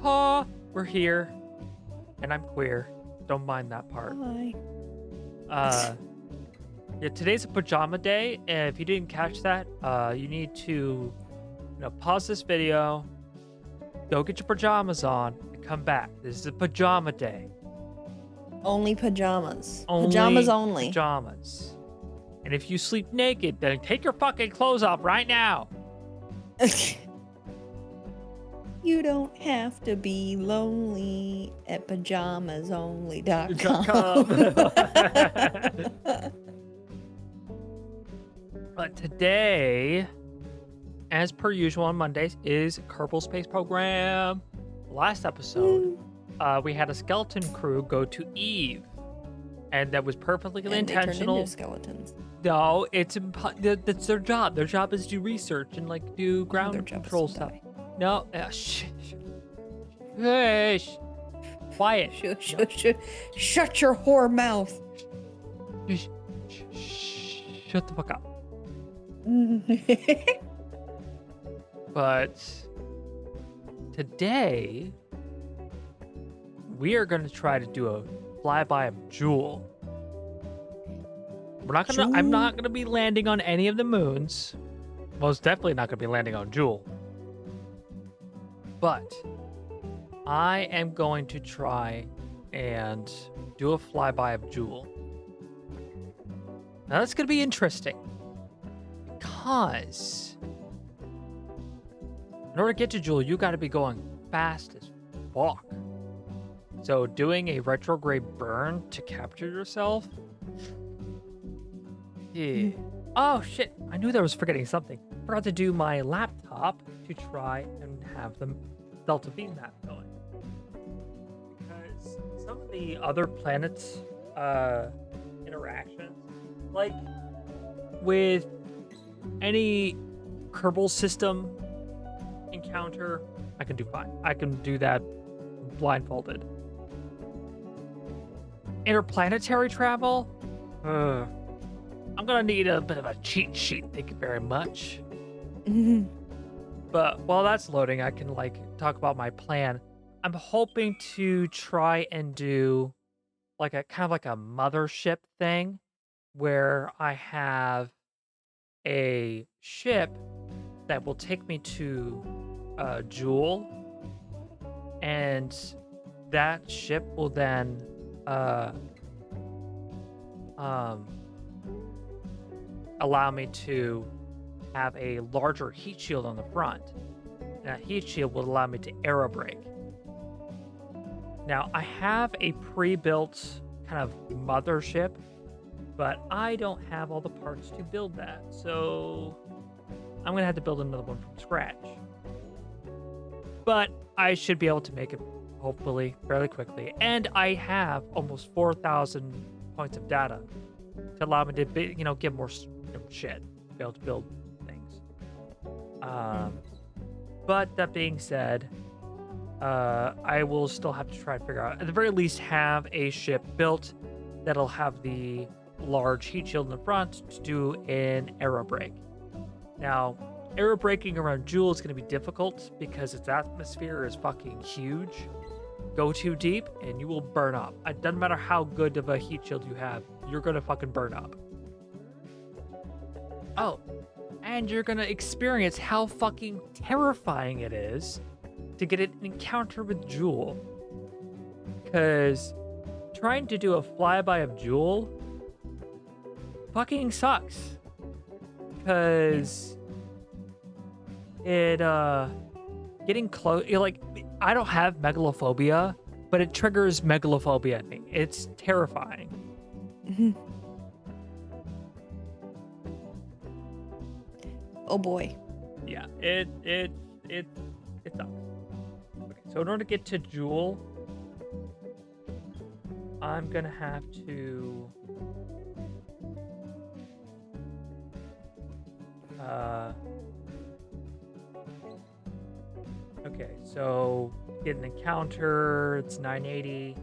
Ha! We're here. And I'm queer. Don't mind that part. Hi. Yeah, today's a pajama day. And if you didn't catch that, you need to, pause this video, go get your pajamas on, and come back. This is a pajama day. Only pajamas. Only pajamas only. Pajamas. And if you sleep naked, then take your fucking clothes off right now. You don't have to be lonely at pajamasonly.com. But today, as per usual on Mondays, is Kerbal Space Program. Last episode, we had a skeleton crew go to Eve, and that was perfectly and intentional. They turned into skeletons. No, that's their job. Their job is to do research and do ground control stuff. Die. No, shh. Quiet. Shut your whore mouth. Shut the fuck up. But today we are going to try to do a flyby of Jool. I'm not gonna be landing on any of the moons. Most definitely not gonna be landing on Jool. But I am going to try and do a flyby of Jool. Now that's gonna be interesting because in order to get to Jool, you gotta be going fast as fuck. So doing a retrograde burn to capture yourself. Yeah. Oh shit! I knew that I was forgetting something. Forgot to do my laptop to try and have the Delta V map going. Because some of the other planets' interactions, like with any Kerbal system encounter, I can do fine. I can do that blindfolded. Interplanetary travel? I'm gonna need a bit of a cheat sheet, thank you very much. But while that's loading, I can talk about my plan. I'm hoping to try and do a kind of like a mothership thing where I have a ship that will take me to Jool, and that ship will then allow me to have a larger heat shield on the front. And that heat shield will allow me to aerobrake. Now, I have a pre-built kind of mothership, but I don't have all the parts to build that. So I'm going to have to build another one from scratch. But I should be able to make it, hopefully, fairly quickly. And I have almost 4,000 points of data to allow me to get more shit, be able to build things. But that being said, I will still have to try and figure out, at the very least, have a ship built that'll have the large heat shield in the front to do an aerobrake. Now, aerobraking around Jool is going to be difficult because its atmosphere is fucking huge. Go too deep and you will burn up. It doesn't matter how good of a heat shield you have, you're going to fucking burn up. Oh, and you're going to experience how fucking terrifying it is to get an encounter with Jool. Because trying to do a flyby of Jool fucking sucks. Because it, getting close, I don't have megalophobia, but it triggers megalophobia in me. It's terrifying. Oh boy. Yeah, it sucks. Okay, so in order to get to Jool, I'm gonna have to okay, so get an encounter, it's 980,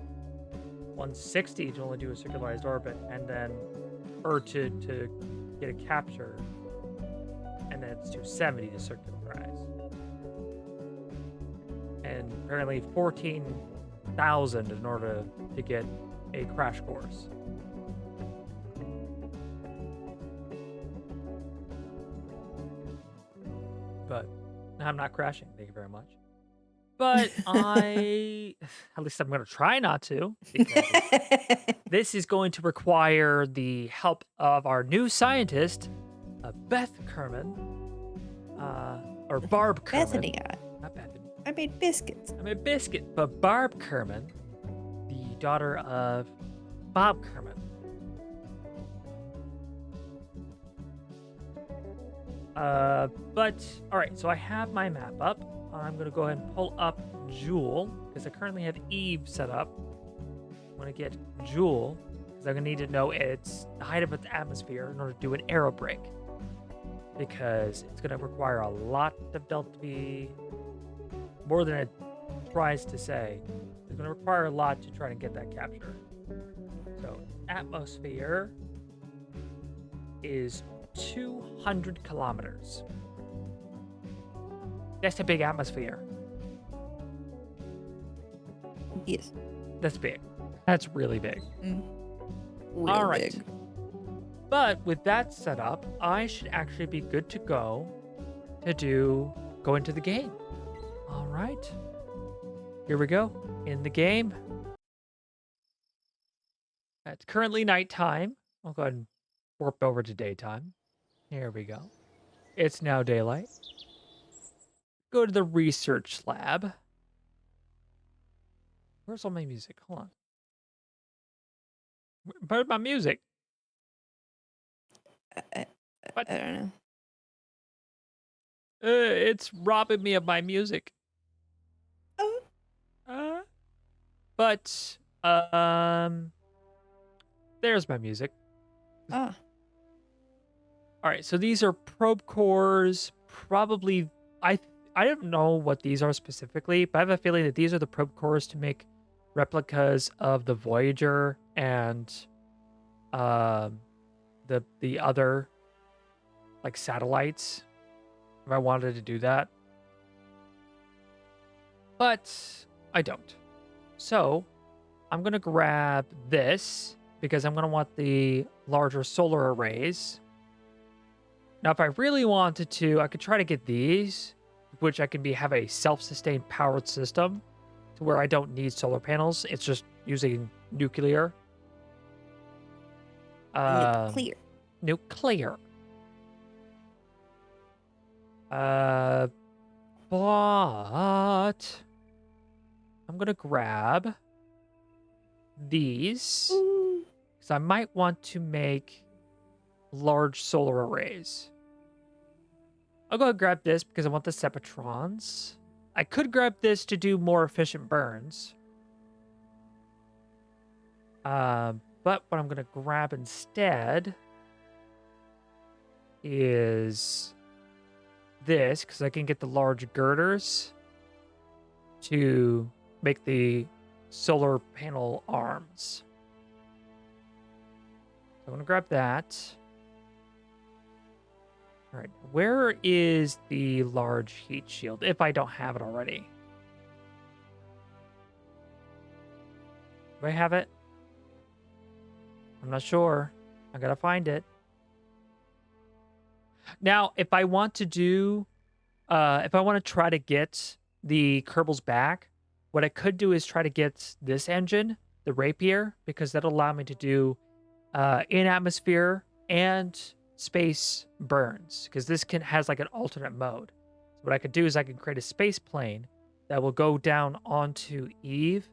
160 to only do a circularized orbit, and then to get a capture, and then it's 270 to circularize. and apparently 14,000 in order to get a crash course. But I'm not crashing. Thank you very much. But at least I'm going to try not to, because this is going to require the help of our new scientist, Beth Kerman, or Barb Kerman. Bethany, Not Bethany. I made biscuits. I made biscuit, but Barb Kerman, the daughter of Bob Kerman. But all right, so I have my map up. I'm gonna go ahead and pull up Jool because I currently have Eve set up. I'm gonna get Jool because I'm gonna need to know the height of its atmosphere in order to do an aero brake, because it's gonna require a lot of delta V, more than it tries to say. It's gonna require a lot to try to get that capture. So atmosphere is 200 kilometers. That's a big atmosphere. Yes. That's big. That's really big. Real All right. big. But with that set up, I should actually be good to go go into the game. All right. Here we go. In the game. It's currently nighttime. I'll go ahead and warp over to daytime. Here we go. It's now daylight. Go to the research lab. Where's all my music? Hold on. Where's my music? I What? don't know. It's robbing me of my music. Oh. But there's my music. Ah. All right, so these are probe cores. Probably, I don't know what these are specifically, but I have a feeling that these are the probe cores to make replicas of the Voyager and the other like satellites, if I wanted to do that. But I don't. So I'm gonna grab this because I'm gonna want the larger solar arrays. Now, if I really wanted to, I could try to get these, which I can have a self-sustained powered system to where I don't need solar panels. It's just using nuclear. Nuclear. Nuclear. But I'm gonna grab these Ooh. because I might want to make large solar arrays. I'll go ahead and grab this because I want the Sepatrons. I could grab this to do more efficient burns. But what I'm going to grab instead is this, because I can get the large girders to make the solar panel arms. So I'm going to grab that. All right, where is the large heat shield if I don't have it already? Do I have it? I'm not sure. I gotta find it. Now, if I want to do, if I want to try to get the Kerbals back, what I could do is try to get this engine, the Rapier, because that'll allow me to do in atmosphere and space burns, because this has like an alternate mode. So what I could do is I can create a space plane that will go down onto Eve.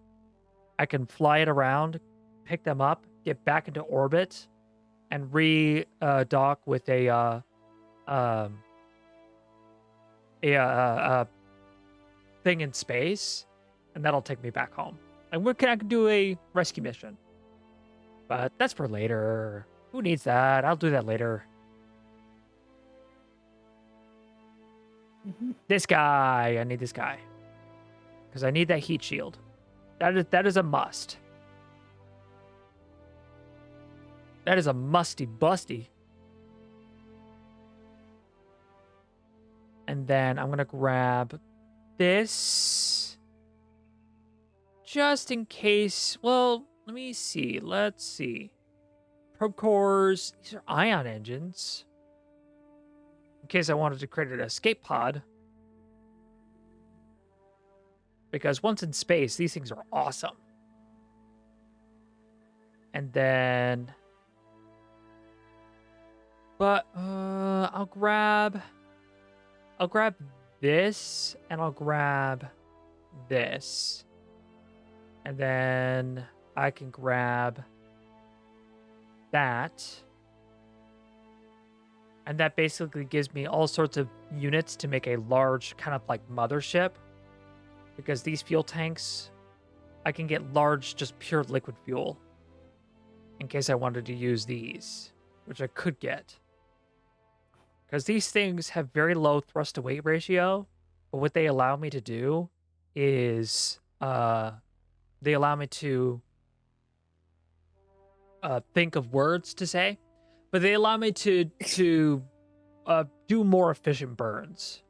I can fly it around, pick them up, get back into orbit, and dock with a thing in space, and that'll take me back home. And I can do a rescue mission, but that's for later. Who needs that? I'll do that later. This guy, I need this guy because I need that heat shield. That is a must. That is a musty busty. And then I'm gonna grab this just in case, well, let me see. Let's see. Probe cores, these are ion engines. In case I wanted to create an escape pod. Because once in space, these things are awesome. And then... But, I'll grab this, and I'll grab this. And then I can grab that. And that basically gives me all sorts of units to make a large kind of like mothership. Because these fuel tanks, I can get large, just pure liquid fuel. In case I wanted to use these, which I could get. Because these things have very low thrust to weight ratio. But what they allow me to do is they allow me to think of words to say, but they allow me to do more efficient burns.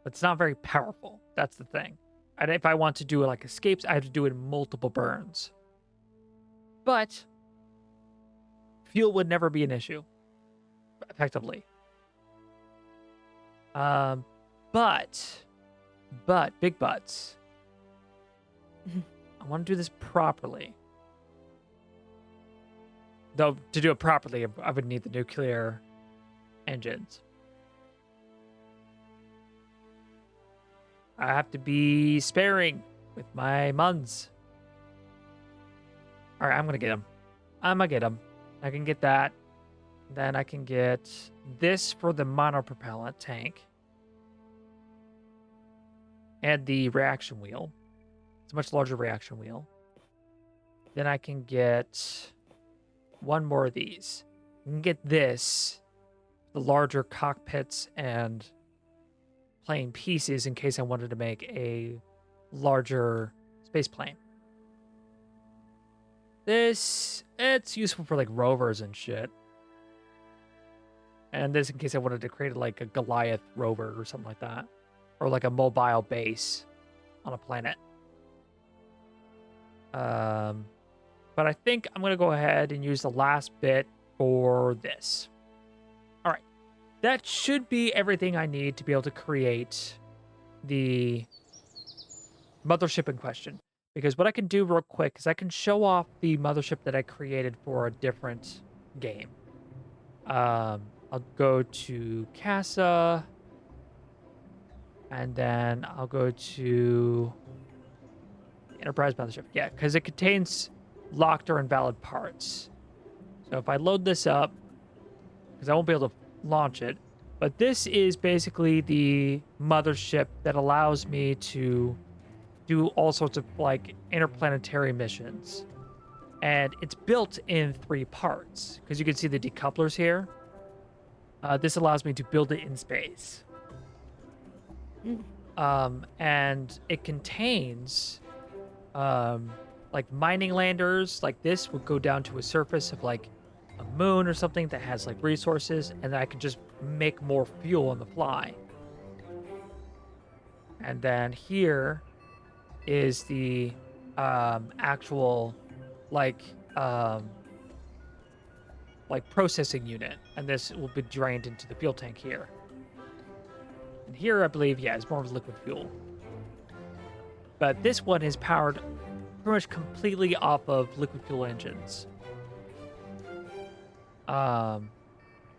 But it's not very powerful. That's the thing. And if I want to do like escapes, I have to do it in multiple burns. But fuel would never be an issue, effectively. But big butts. I want to do this properly. Though, to do it properly, I would need the nuclear engines. I have to be sparing with my muns. All right, I'm going to get them. I can get that. Then I can get this for the monopropellant tank. And the reaction wheel. It's a much larger reaction wheel. Then I can get one more of these. I can get this, the larger cockpits and plane pieces in case I wanted to make a larger space plane. This, it's useful for like rovers and shit. And this in case I wanted to create like a Goliath rover or something like that. Or like a mobile base on a planet. But I think I'm going to go ahead and use the last bit for this. All right. That should be everything I need to be able to create the mothership in question. Because what I can do real quick is I can show off the mothership that I created for a different game. I'll go to CASA. And then I'll go to Enterprise Mothership. Yeah, because it contains locked or invalid parts. So if I load this up, because I won't be able to launch it, but this is basically the mothership that allows me to do all sorts of like interplanetary missions. And it's built in 3 parts, because you can see the decouplers here. This allows me to build it in space. And it contains like mining landers. Like this would go down to a surface of like a moon or something that has like resources, and then I can just make more fuel on the fly. And then here is the actual like processing unit, and this will be drained into the fuel tank here. And here, I believe, yeah, it's more of liquid fuel. But this one is powered pretty much completely off of liquid fuel engines. But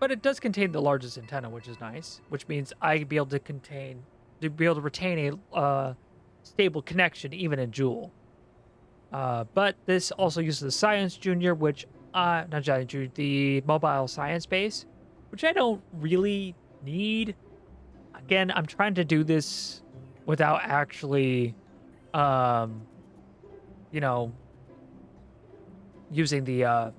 it does contain the largest antenna, which is nice. Which means I'd be able to retain a stable connection even in Jool. But this also uses the Science Junior, which not Giant Junior, the mobile science base, which I don't really need. Again, I'm trying to do this without actually, using the,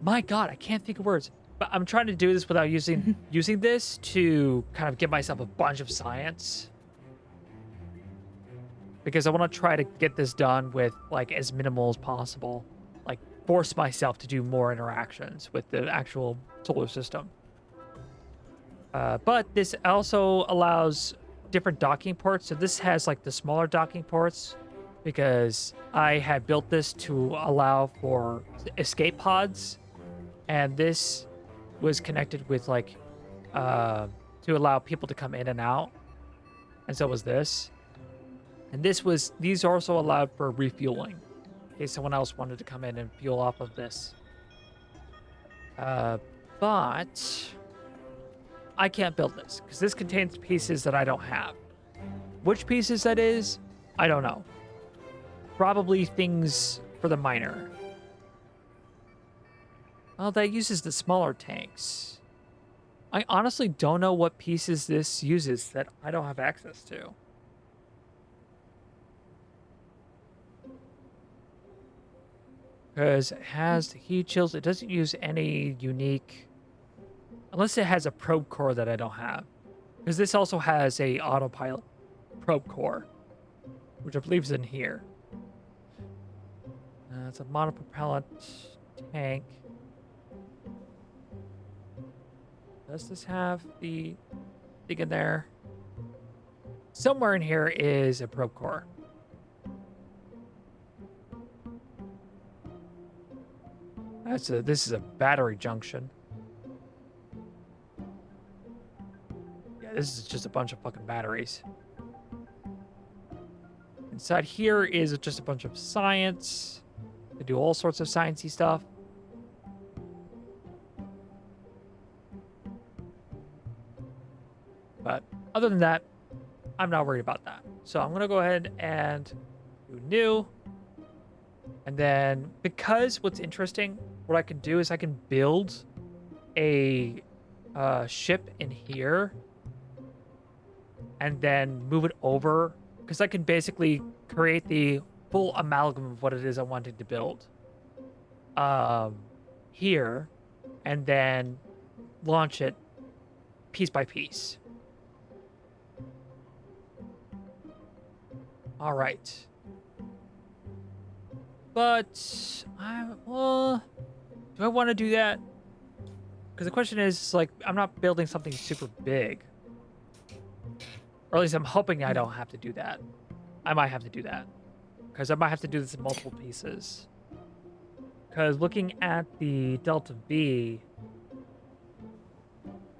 my God, I can't think of words. But I'm trying to do this without using this to kind of give myself a bunch of science. Because I want to try to get this done with like as minimal as possible. Like force myself to do more interactions with the actual solar system. But this also allows different docking ports. So this has like the smaller docking ports, because I had built this to allow for escape pods, and this was connected with like to allow people to come in and out, and so was this. And these also allowed for refueling in case someone else wanted to come in and fuel off of this. But I can't build this because this contains pieces that I don't have. Which pieces that is, I don't know. Probably things for the miner. Oh, that uses the smaller tanks. I honestly don't know what pieces this uses that I don't have access to. Because it has the heat shields. It doesn't use any unique... Unless it has a probe core that I don't have. Because this also has a autopilot probe core. Which I believe is in here. It's a monopropellant tank. Does this have the thing in there? Somewhere in here is a probe core. This is a battery junction. Yeah, this is just a bunch of fucking batteries. Inside here is just a bunch of science. They do all sorts of sciencey stuff. But other than that, I'm not worried about that. So I'm going to go ahead and do new. And then, because what's interesting, what I can do is I can build a ship in here and then move it over, because I can basically create the full amalgam of what it is I wanted to build here, and then launch it piece by piece. All right. But do I want to do that? Because the question is, like, I'm not building something super big. Or at least I'm hoping I don't have to do that. I might have to do that. Because I might have to do this in multiple pieces. Because looking at the Delta V,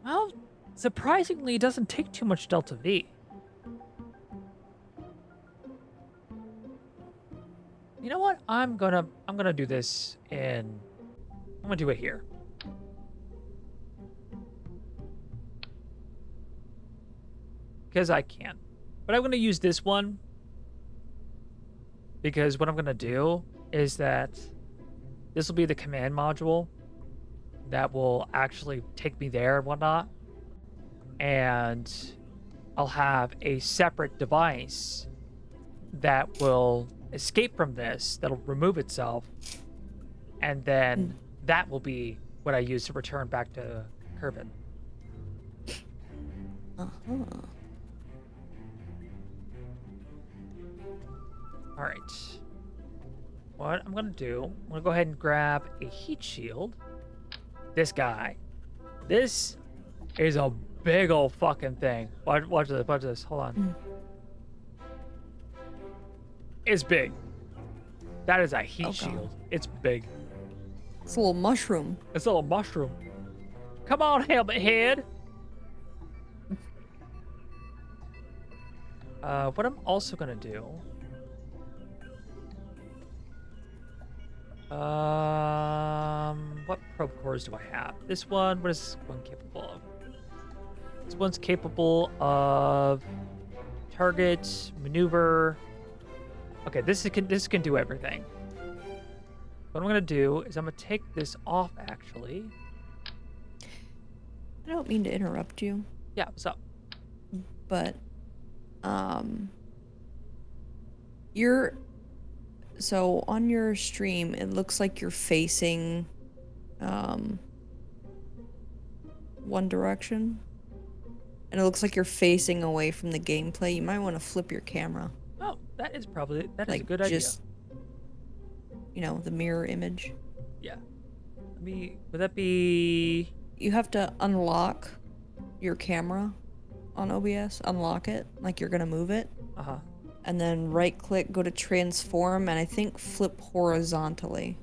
well, surprisingly, it doesn't take too much Delta V. You know what? I'm gonna do this I'm gonna do it here. Because I can. But I'm gonna use this one. Because what I'm gonna do is that this will be the command module that will actually take me there and whatnot. And I'll have a separate device that will escape from this, that'll remove itself, and then that will be what I use to return back to Kerbal. All right. What I'm gonna do, I'm gonna go ahead and grab a heat shield. This guy. This is a big old fucking thing. Watch this. Hold on. It's big. That is a heat shield. It's big. It's a little mushroom. It's a little mushroom. Come on, helmet head. What I'm also gonna do. What probe cores do I have? This one. What is this one capable of? This one's capable of target, maneuver. Okay, this can do everything. What I'm gonna do is I'm gonna take this off. Actually, I don't mean to interrupt you. Yeah, what's up? But, so on your stream, it looks like you're facing, one direction. And it looks like you're facing away from the gameplay. You might want to flip your camera. Oh, that is a Like, good idea. just, the mirror image. Yeah. Would that be... You have to unlock your camera on OBS. Unlock it, like you're gonna move it. Uh-huh. and then right click, go to transform, and I think flip horizontally.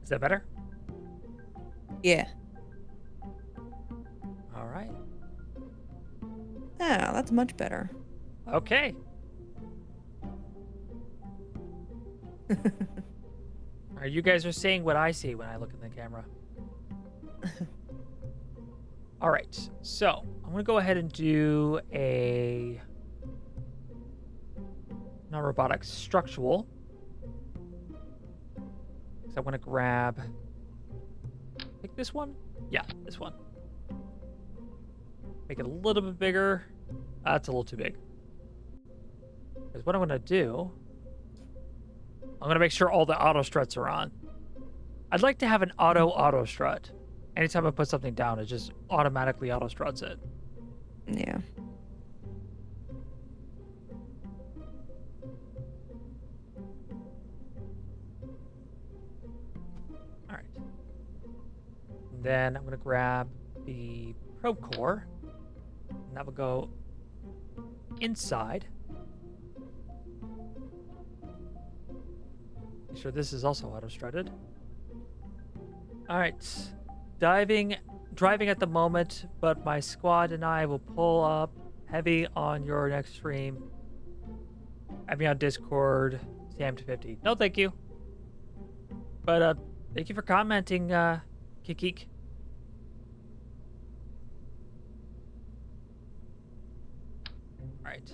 Is that better? Yeah. All right. Yeah, that's much better. Okay. All right, you guys are seeing what I see when I look in the camera. All right, so I'm gonna go ahead and do a non-robotic structural. So I want to grab, I think this one. Yeah, this one. Make it a little bit bigger. That's a little too big. Because what I'm gonna do, I'm gonna make sure all the auto struts are on. I'd like to have an auto strut. Anytime I put something down, it just automatically auto struts it. Yeah. All right. And then I'm gonna grab the probe core, and that will go inside. Make sure this is also auto strutted. All right. Driving at the moment, but my squad and I will pull up heavy on your next stream. Add me on Discord, Sam250. No, thank you. But thank you for commenting, Kikik. All right,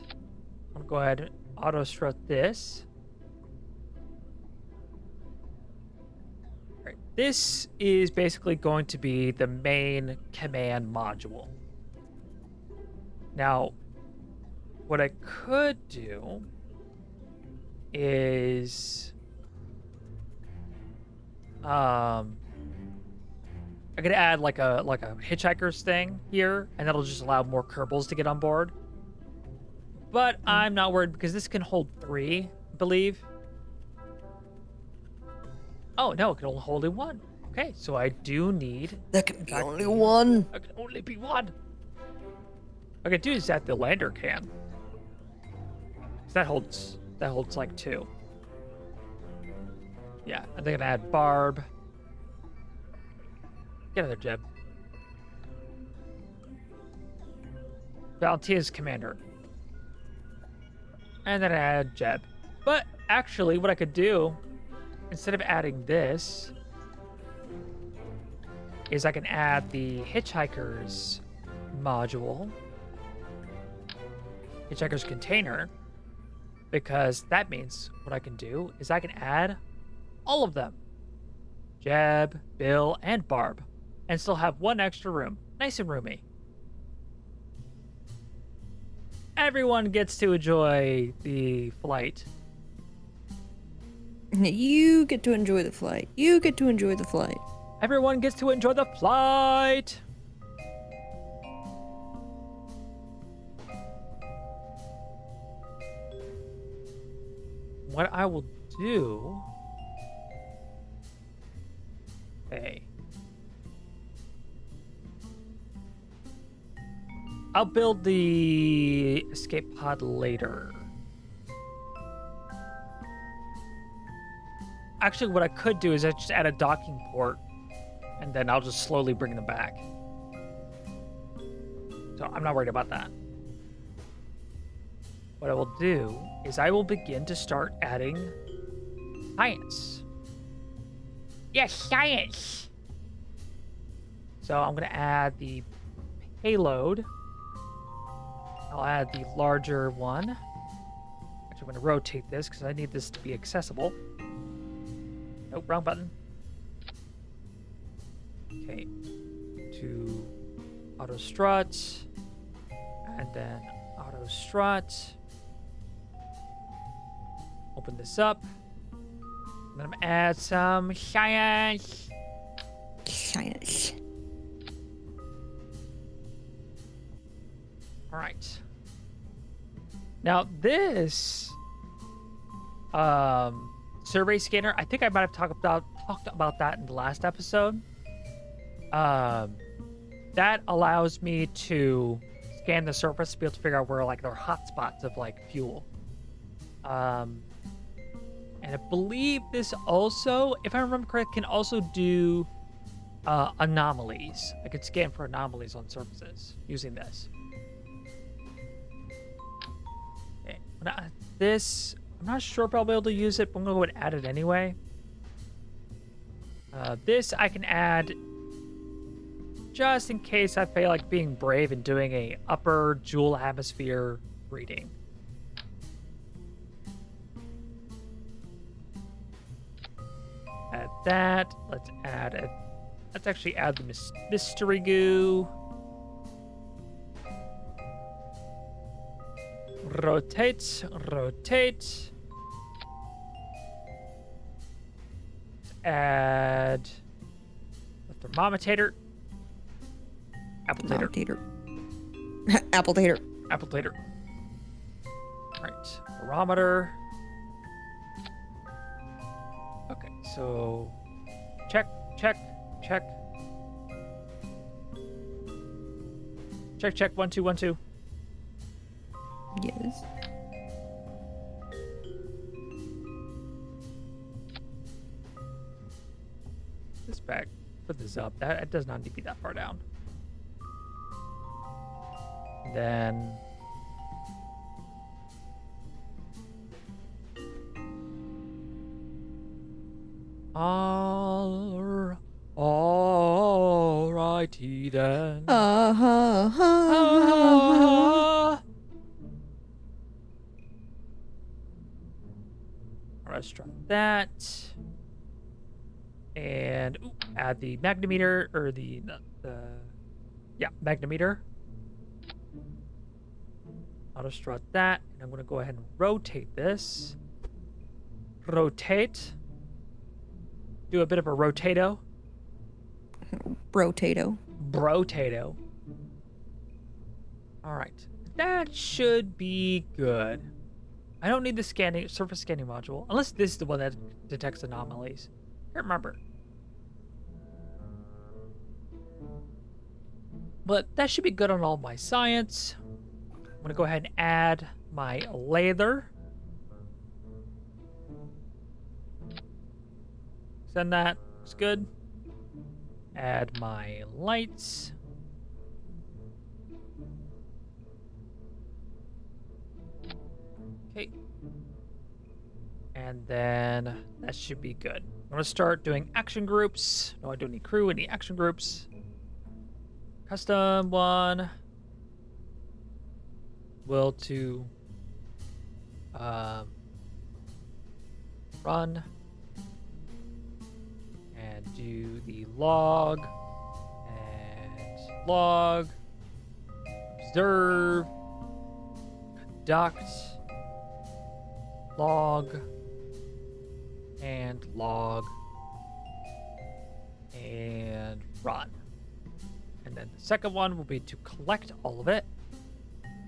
I'm gonna go ahead and auto strut this. Right. This is basically going to be the main command module. Now, what I could do is I could add like a hitchhiker's thing here, and that'll just allow more Kerbals to get on board. But I'm not worried because this can hold 3, I believe. Oh, no, it can only hold 1. Okay, so I do need... That can be only one. It can only be 1. What I could do is that the lander can. That holds like 2. Yeah, and they're gonna add Barb. Get in there, Jeb. Valentia's commander. And then add Jeb. But actually, what I could do, instead of adding this, is I can add the Hitchhiker's module, Hitchhiker's container, because that means what I can do is I can add all of them. Jeb, Bill, and Barb, and still have 1 extra room. Nice and roomy. Everyone gets to enjoy the flight. You get to enjoy the flight. You get to enjoy the flight. Everyone gets to enjoy the flight. What I will do... Okay. I'll build the escape pod later. Actually, what I could do is I just add a docking port, and then I'll just slowly bring them back. So I'm not worried about that. What I will do is I will begin to start adding science. Yes, science! So I'm going to add the payload. I'll add the larger one. Actually, I'm going to rotate this because I need this to be accessible. Nope, wrong button. Okay. To auto strut. And then auto strut. Open this up. And then I'm gonna add some science. Science. All right. Now this survey scanner, I think I might have talked about that in the last episode. That allows me to scan the surface to be able to figure out where like there are hot spots of like fuel. And I believe this also, if I remember correct, can also do anomalies. I could scan for anomalies on surfaces using this. Okay. This, I'm not sure if I'll be able to use it, but I'm gonna go ahead and add it anyway. This I can add just in case I feel like being brave and doing a upper Jool atmosphere reading. Add that. Let's add it. Let's actually add the mystery goo. Rotate, rotate. Add the thermometer. Appletator. Appletator. Appletator. Alright. Barometer. Okay, so check, check, check. Check, check, 1 2 1 2. Yes. This back. Put this up. That it does not need to be that far down. Then alrighty then. Let's try that. And add the magnometer, or the magnometer. Auto strut that, and I'm going to go ahead and rotate this. Rotate. Do a bit of a rotato. Rotato. Brotato. All right, that should be good. I don't need the surface scanning module, unless this is the one that detects anomalies. I can't remember. But that should be good on all my science. I'm gonna go ahead and add my lather. Send that. Looks good. Add my lights. Okay. And then that should be good. I'm gonna start doing action groups. No, I don't need crew, any action groups. Custom one. Will to run and do the log and log, observe, conduct, log, and log, and run. And then the second one will be to collect all of it.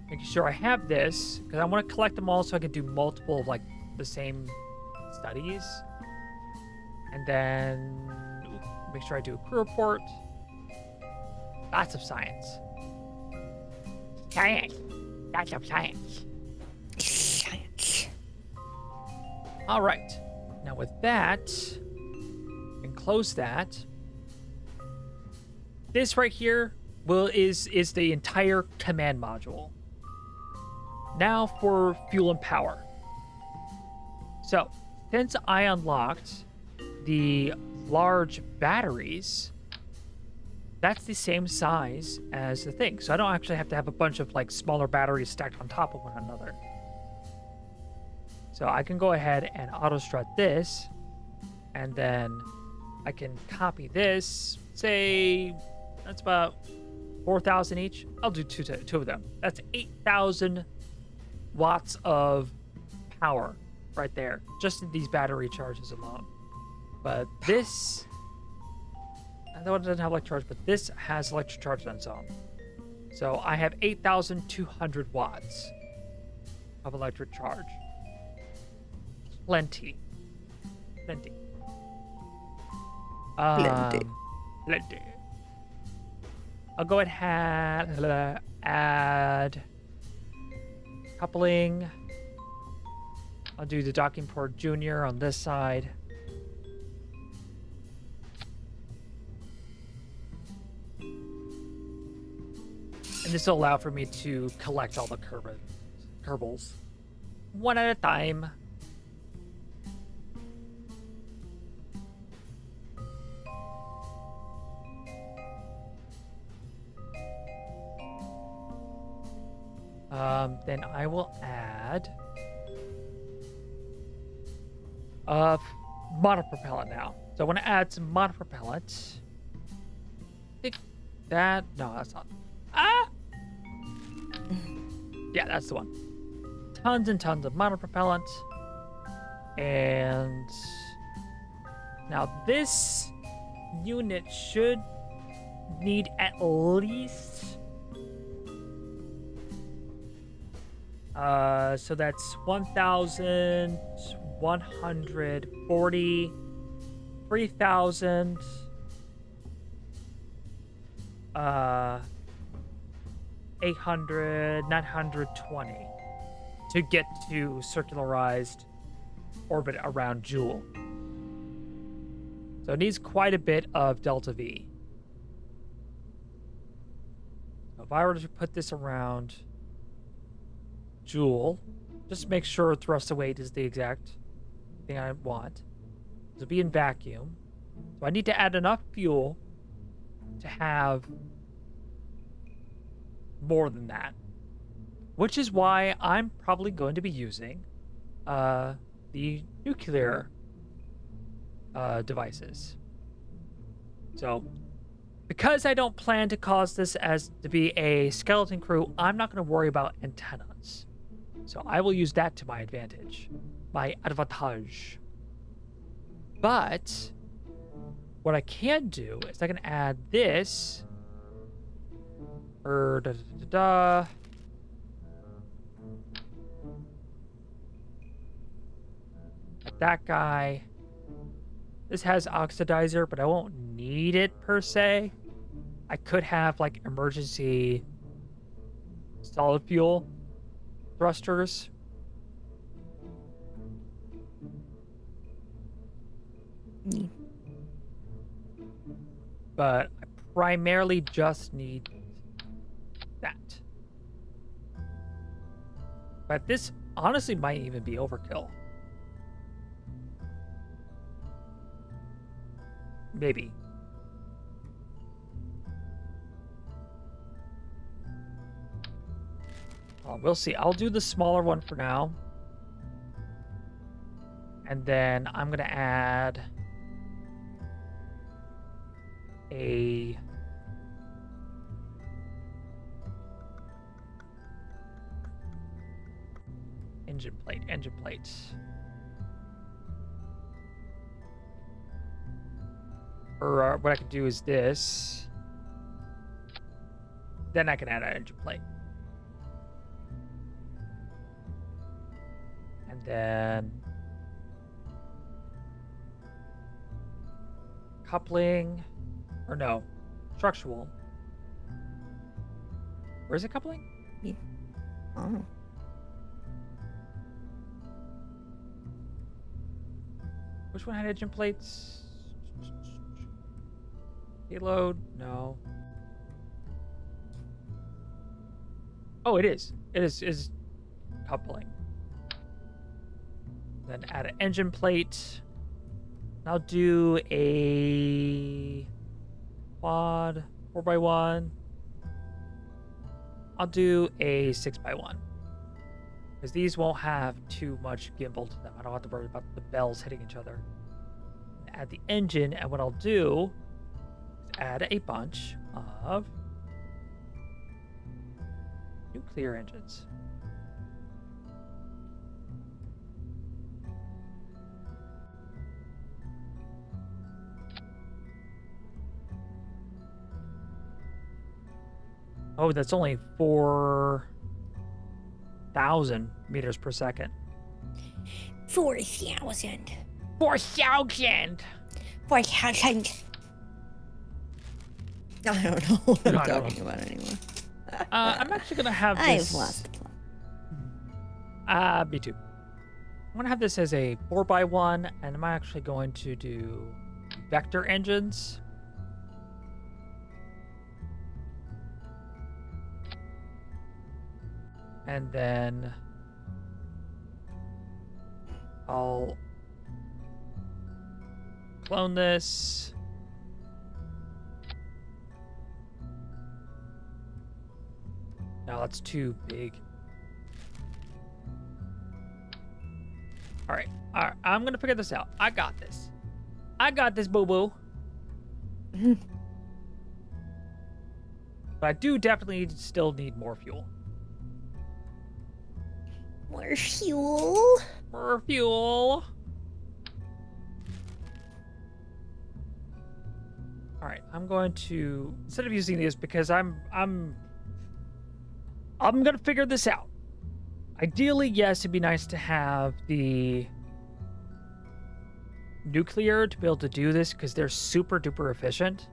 Making sure I have this, because I want to collect them all so I can do multiple of like the same studies. And then make sure I do a crew report. Lots of science. Science. Lots of science. Science. All right. Now with that, and close that. This right here is the entire command module. Now for fuel and power. So, since I unlocked the large batteries, that's the same size as the thing. So I don't actually have to have a bunch of like smaller batteries stacked on top of one another. So I can go ahead and auto strut this, and then I can copy this, say that's about 4,000 each. I'll do two of them. That's 8,000 watts of power right there, just in these battery charges alone. But this, that one doesn't have electric charge, but this has electric charge on its own. So I have 8,200 watts of electric charge. Plenty. Plenty. Plenty. Plenty. I'll go ahead and add coupling. I'll do the docking port junior on this side. And this will allow for me to collect all the Kerbals one at a time. Then I will add monopropellant now. So I want to add some monopropellant. I think that, no, that's not. Ah! Yeah, that's the one. Tons and tons of monopropellant. And now this unit should need at least so that's 1,140, 3,000, 800, 920 to get to circularized orbit around Jool. So it needs quite a bit of delta V. So if I were to put this around Jool, just make sure thrust to weight is the exact thing I want. It'll be in vacuum. So I need to add enough fuel to have more than that. Which is why I'm probably going to be using the nuclear devices. So because I don't plan to cause this as to be a skeleton crew, I'm not going to worry about antennas. So I will use that to my advantage. My advantage. But what I can do is I can add this. That guy. This has oxidizer, but I won't need it per se. I could have like emergency solid fuel thrusters. But I primarily just need that. But this honestly might even be overkill. Maybe. We'll see. I'll do the smaller one for now. And then I'm going to add a engine plate. Or what I can do is this. Then I can add an engine plate. And then coupling, or no, structural. Where's it coupling? Yeah. Oh. Which one had engine plates? Payload? No. Oh, it is. It is coupling. Then add an engine plate. I'll do a quad 4x1. I'll do a 6x1. Because these won't have too much gimbal to them. I don't have to worry about the bells hitting each other. Add the engine, and what I'll do is add a bunch of nuclear engines. Oh, that's only 4,000 meters per second. 4,000. 4,000! 4,000. I don't know what I'm talking about anymore. I'm actually gonna have this. I've lost the plot. Me too. I'm gonna have this as a 4x1, and I'm actually going to do vector engines. And then I'll clone this. No, that's too big. All right, I'm gonna figure this out. I got this. I got this, boo-boo. But I do definitely still need more fuel. More fuel. More fuel. All right, I'm going to, instead of using these, because I'm gonna figure this out. Ideally, yes, it'd be nice to have the nuclear to be able to do this because they're super duper efficient.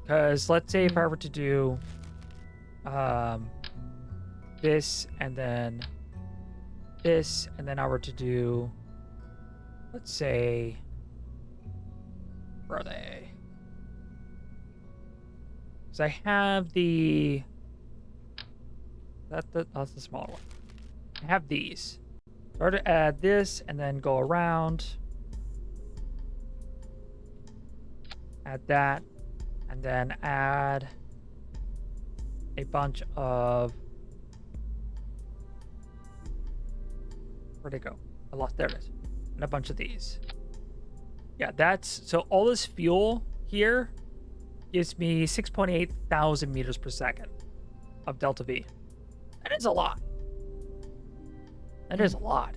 Because let's say if I were to do this and then this, and then I were to do, let's say, where are they? Because I have the, that's the smaller one. I have these. So I were to add this and then go around, add that, and then add a bunch of, where'd it go? I lost, there it is. And a bunch of these. Yeah, that's, so all this fuel here gives me 6.8 thousand meters per second of delta V. That is a lot. That is a lot.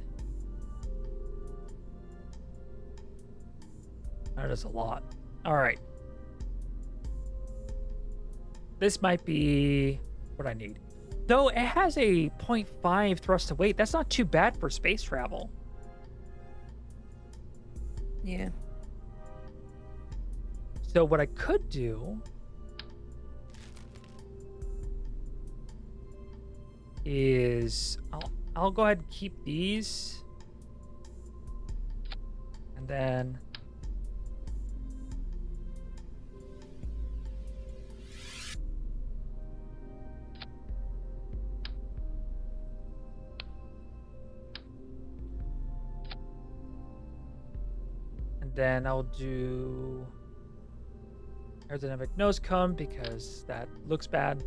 That is a lot. All right. This might be what I need. Though it has a 0.5 thrust to weight, that's not too bad for space travel. Yeah. So what I could do is I'll go ahead and keep these, and then I'll do aerodynamic nose cone because that looks bad.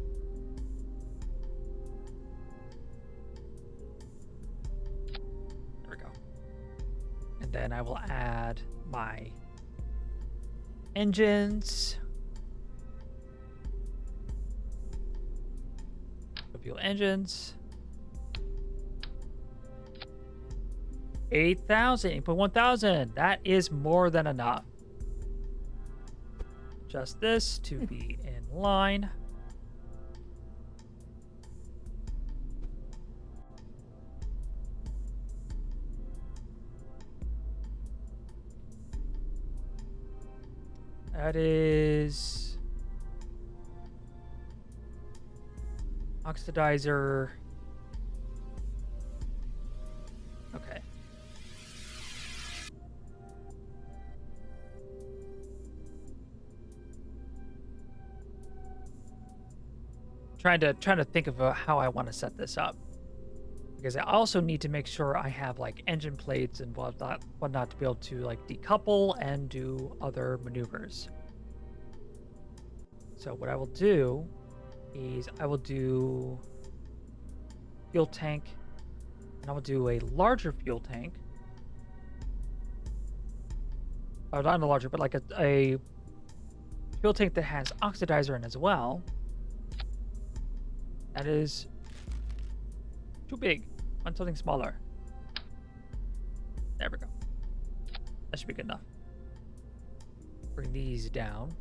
There we go. And then I will add my engines. Fuel engines. 8,000, 8.1,000. That is more than enough. Just this to be in line. That is oxidizer. Okay. Trying to think of how I want to set this up, because I also need to make sure I have like engine plates and whatnot to be able to like decouple and do other maneuvers. So what I will do is I will do fuel tank, and I will do a larger fuel tank. Oh, not a larger, but like a fuel tank that has oxidizer in as well. That is too big. I want something smaller. There we go. That should be good enough. Bring these down.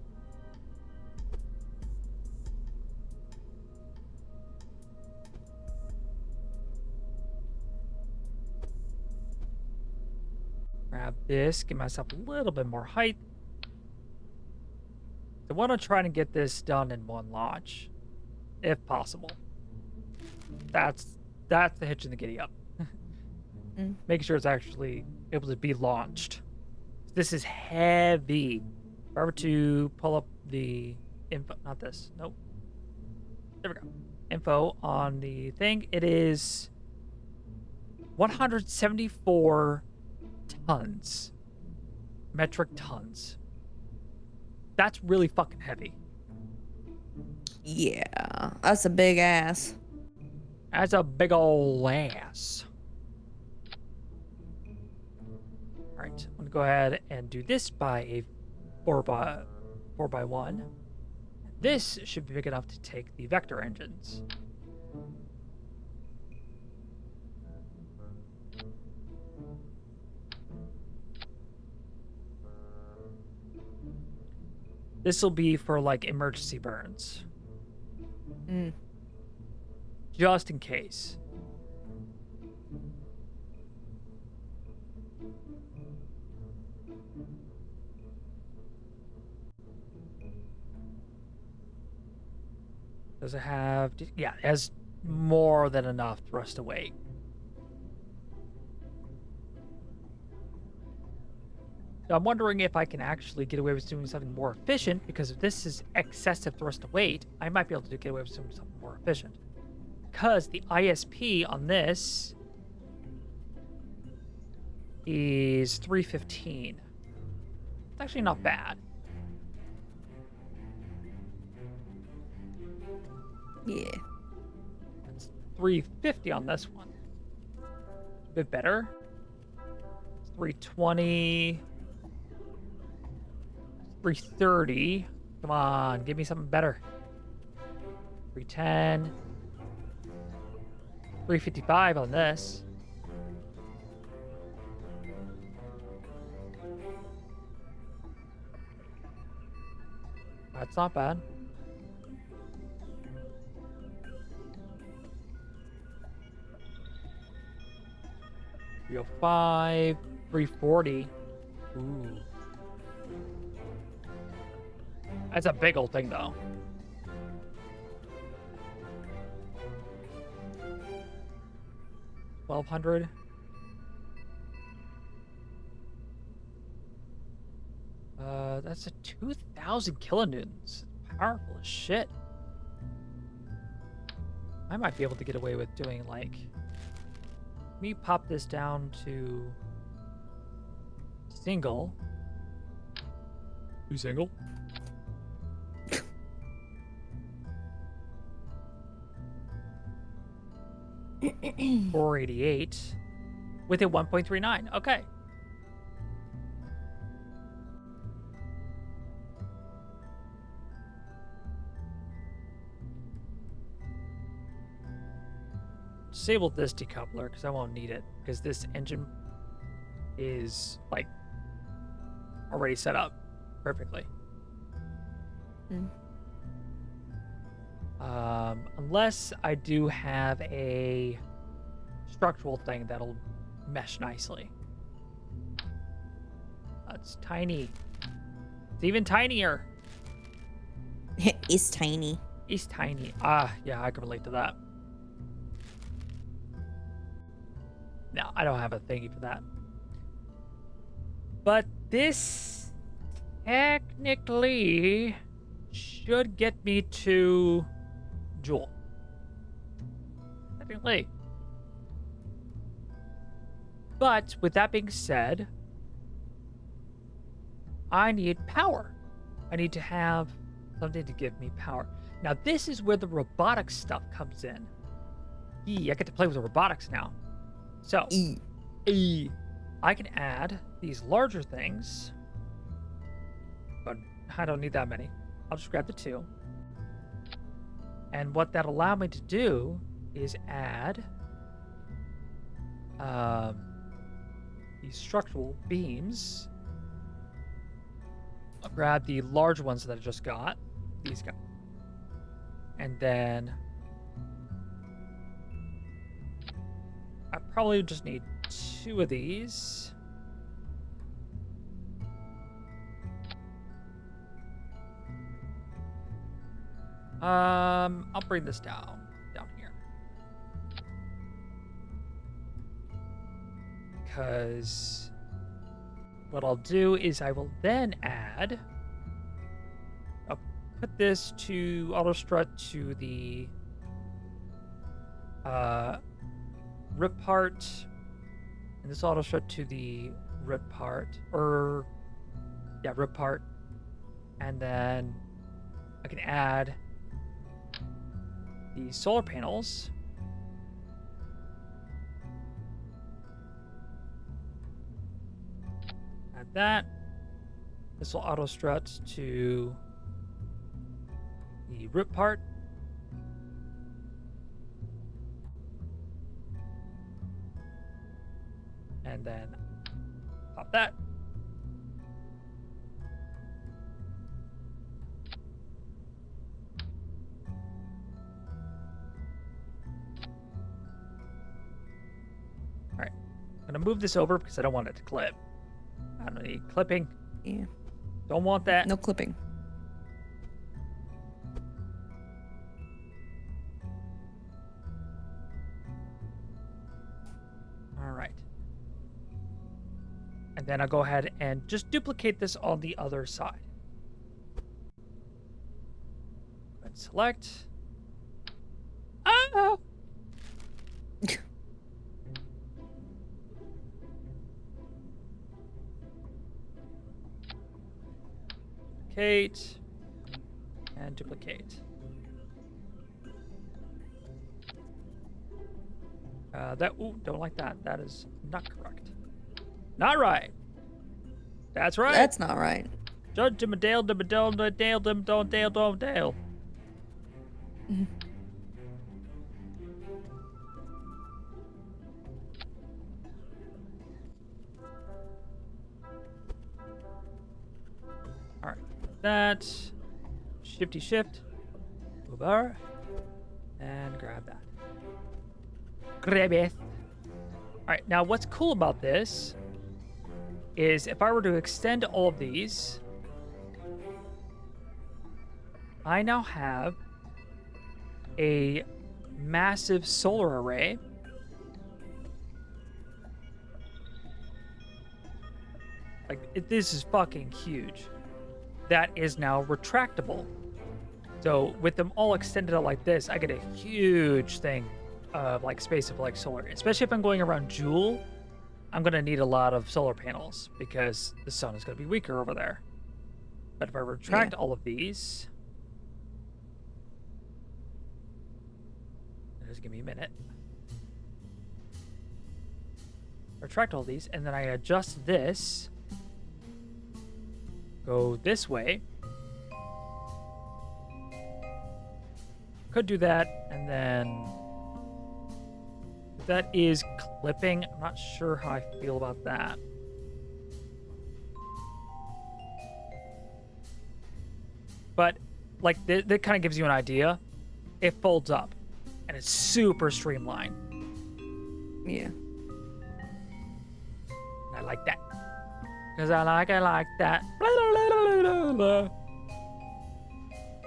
Grab this, give myself a little bit more height. I want to try to get this done in one launch, if possible. That's the hitch in the giddy up. Make sure it's actually able to be launched. This is heavy. If I were to pull up the info, not this, nope. There we go. Info on the thing. It is 174 tons. Metric tons. That's really fucking heavy. Yeah, that's a big ass. That's a big ol' ass. Alright, I'm gonna go ahead and do this by a 4x1. This should be big enough to take the vector engines. This will be for like emergency burns. Just in case. Does it have... Yeah, it has more than enough thrust to weight. So I'm wondering if I can actually get away with doing something more efficient, because if this is excessive thrust to weight, I might be able to get away with doing something more efficient. Because the ISP on this is 315. It's actually not bad. Yeah. It's 350 on this one. A bit better. It's 320. 330. Come on, give me something better. 310. 355 on this. That's not bad. Three 305, 340. Ooh. That's a big old thing, though. $1,200. That's a 2,000 kilonewtons. Powerful as shit. I might be able to get away with doing like... Let me pop this down to single. Two single. $488 with a 1.39. Okay. Disable this decoupler because I won't need it, because this engine is like already set up perfectly. Unless I do have a structural thing that'll mesh nicely. That's tiny. It's even tinier. It's tiny. It's tiny. Ah, yeah, I can relate to that. No, I don't have a thingy for that. But this technically should get me to Jool. Technically. But with that being said, I need power. I need to have something to give me power. Now, this is where the robotics stuff comes in. I get to play with the robotics now. So, I can add these larger things, but I don't need that many. I'll just grab the two. And what that'll allow me to do is add these structural beams. I'll grab the large ones that I just got. These guys. And then I probably just need two of these. I'll bring this down here. Because what I'll do is I will then add. I'll put this to auto strut to the rip part, and this auto strut to the rip part, rip part, and then I can add the solar panels. Add that. This will auto strut to the rip part. And then pop that. All right, I'm gonna move this over because I don't want it to clip. I don't need clipping. Yeah. Don't want that. No clipping. All right. And then I'll go ahead and just duplicate this on the other side. And select. Oh! Duplicate. And duplicate. Don't like that. That is not correct. Not right. That's right. That's not right. Judge him a dale, dale, dale, dale. All right. That. Shifty shift. Move over. And grab that. Grab it. All right. Now, what's cool about this is if I were to extend all of these, I now have a massive solar array. This is fucking huge. That is now retractable. So with them all extended out like this, I get a huge thing of space of solar. Especially if I'm going around Jool, I'm gonna need a lot of solar panels because the sun is gonna be weaker over there. But if I retract all of these, just give me a minute. Retract all these, and then I adjust this. Go this way. Could do that, and then that is clipping. I'm not sure how I feel about that. But that kind of gives you an idea. It folds up, and it's super streamlined. Yeah. I like that. Because I like that. Blah, blah, blah, blah, blah.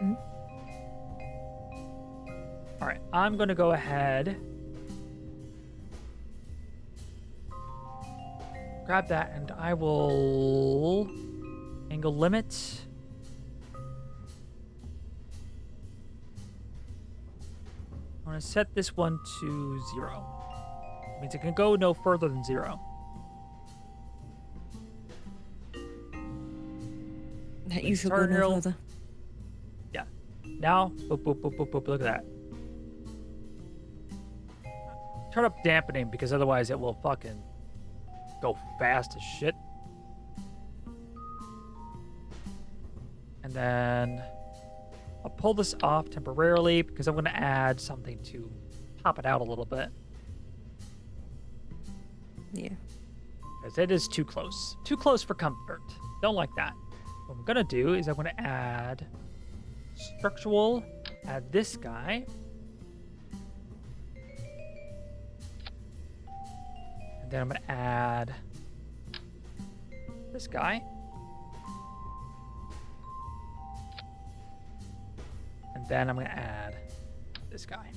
Mm-hmm. All right, I'm going to go ahead. Grab that, and I will angle limit. I'm going to set this one to 0. It means it can go no further than 0. That you should go no further. Yeah. Now, boop, boop, boop, boop, boop. Look at that. Turn up dampening because otherwise it will fucking go fast as shit. And then I'll pull this off temporarily because I'm going to add something to pop it out a little bit. Yeah. Because it is too close. Too close for comfort. Don't like that. What I'm going to do is I'm going to add structural, add this guy. And then I'm going to add this guy. And then I'm gonna add this guy.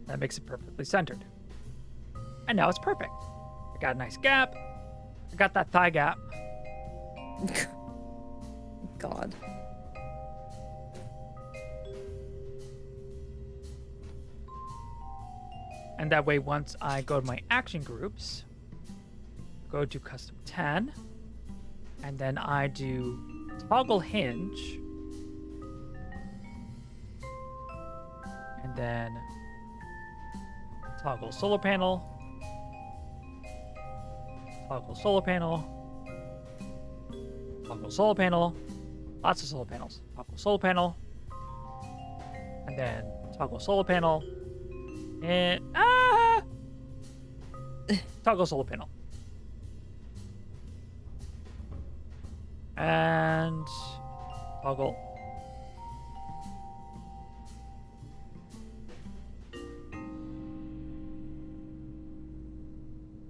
That makes it perfectly centered. And now it's perfect. I got a nice gap. I got that thigh gap. God. And that way, once I go to my action groups, go to custom 10, and then I do toggle hinge, and then toggle solar panel, toggle solar panel, toggle solar panel, lots of solar panels, toggle solar panel, and then toggle solar panel, and toggle solar panel. And toggle.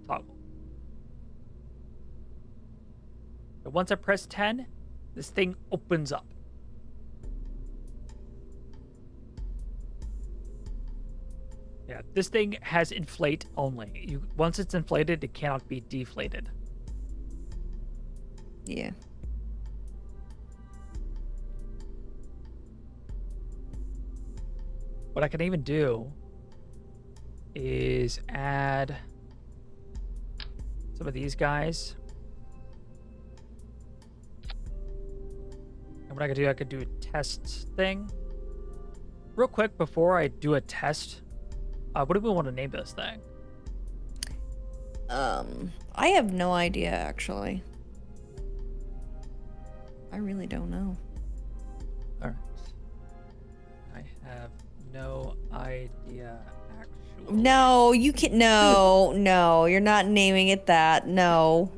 Toggle. But once I press 10, this thing opens up. Yeah, this thing has inflate only. Once it's inflated, it cannot be deflated. Yeah. What I can even do is add some of these guys. And what I could do, I could do a test thing. Real quick, before I do a test, what do we want to name this thing? I have no idea, actually. I really don't know. All right. I have no idea, actually. No, you can't. No, no, you're not naming it that. No.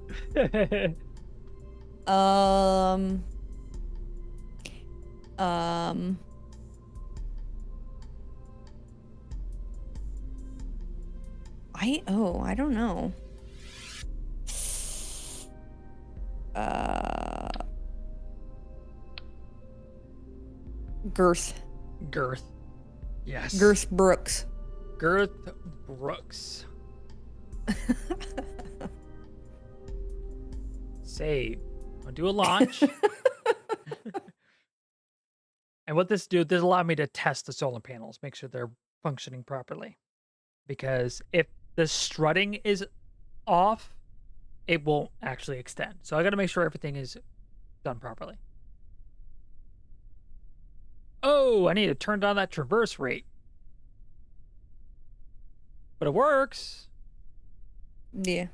I don't know. Girth. Girth. Yes. Girth Brooks. Girth Brooks. Save. I'll do a launch. And what this allowed me to test the solar panels, make sure they're functioning properly. Because if the strutting is off, it won't actually extend. So I got to make sure everything is done properly. Oh, I need to turn down that traverse rate. But it works. Yeah.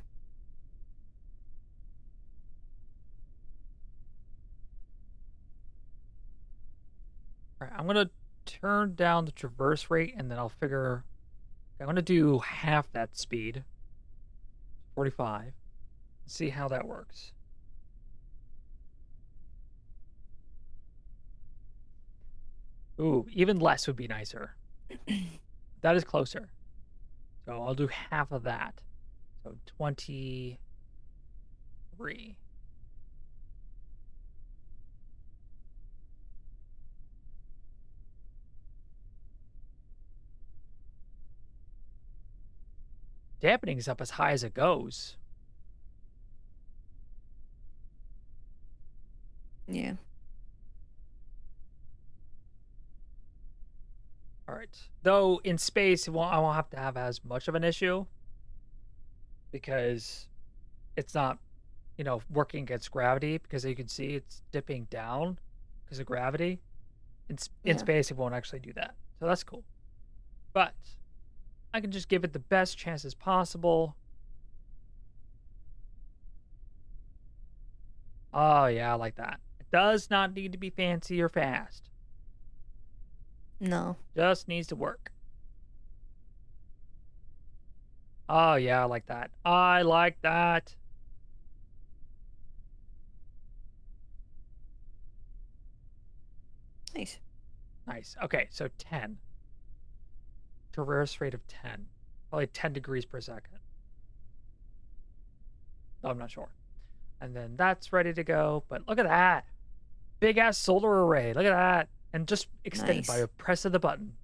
All right, I'm going to turn down the traverse rate, and then I'll figure... I'm going to do half that speed. 45. See how that works. Ooh, even less would be nicer. That is closer. So I'll do half of that. So 23. Dampening is up as high as it goes. Yeah. All right. Though in space, I won't have to have as much of an issue because it's not, working against gravity, because you can see it's dipping down because of gravity. In space, it won't actually do that. So that's cool. But I can just give it the best chances possible. Oh, yeah, I like that. It does not need to be fancy or fast. No. Just needs to work. Oh, yeah, I like that. I like that. Nice. Nice. Okay, so 10. Traverse rate of 10. Probably 10 degrees per second. Oh, I'm not sure. And then that's ready to go. But look at that. Big ass solar array. Look at that. And just extended by Nice. a press of the button.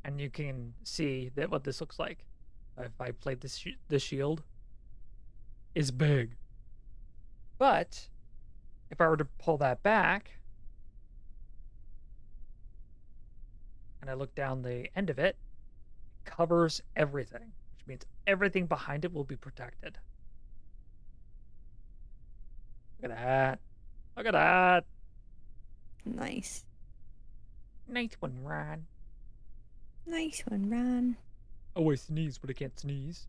And you can see that what this looks like. If I played this, the shield is big. But if I were to pull that back and I look down the end of it, it covers everything, which means everything behind it will be protected. Look at that. Look at that. Nice. Nice one, Ron. Nice one, Ron. Oh, I sneeze, but I can't sneeze.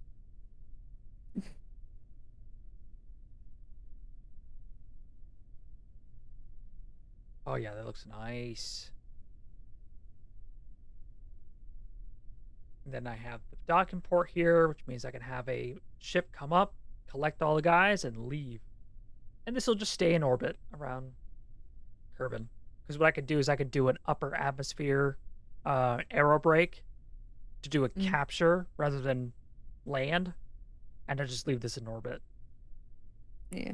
Oh, yeah, that looks nice. And then I have the docking port here, which means I can have a ship come up, collect all the guys, and leave. And this will just stay in orbit around Kerbal. Because what I could do is I could do an upper atmosphere aero brake to do a capture rather than land, and I just leave this in orbit. Yeah.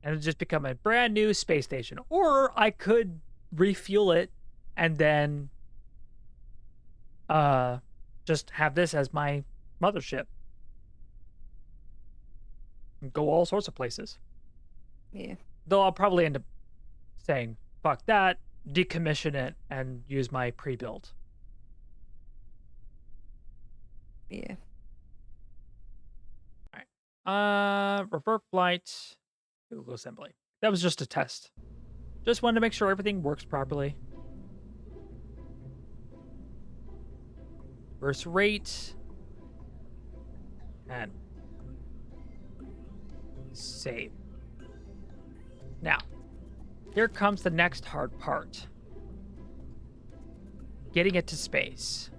And it'll just become a brand new space station. Or I could refuel it and then just have this as my mothership. And go all sorts of places. Yeah. Though I'll probably end up saying, fuck that, decommission it, and use my pre-built. Yeah. Alright. Revert flight. Google assembly. That was just a test. Just wanted to make sure everything works properly. Reverse rate. And save. Now, here comes the next hard part. Getting it to space.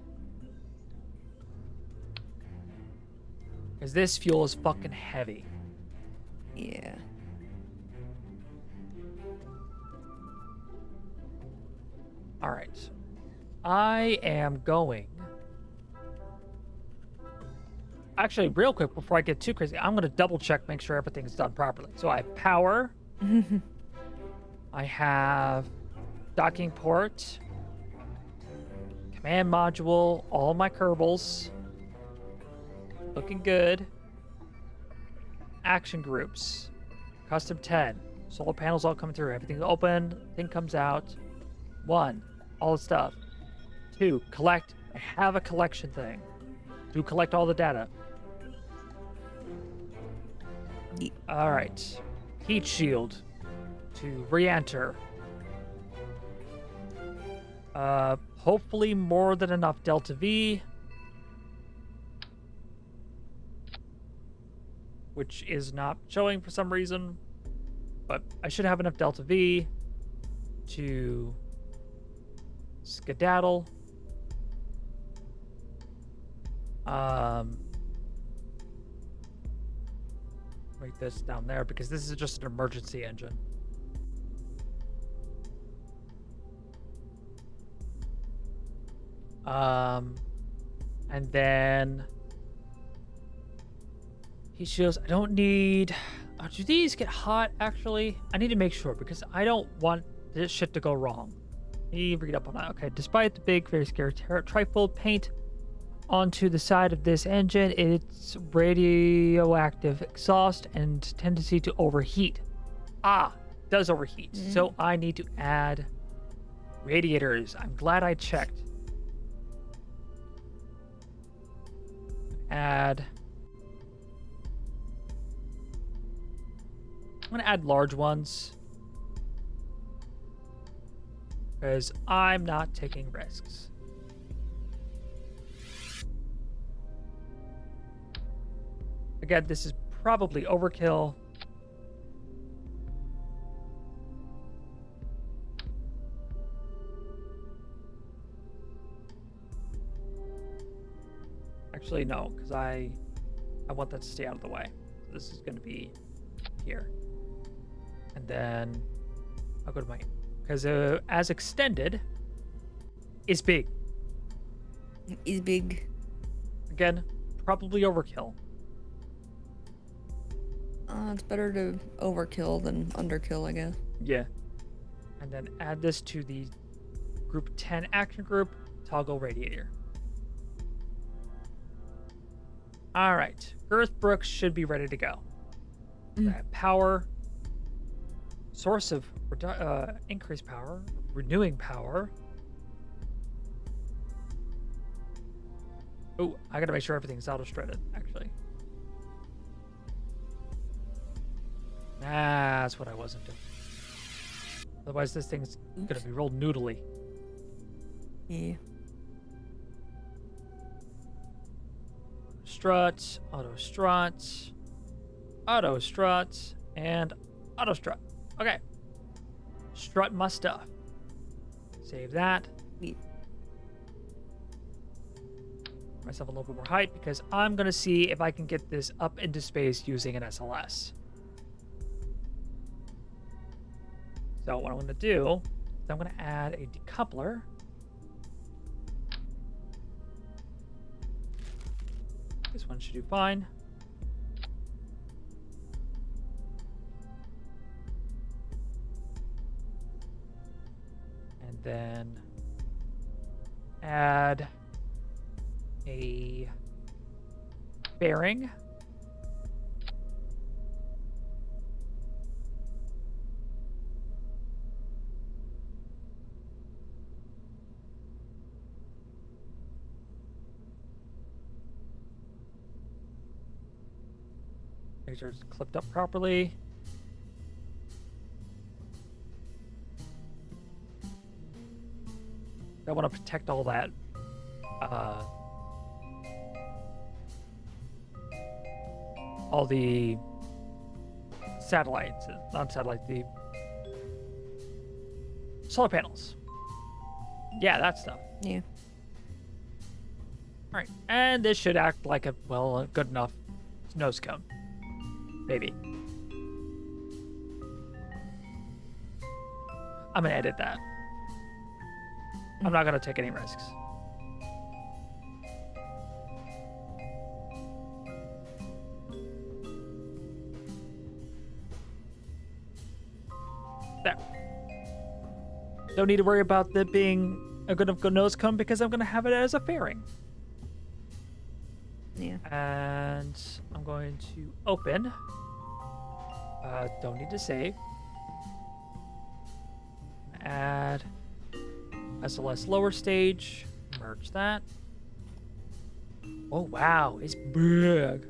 Because this fuel is fucking heavy. Yeah. Alright. I am going... Actually, real quick, before I get too crazy, I'm going to double check, make sure everything's done properly. So I have power. I have docking port. Command module. All my Kerbals. Looking good. Action groups. Custom 10. Solar panels all coming through. Everything's open. Thing comes out. 1. All the stuff. 2. Collect. I have a collection thing. 2. Collect all the data. Alright. Heat shield. To re-enter. Hopefully more than enough Delta V. Which is not showing for some reason. But I should have enough Delta V to skedaddle. Make this down there because this is just an emergency engine. And then he shows I don't need. Do these get hot? Actually, I need to make sure because I don't want this shit to go wrong. Let me read up on that. Okay, despite the big, very scary trifold paint onto the side of this engine, its radioactive exhaust and tendency to overheat. Does overheat. So I need to add radiators. I'm glad I checked. I'm gonna add large ones because I'm not taking risks. Again, this is probably overkill. Actually, no, because I want that to stay out of the way. So this is going to be here. And then I'll go to my, because as extended is big. Is big. Again, probably overkill. It's better to overkill than underkill, I guess. Yeah. And then add this to the group 10 action group, toggle radiator. All right, Girth Brooks should be ready to go. Power, source of increased power, renewing power. Oh, I gotta make sure everything's auto-shredded, actually. That's what I wasn't doing. Otherwise, this thing's gonna be real noodly. Yeah. Strut, auto strut, auto strut, and auto strut. Okay. Strut my stuff. Save that. Yeah. Myself a little bit more height because I'm gonna see if I can get this up into space using an SLS. So what I'm gonna do is I'm gonna add a decoupler. This one should do fine. And then add a bearing. Make sure it's clipped up properly. I want to protect all that all the satellites, not satellites, the solar panels. Yeah, that stuff. Yeah. All right, and this should act like a, well, a good enough nose cone. Maybe. I'm gonna edit that. I'm not gonna take any risks. There. Don't need to worry about that being a good enough nose cone because I'm gonna have it as a fairing. Yeah. And I'm going to open. Don't need to save. Add SLS lower stage. Merge that. Oh, wow. It's big.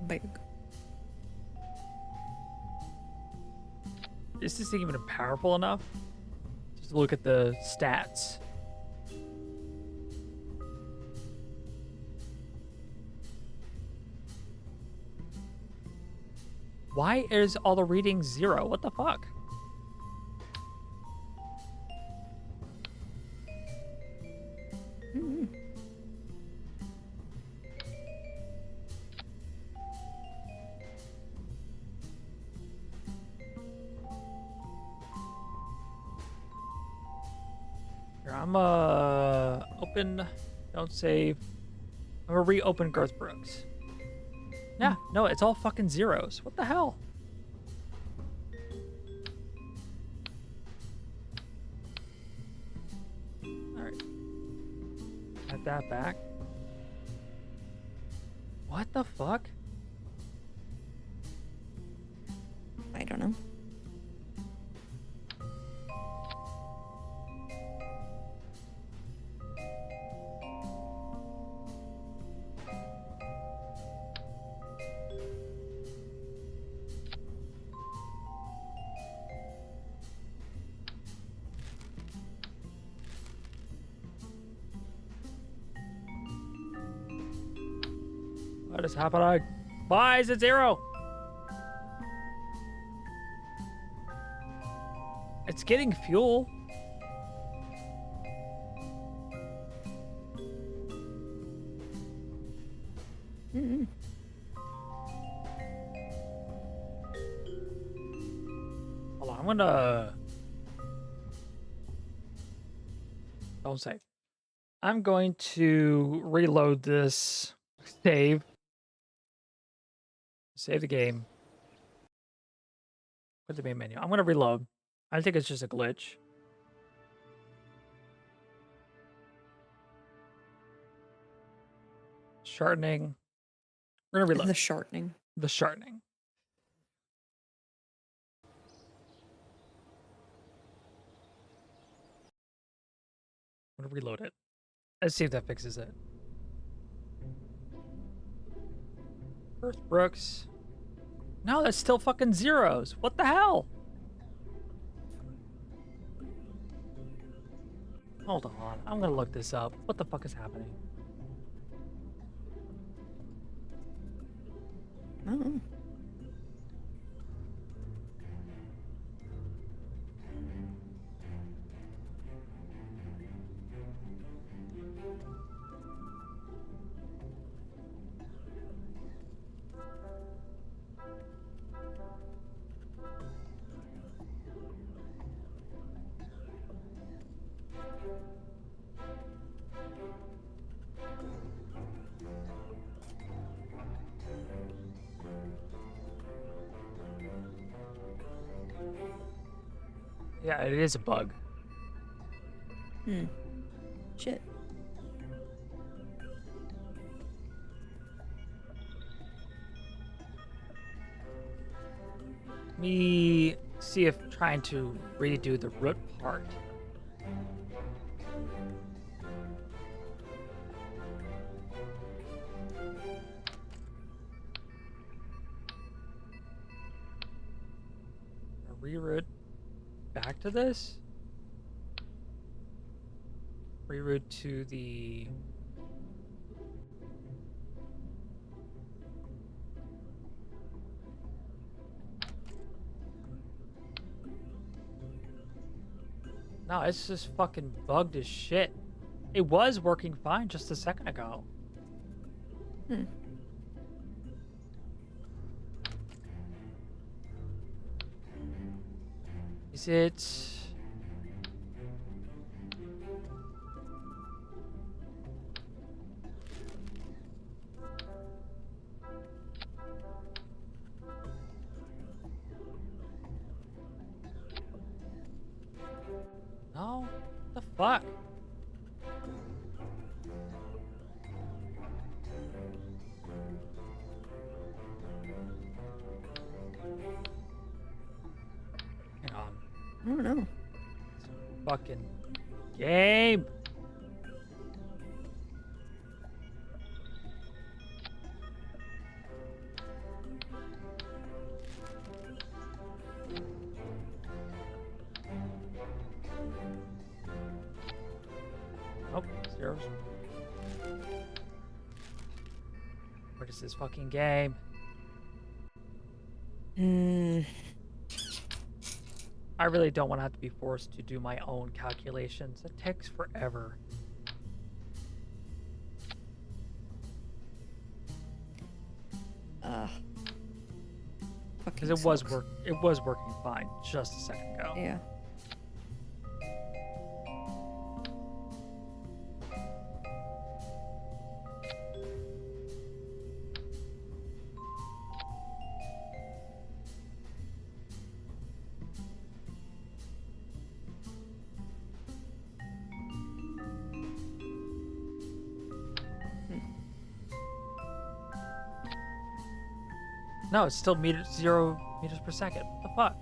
Big. Is this thing even powerful enough? Just look at the stats. Why is all the readings 0? What the fuck? Here, I'm open, don't save. I'm gonna reopen Girth Brooks. Yeah, no, it's all fucking zeros. What the hell? Alright. Add that back. What the fuck? I don't know. What is happening? Why is it 0? It's getting fuel. gonna... Don't save. I'm going to reload this. Save. Save the game. Put the main menu. I'm gonna reload. I think it's just a glitch. Shortening. We're gonna reload. The shortening. The shortening. I'm gonna reload it. Let's see if that fixes it. Earth Brooks. No, that's still fucking zeros. What the hell? Hold on. I'm gonna look this up. What the fuck is happening? Oh. Yeah, it is a bug. Shit. Let me see if trying to redo the root part. Reroute back to this? Reroute to the... No, it's just fucking bugged as shit. It was working fine just a second ago. Is it... No? What the fuck? Hang on. I don't know. Fucking game. Nope, zeros. What is this fucking game? I really don't want to have to be forced to do my own calculations. It takes forever. Because it was working fine just a second ago. Yeah. No, it's still 0 meters per second. What the fuck?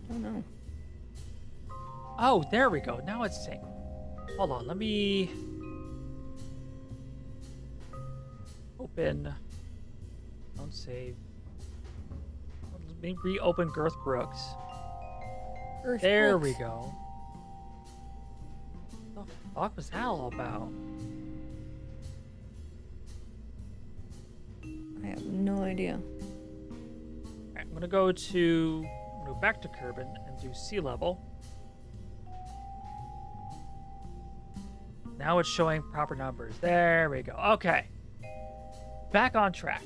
I don't know. Oh, there we go. Now it's saying. Hold on, let me open. Don't save. Let me reopen Girth Brooks. There we go. What the fuck was that all about? I have no idea. Alright, I'm gonna go back to Kerbal and do sea level. Now it's showing proper numbers. There we go. Okay. back on track.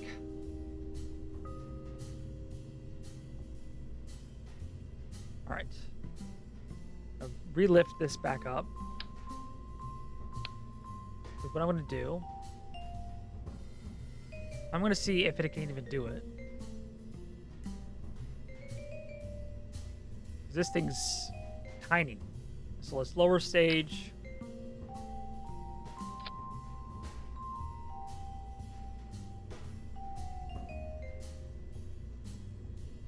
All right. I'll relift this back up. So what I'm going to do, I'm going to see if it can even do it. This thing's tiny. So let's lower stage.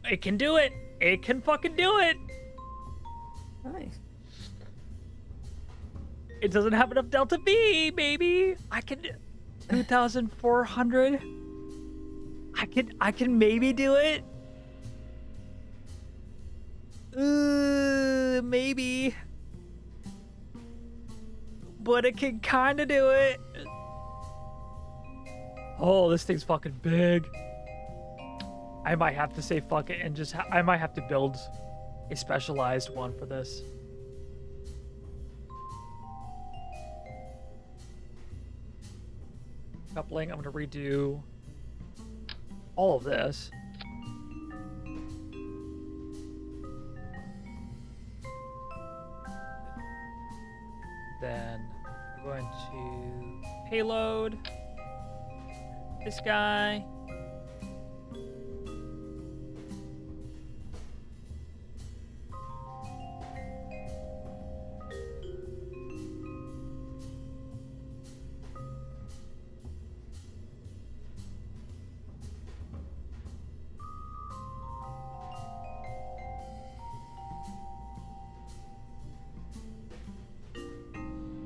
It can do it. It can fucking do it. Nice. It doesn't have enough Delta V, baby. I can 2,400. I can maybe do it. Maybe. But it can kind of do it. Oh, this thing's fucking big. I might have to say fuck it and just I might have to build a specialized one for this. Coupling, I'm gonna redo all of this. Then I'm going to payload this guy.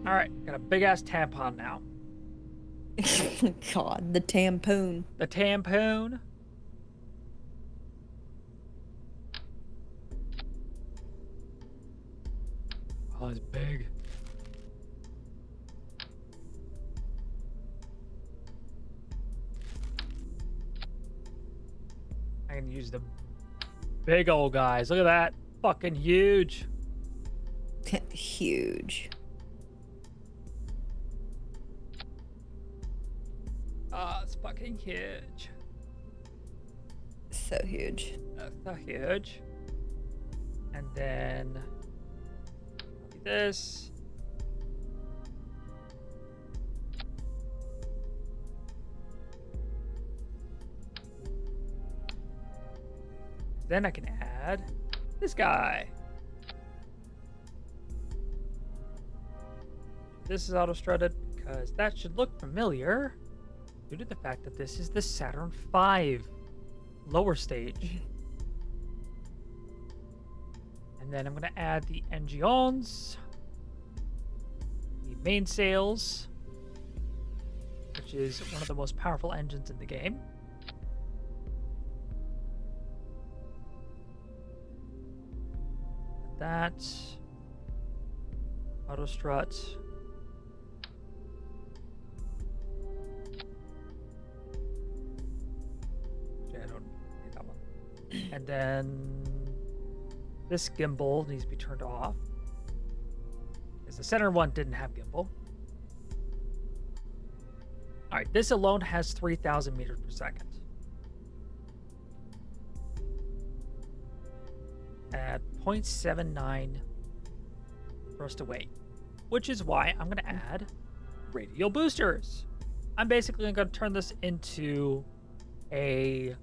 All right, got a big ass tampon now. God, the tampon. The tampon. Oh, it's big. I can use the big old guys. Look at that. Fucking huge. Huge. Oh, it's fucking huge. So huge. That's so huge. And then this. Then I can add this guy. This is auto-strutted because that should look familiar due to the fact that this is the Saturn V lower stage. And then I'm going to add the engines, the mainsails, which is one of the most powerful engines in the game. That auto strut. Okay, I don't need that one. And then this gimbal needs to be turned off because the center one didn't have gimbal. All right, this alone has 3,000 meters per second. At 0.79 thrust to weight, which is why I'm going to add radial boosters. I'm basically going to turn this into a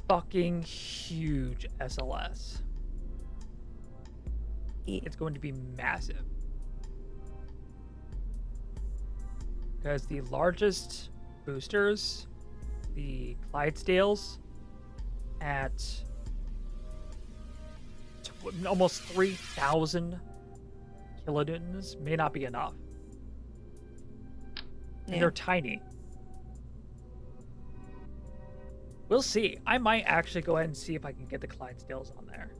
fucking huge SLS. It's going to be massive. Because the largest boosters, the Clydesdales, at almost 3,000 kilonewtons may not be enough. And they're tiny. We'll see. I might actually go ahead and see if I can get the Clydesdales on there.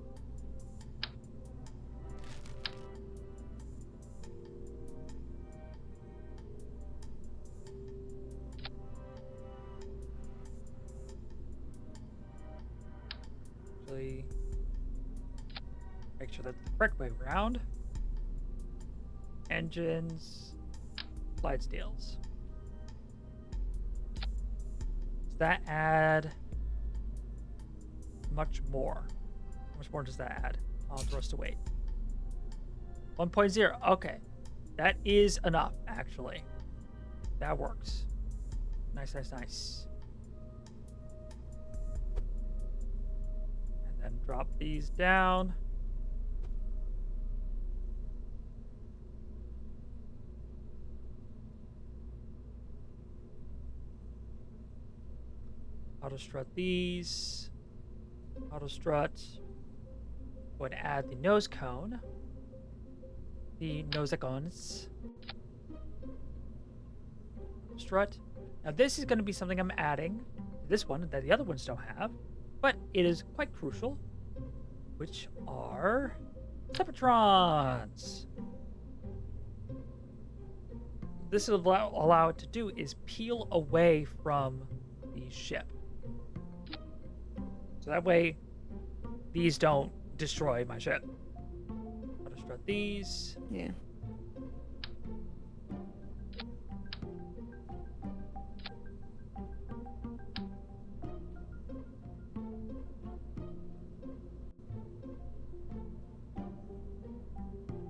Actually, make sure that's the correct way around. Engines, Clydesdales. Does that add much more? How much more does that add on thrust to weight? 1.0. Okay. That is enough, actually. That works. Nice, nice, nice. And then drop these down. Auto strut these. Auto strut. Go ahead and add the nose cone. The nosacones. Strut. Now this is going to be something I'm adding to this one that the other ones don't have, but it is quite crucial, which are Separatrons. This will allow it to do is peel away from the ship. So that way, these don't destroy my ship. Auto strut these. Yeah.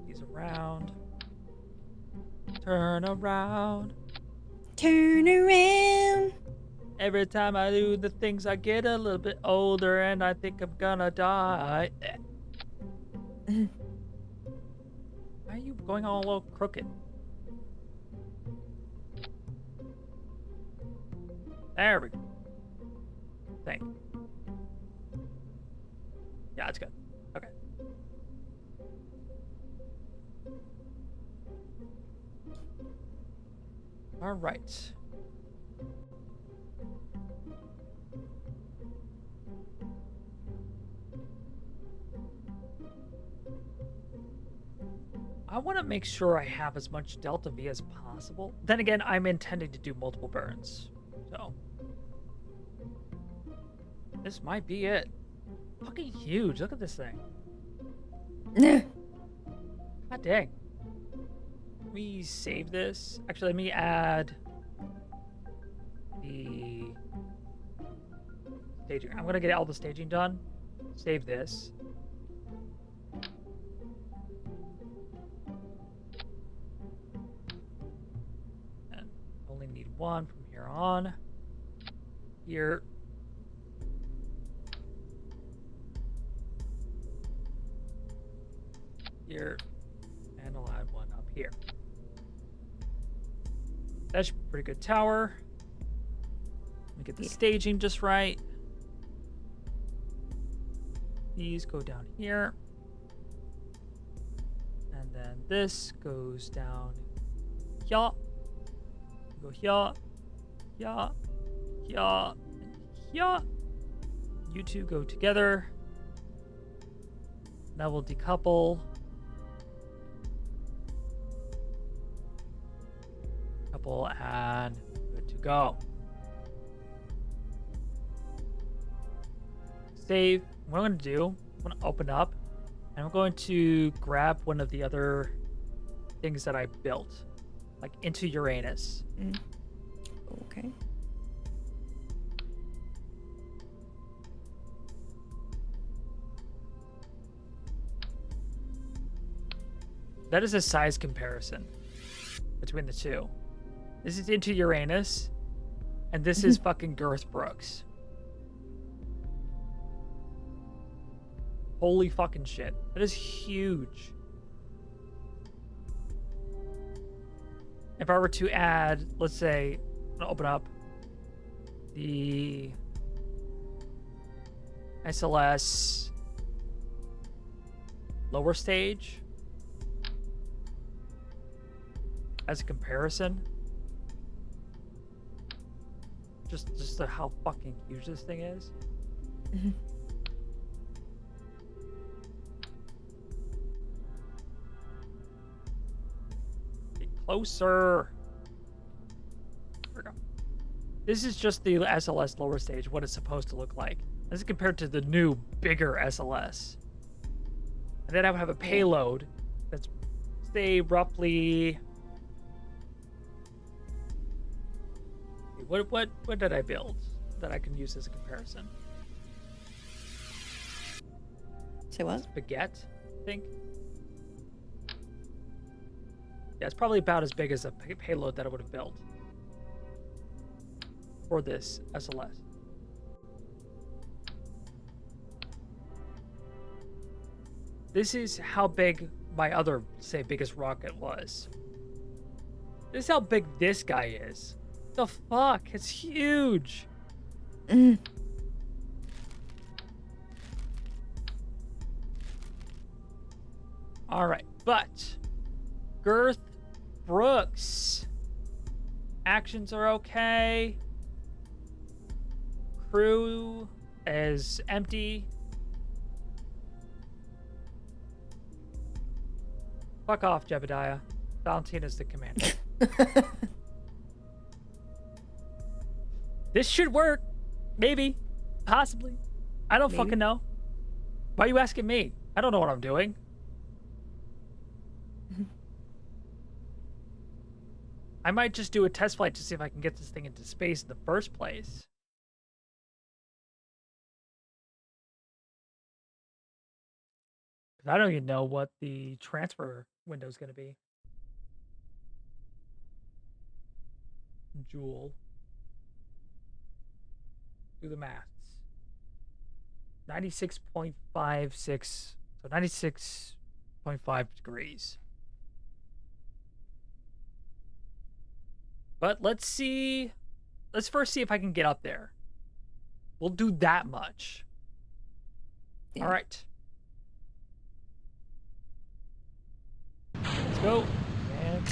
These around. Turn around. Turn around. Every time I do the things, I get a little bit older and I think I'm gonna die. Why are you going all a little crooked? There we go. Thank you. Yeah, it's good. Okay. All right. I want to make sure I have as much Delta V as possible. Then again, I'm intending to do multiple burns. So, this might be it. Fucking huge. Look at this thing. God dang. Let me save this. Actually, let me add the staging. I'm going to get all the staging done. Save this. One from here on. Here. Here. And I'll add one up here. That should be a pretty good tower. Let me get the staging just right. These go down here. And then this goes down here. Go here, here, here, and here. You two go together. Now we'll decouple. Couple and good to go. Save. What I'm going to do, I'm going to open up and I'm going to grab one of the other things that I built. Like into Uranus. Okay. That is a size comparison between the two. This is into Uranus, and this is fucking Girth Brooks. Holy fucking shit. That is huge. If I were to add, let's say, I'm gonna open up the SLS lower stage as a comparison, just to how fucking huge this thing is. Closer. There we go. This is just the SLS lower stage, what it's supposed to look like. This is compared to the new, bigger SLS. And then I would have a payload that's, say, roughly... What did I build? that I can use as a comparison. Say what? Spaghetti, I think. Yeah, it's probably about as big as a payload that I would have built for this SLS. This is how big my other, say, biggest rocket was. This is how big this guy is. The fuck? It's huge. Mm. All right, but Girth Brooks. Actions are okay. Crew is empty. Fuck off, Jebediah. Valentina's the commander. This should work. Maybe. Possibly. I don't fucking know. Why are you asking me? I don't know what I'm doing. I might just do a test flight to see if I can get this thing into space in the first place. I don't even know what the transfer window is going to be. Jool. Do the maths. 96.56. So 96.5 degrees. But let's see. Let's first see if I can get up there. We'll do that much. Yeah. All right. Let's go. And...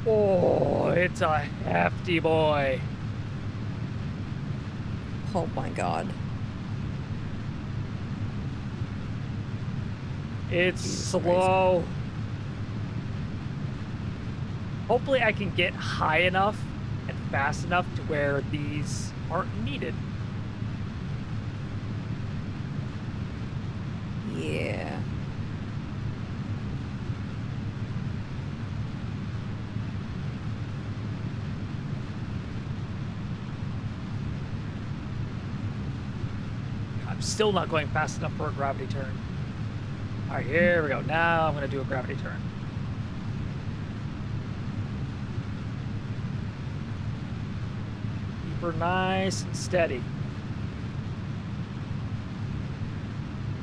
oh, it's a hefty boy. Oh my god. It's slow. Crazy. Hopefully I can get high enough and fast enough to where these aren't needed. Yeah. I'm still not going fast enough for a gravity turn. All right, here we go. Now I'm going to do a gravity turn. Keep her nice and steady.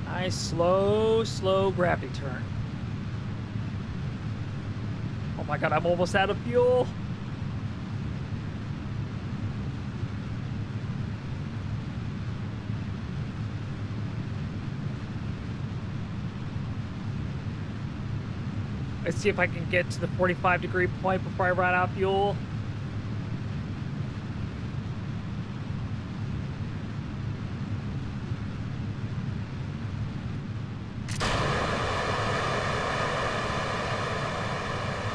Nice, slow gravity turn. Oh my god, I'm almost out of fuel. Let's see if I can get to the 45-degree point before I run out of fuel.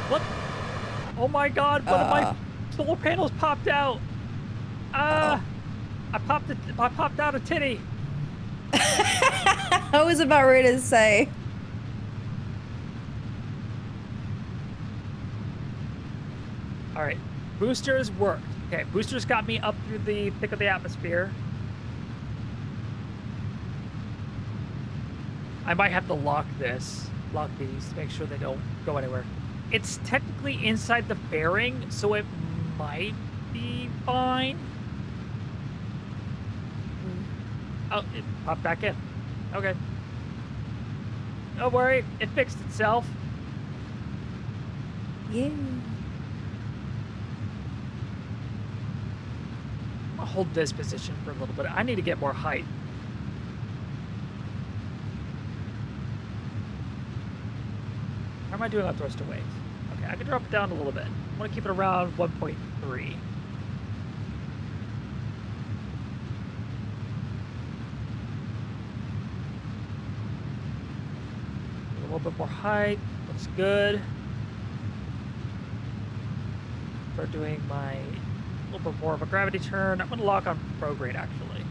What? Oh my god, one of my solar panels popped out. I popped out a titty. I was about ready to say. All right, boosters worked. Okay, boosters got me up through the thick of the atmosphere. I might have to lock these to make sure they don't go anywhere. It's technically inside the fairing, so it might be fine. Oh, it popped back in. Okay. Don't worry, it fixed itself. Yeah. I'll hold this position for a little bit. I need to get more height. How am I doing on thrust to weight? Okay, I can drop it down a little bit. I want to keep it around 1.3. A little bit more height. Looks good. Start doing my a little bit more of a gravity turn. I'm going to lock on prograde, actually.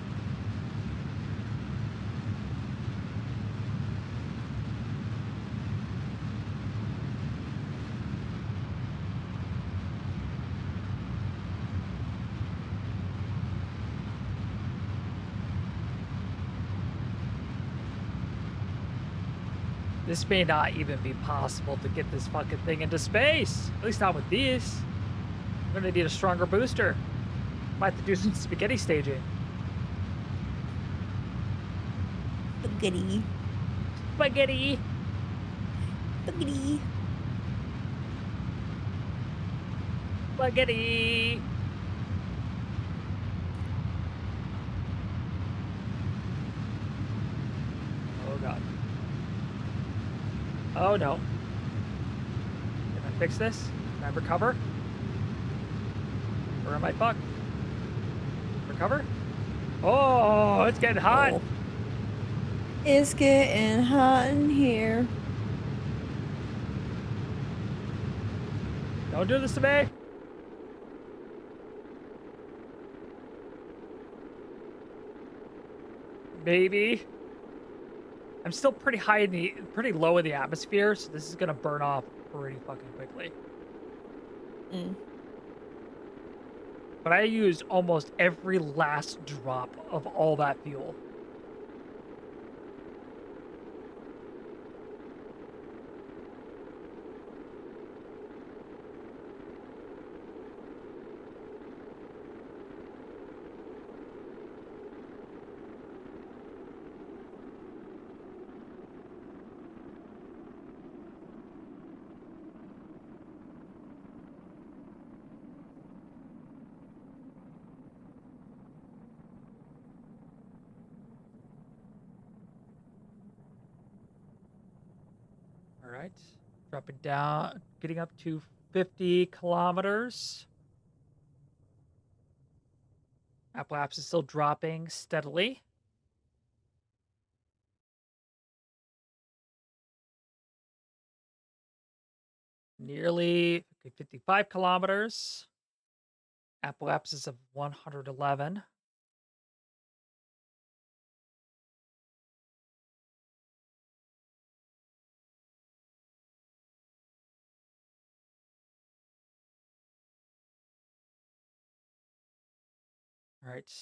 This may not even be possible to get this fucking thing into space. At least not with these. I'm gonna need a stronger booster. Might have to do some spaghetti staging. Spaghetti. Spaghetti! Spaghetti. Spaghetti! Oh god. Oh no. Can I fix this? Can I recover? Or am I fucked? Recover? Oh, it's getting hot! Oh. It's getting hot in here. Don't do this to me! Maybe. I'm still pretty low in the atmosphere, so this is gonna burn off pretty fucking quickly. Mm. But I used almost every last drop of all that fuel. All right, dropping down, getting up to 50 kilometers. Apoapse is still dropping steadily. Nearly 55 kilometers. Apoapse is of 111. All right.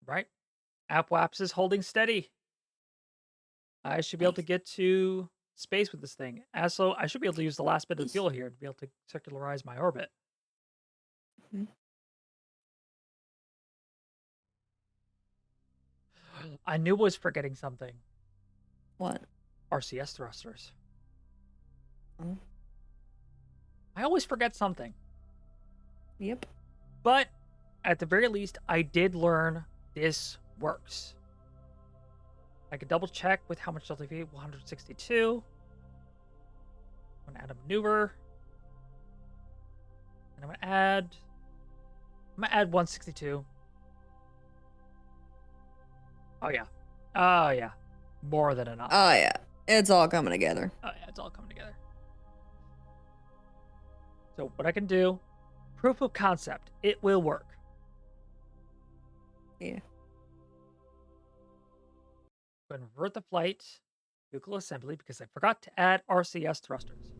Right. Apoapse is holding steady. I should be able to Nice. get to space with this thing. Also, I should be able to use the last bit of fuel here to be able to circularize my orbit. Mhm. I knew I was forgetting something. What? RCS thrusters. Oh. I always forget something. Yep. But at the very least, I did learn this works. I could double check with how much Delta V, 162. I'm gonna add a maneuver. And I'm gonna add 162. Oh yeah. Oh yeah. More than enough. Oh yeah. It's all coming together. Oh yeah, it's all coming together. So what I can do, proof of concept, it will work. Yeah. I'm going to revert the flight, vehicle assembly, because I forgot to add RCS thrusters.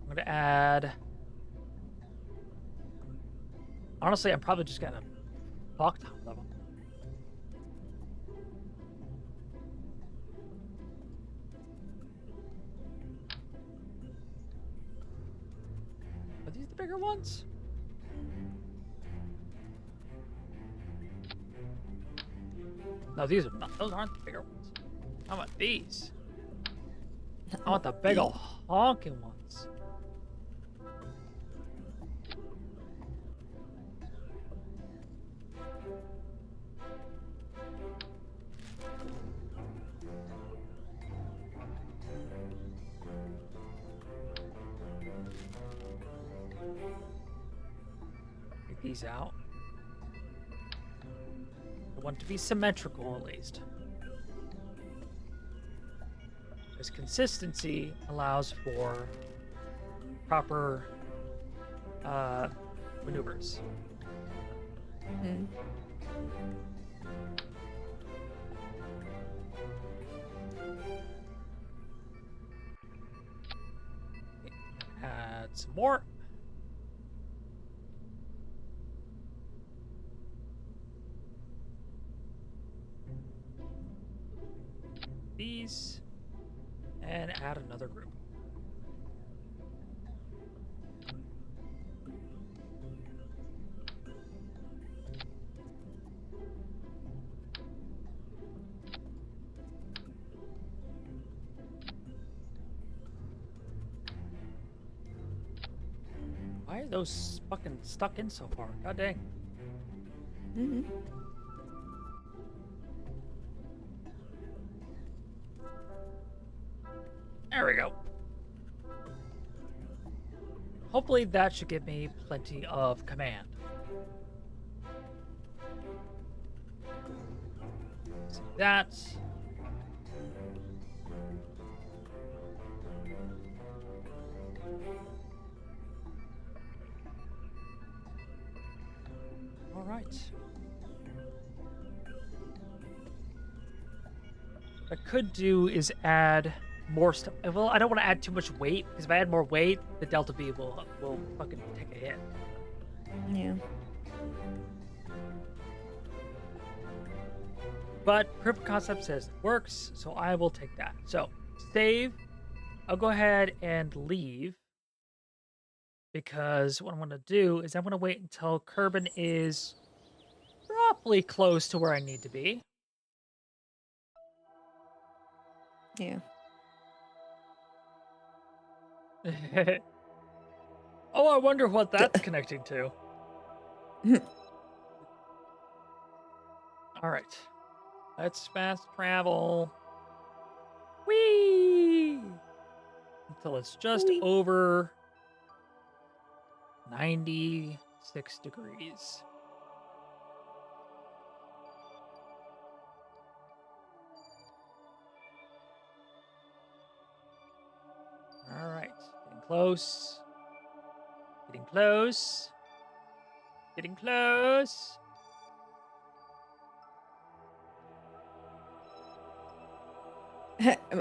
I'm going to add... Honestly, I'm probably just going to fuck top of them. Are these the bigger ones? No, these are not. Those aren't the bigger ones. How about these? I want the big ol' honking ones. Take these out. I want it to be symmetrical, at least. Because consistency allows for proper maneuvers. Mm. Add some more. these. And add another group. Why are those fucking stuck in so far? God dang. Mm-hmm. There we go. Hopefully that should give me plenty of command. See that. All right. What I could do is add more stuff. Well, I don't want to add too much weight, because if I add more weight, the Delta V will fucking take a hit. Yeah. But proof of concept says it works, so I will take that. So, save. I'll go ahead and leave, because what I'm going to do is I'm going to wait until Kerbin is roughly close to where I need to be. Yeah. Oh, I wonder what that's connecting to. All right. Let's fast travel. Whee! Until it's just Whee. over 96 degrees. All right. Getting close. Getting close. Getting close.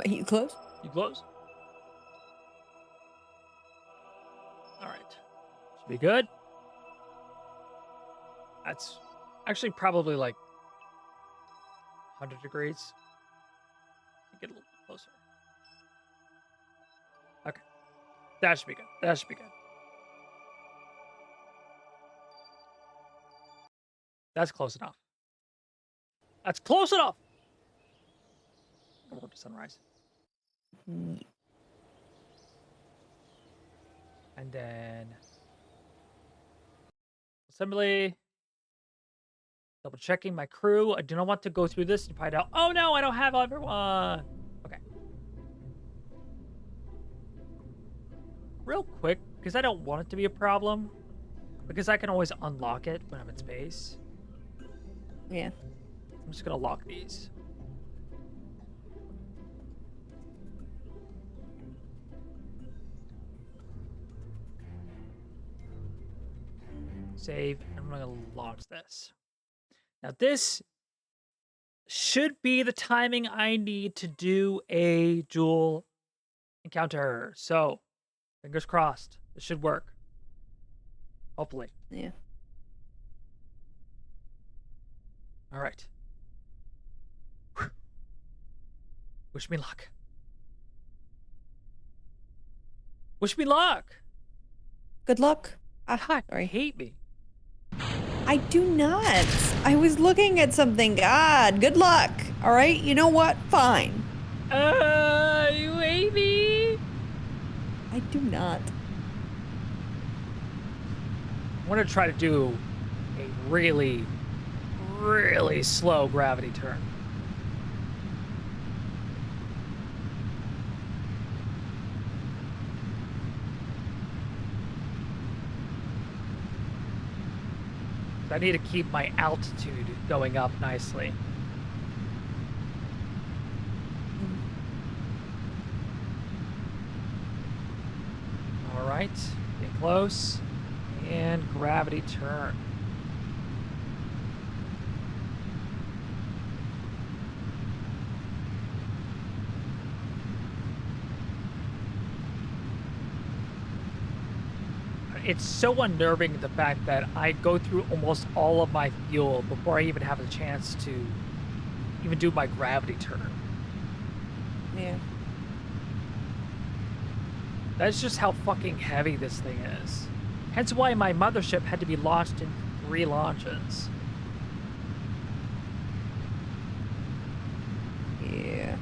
You close? You close? All right. Should be good. That's actually probably like 100 degrees. Get a little bit closer. Okay. That should be good. That should be good. That's close enough. That's close enough. Over to sunrise. Mm. And then assembly. Double checking my crew. I do not want to go through this and find out, oh no, I don't have everyone. Okay. Real quick, because I don't want it to be a problem. Because I can always unlock it when I'm in space. Yeah. I'm just going to lock these. Save, and I'm going to launch this. Now this should be the timing I need to do a Jool encounter. So, fingers crossed. This should work. Hopefully. Yeah. All right. Whew. Wish me luck. Wish me luck. Good luck. God, sorry. hate me. I do not. I was looking at something. God, good luck. All right. You know what? Fine. You hate me. I do not. I'm gonna try to do a really, really slow gravity turn. I need to keep my altitude going up nicely. All right, get close, and gravity turn. It's so unnerving, the fact that I go through almost all of my fuel before I even have a chance to even do my gravity turn. Yeah. That's just how fucking heavy this thing is. Hence why my mothership had to be launched in 3 launches. Yeah.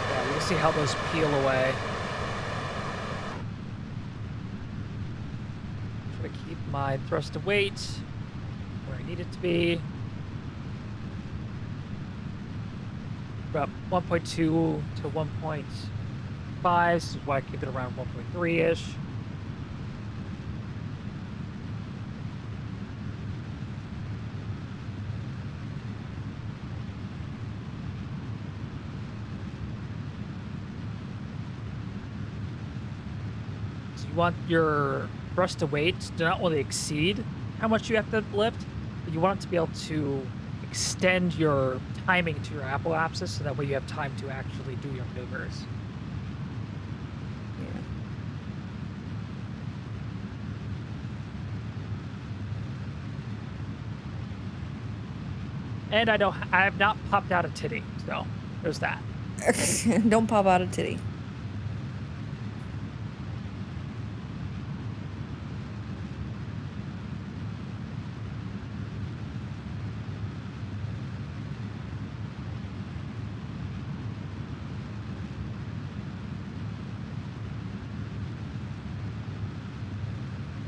Yeah, we can see how those peel away. Try to keep my thrust to weight where I need it to be. About 1.2 to 1.5. This is why I keep it around 1.3-ish. You want your thrust to weight to not only exceed how much you have to lift, but you want it to be able to extend your timing to your apoapsis so that way you have time to actually do your maneuvers. Yeah. And I have not popped out a titty, so there's that. Don't pop out a titty.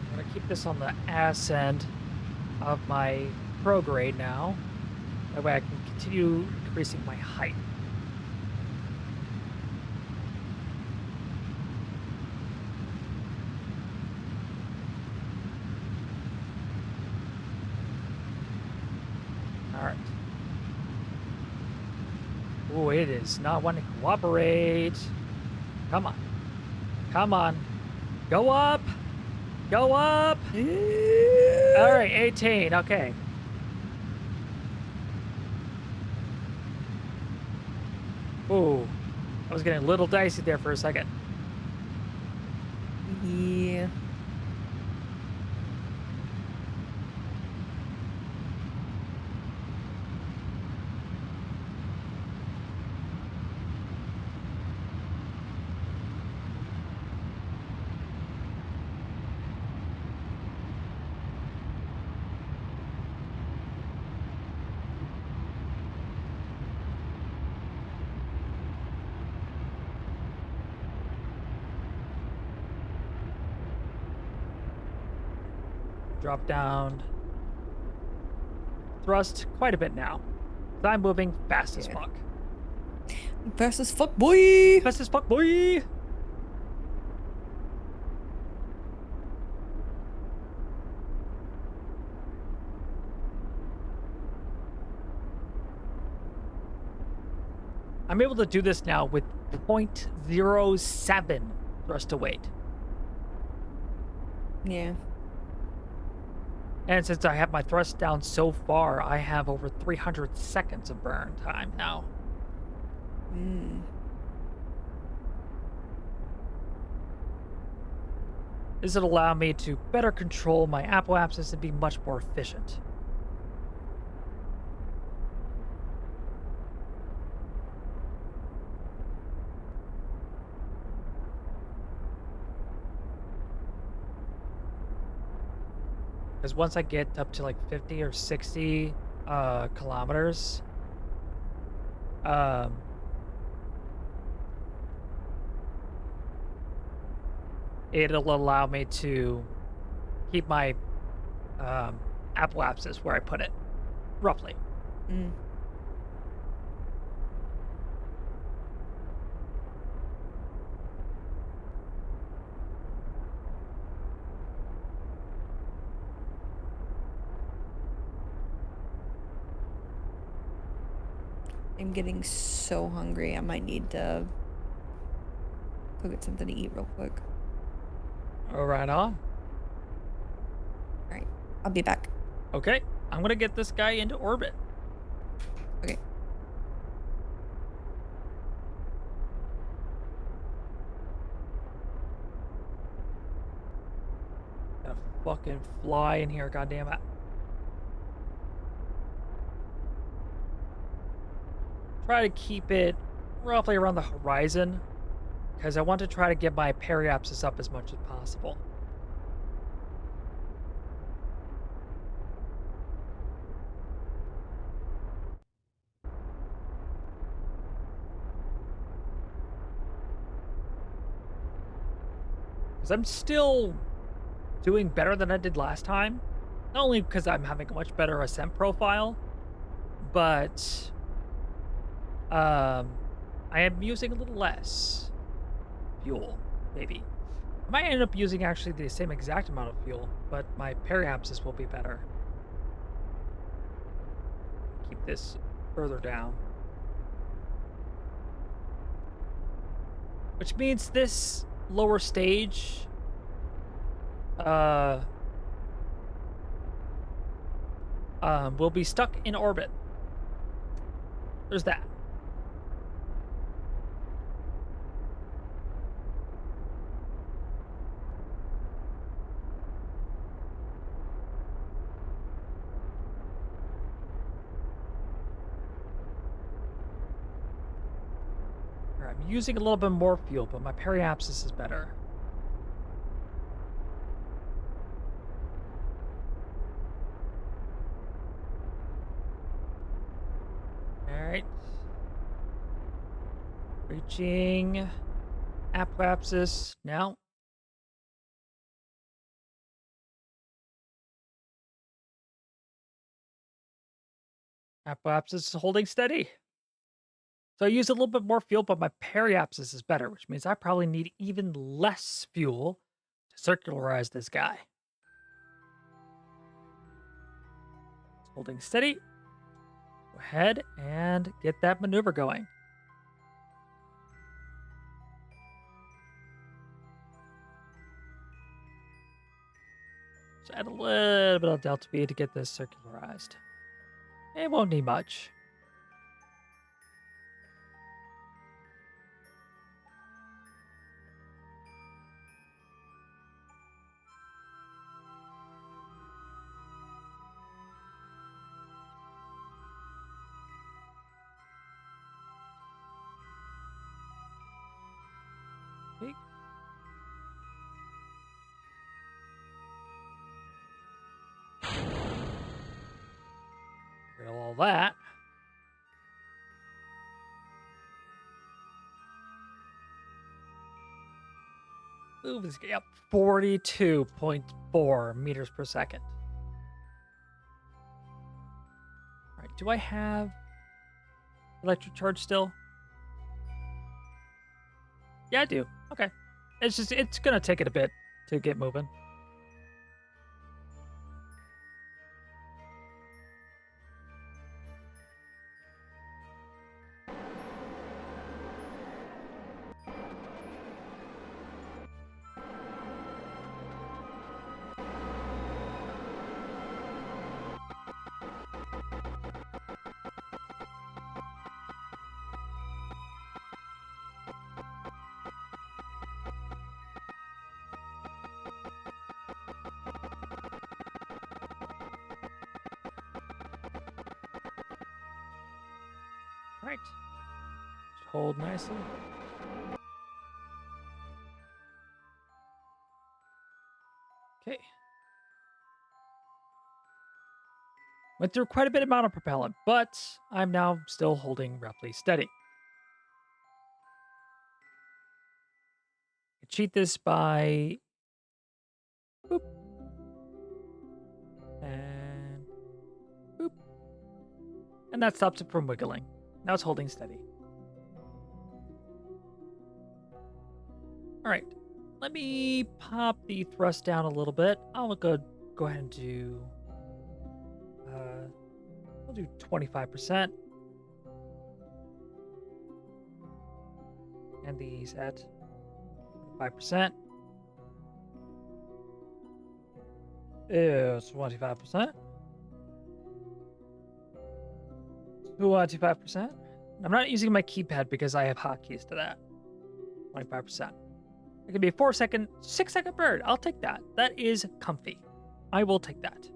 I'm gonna keep this on the ass end of my prograde now. That way I can continue increasing my height. Alright. Oh, it is not wanting to cooperate. Come on. Come on. Go up! Go up! Alright, 18. Okay. Ooh. I was getting a little dicey there for a second. Yeah. Drop down. Thrust quite a bit now. So I'm moving fast as fuck. Fast as fuck, boy! Fast as fuck, boy! I'm able to do this now with 0.07 thrust to weight. Yeah. And since I have my thrust down so far, I have over 300 seconds of burn time now. This will allow me to better control my apoapsis and be much more efficient. Because once I get up to like 50 or 60 kilometers, it'll allow me to keep my apoapsis where I put it, roughly. I'm getting so hungry. I might need to go get something to eat real quick. All right on. Alright. I'll be back. Okay, I'm gonna get this guy into orbit. Okay. gonna fucking fly in here, goddammit. Try to keep it roughly around the horizon, because I want to try to get my periapsis up as much as possible. Because I'm still doing better than I did last time. Not only because I'm having a much better ascent profile, but I am using a little less fuel, maybe. I might end up using actually the same exact amount of fuel, but my periapsis will be better. Keep this further down. Which means this lower stage will be stuck in orbit. There's that. I'm using a little bit more fuel, but my periapsis is better. Alright. Reaching apoapsis now. Apoapsis is holding steady. So I use a little bit more fuel, but my periapsis is better, which means I probably need even less fuel to circularize this guy. It's holding steady. Go ahead and get that maneuver going. Just add a little bit of delta V to get this circularized. It won't need much. Okay. Drill all that. Move this guy up 42.4 meters per second. All right, do I have electric charge still? Yeah, I do. Okay. It's gonna take it a bit to get moving. All right. Just hold nicely. Okay. Went through quite a bit amount of propellant, but I'm now still holding roughly steady. I cheat this by boop and boop, and that stops it from wiggling. Now it's holding steady. All right, let me pop the thrust down a little bit. I'll go ahead and do. I'll do 25%. And these at 5%. Is 25%. 25%. I'm not using my keypad because I have hotkeys to that. 25%. It could be a 4-second, 6-second bird. I'll take that. That is comfy. I will take that.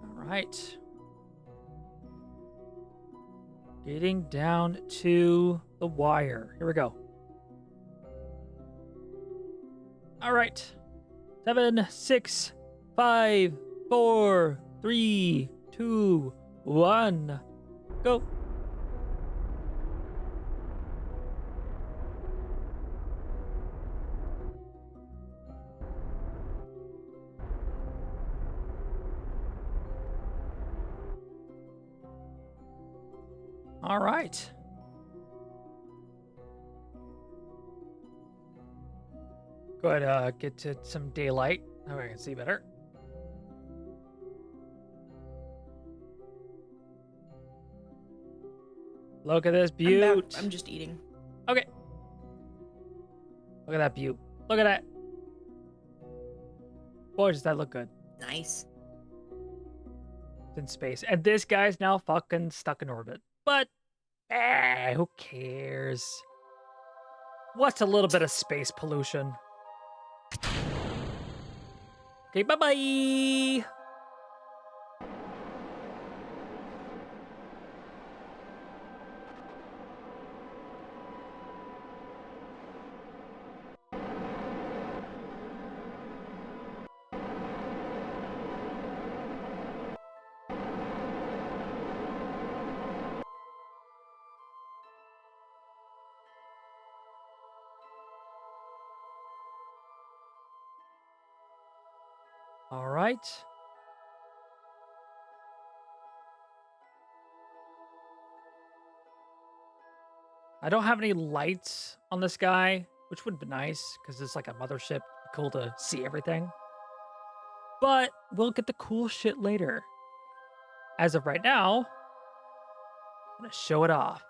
All right. Getting down to the wire. Here we go. All right. 7, 6, 5, 4, 3, 2, 1. Go. All right. Go ahead, get to some daylight. That way I can see better. Look at this butte. I'm just eating. Okay. Look at that butte. Look at that. Boy, does that look good. Nice. It's in space. And this guy's now fucking stuck in orbit. But, who cares? What's a little bit of space pollution? Okay, bye-bye! All right. I don't have any lights on this guy, which would be nice because it's like a mothership. Cool to see everything. But we'll get the cool shit later. As of right now, I'm gonna show it off.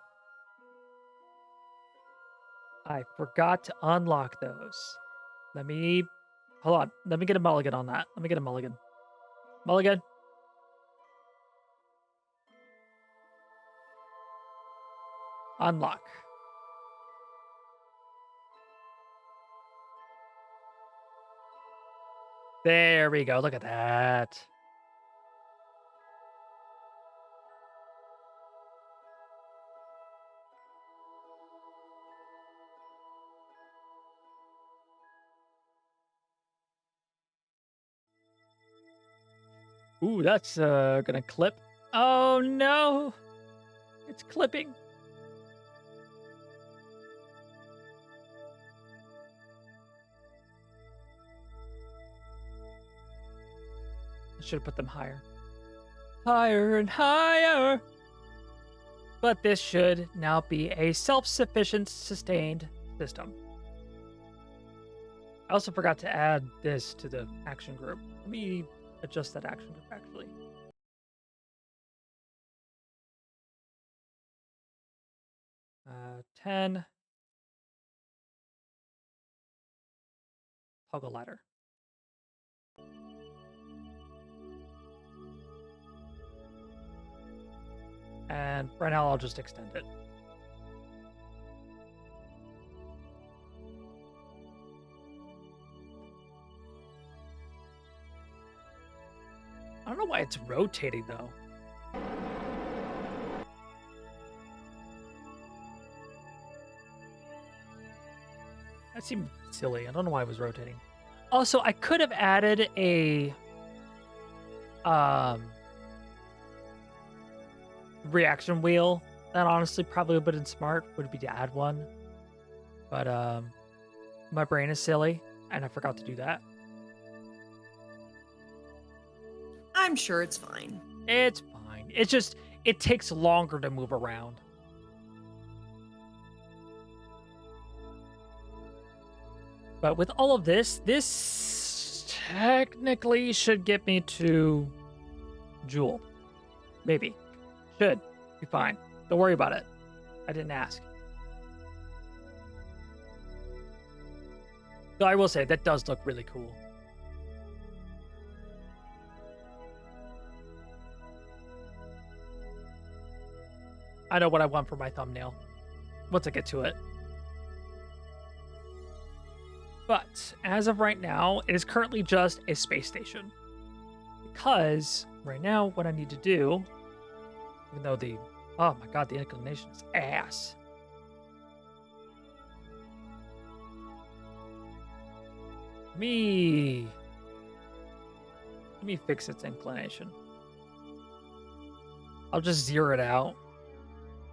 I forgot to unlock those. Hold on. Let me get a mulligan on that. Let me get a mulligan. Mulligan. Unlock. There we go. Look at that. Ooh, that's gonna clip. Oh no! It's clipping. I should have put them higher. Higher and higher! But this should now be a self-sufficient, sustained system. I also forgot to add this to the action group. Let me adjust that action group, actually. Uh, 10. Toggle ladder. And right now I'll just extend it. I don't know why it's rotating though. That seemed silly. I don't know why it was rotating. Also, I could have added a reaction wheel. That honestly probably would have been smart, would be to add one. But my brain is silly and I forgot to do that. I'm sure it's fine. It's fine. It's just it takes longer to move around. But with all of this, this technically should get me to Jool. Maybe. Should be fine. Don't worry about it. I didn't ask. So I will say that does look really cool. I know what I want for my thumbnail once I get to it. But as of right now, it is currently just a space station. Because right now, what I need to do, even though oh my god, the inclination is ass. Let me fix its inclination. I'll just zero it out.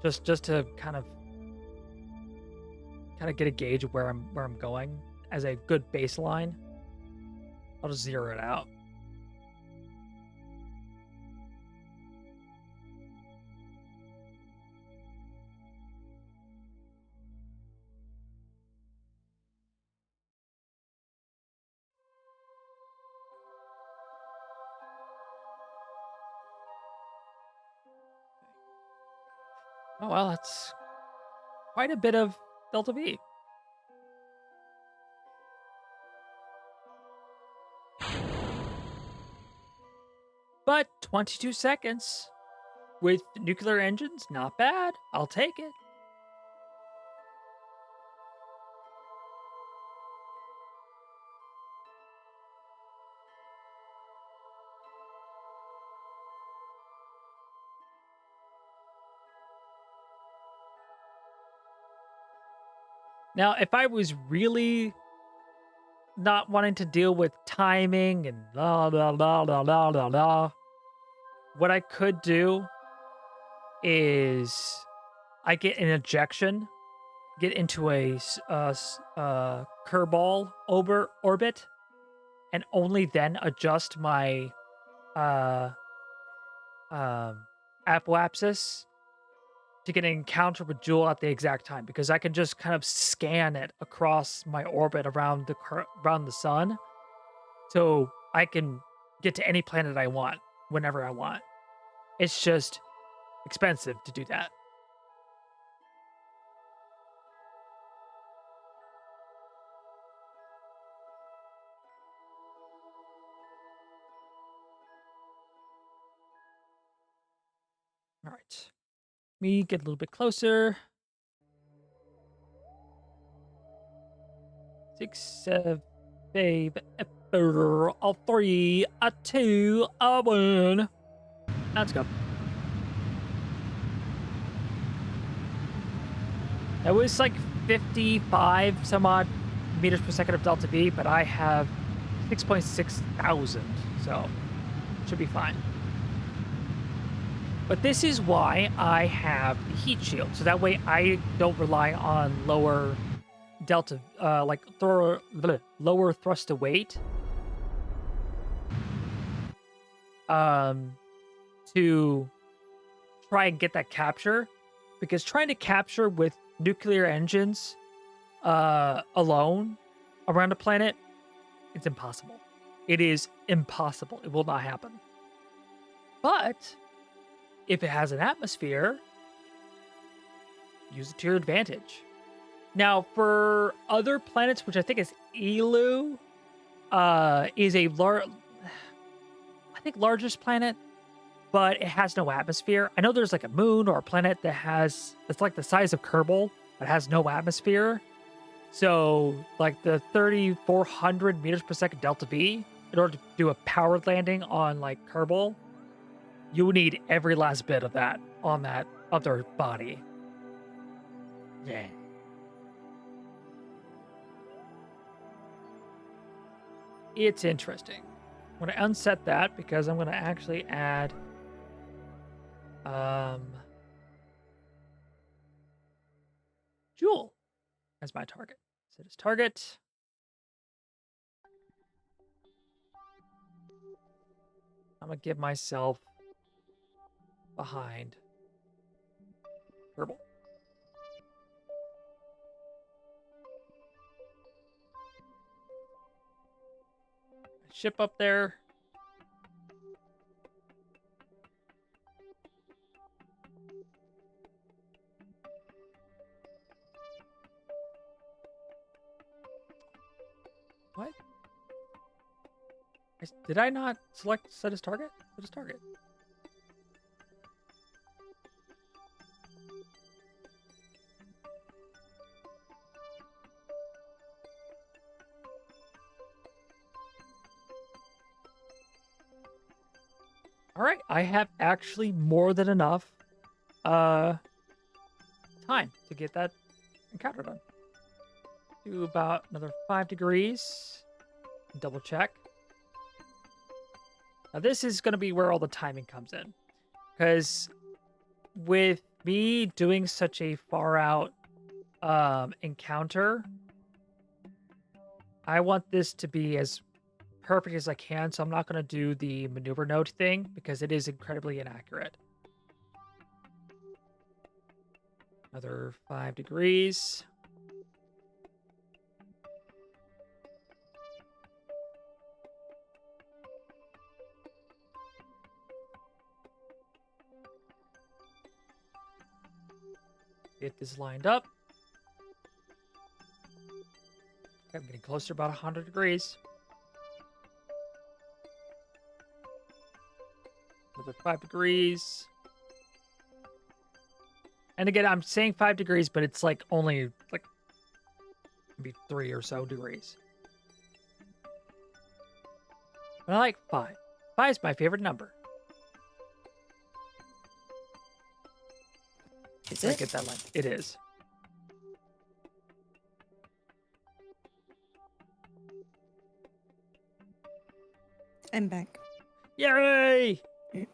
Just to kind of get a gauge of where I'm going as a good baseline. I'll just zero it out. Oh well, that's quite a bit of delta V. But 22 seconds with nuclear engines, not bad. I'll take it. Now, if I was really not wanting to deal with timing and blah, blah, blah, blah, blah, blah, blah, what I could do is I get an ejection, get into a Kerbal orbit, and only then adjust my apoapsis to get an encounter with Jool at the exact time, because I can just kind of scan it across my orbit around the sun, so I can get to any planet I want whenever I want. It's just expensive to do that. All right. Me get a little bit closer. 6, 7, 5, 4, 3, 2, 1. Let's go. It was like 55 some odd meters per second of delta V, but I have 6.6 thousand, so should be fine. But this is why I have the heat shield, so that way I don't rely on lower delta, lower thrust to weight, to try and get that capture, because trying to capture with nuclear engines, alone around a planet, it's impossible. It is impossible. It will not happen. But if it has an atmosphere, use it to your advantage. Now, for other planets, which I think is Elu, is a largest planet, but it has no atmosphere. I know there's like a moon or a planet that's like the size of Kerbal, but has no atmosphere. So, like the 3,400 meters per second delta V, in order to do a powered landing on like Kerbal, you will need every last bit of that on that other body. Yeah. It's interesting. I'm going to unset that because I'm going to actually add Jool as my target. Set as target. I'm going to give myself behind Kerbal. Ship up there. What? Did I not select set as target? Set as target. All right, I have actually more than enough time to get that encounter done. Do about another 5 degrees. Double check. Now this is going to be where all the timing comes in. Because with me doing such a far out encounter, I want this to be as perfect as I can, so I'm not going to do the maneuver node thing because it is incredibly inaccurate. Another 5 degrees. Get this lined up. Okay, I'm getting closer, about 100 degrees. Another 5 degrees. And again, I'm saying 5 degrees, but it's like only like maybe 3 or so degrees. But I like 5. 5 is my favorite number. Is I it? get that line. It is. I'm back. Yay! I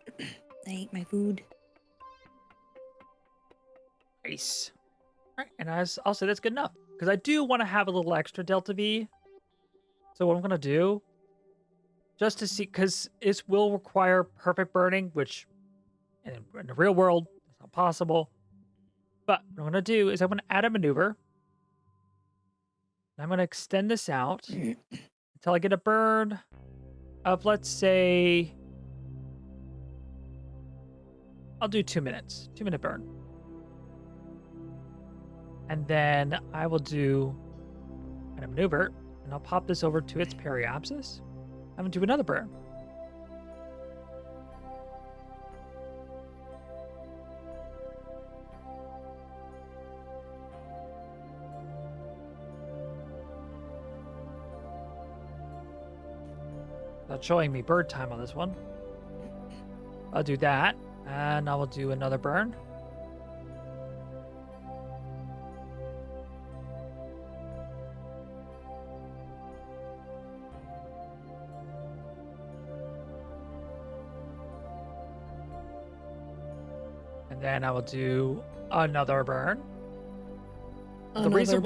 ate my food. Nice. All right, and I'll say that's good enough because I do want to have a little extra delta V. So what I'm gonna do, just to see, because it will require perfect burning, which in the real world is not possible. But what I'm gonna do is I'm gonna add a maneuver. I'm gonna extend this out until I get a burn of, let's say, I'll do 2 minutes, 2-minute burn. And then I will do a maneuver, and I'll pop this over to its periapsis. I'm gonna do another burn. Not showing me bird time on this one. I'll do that, and I will do another burn. And then I will do another burn. The reason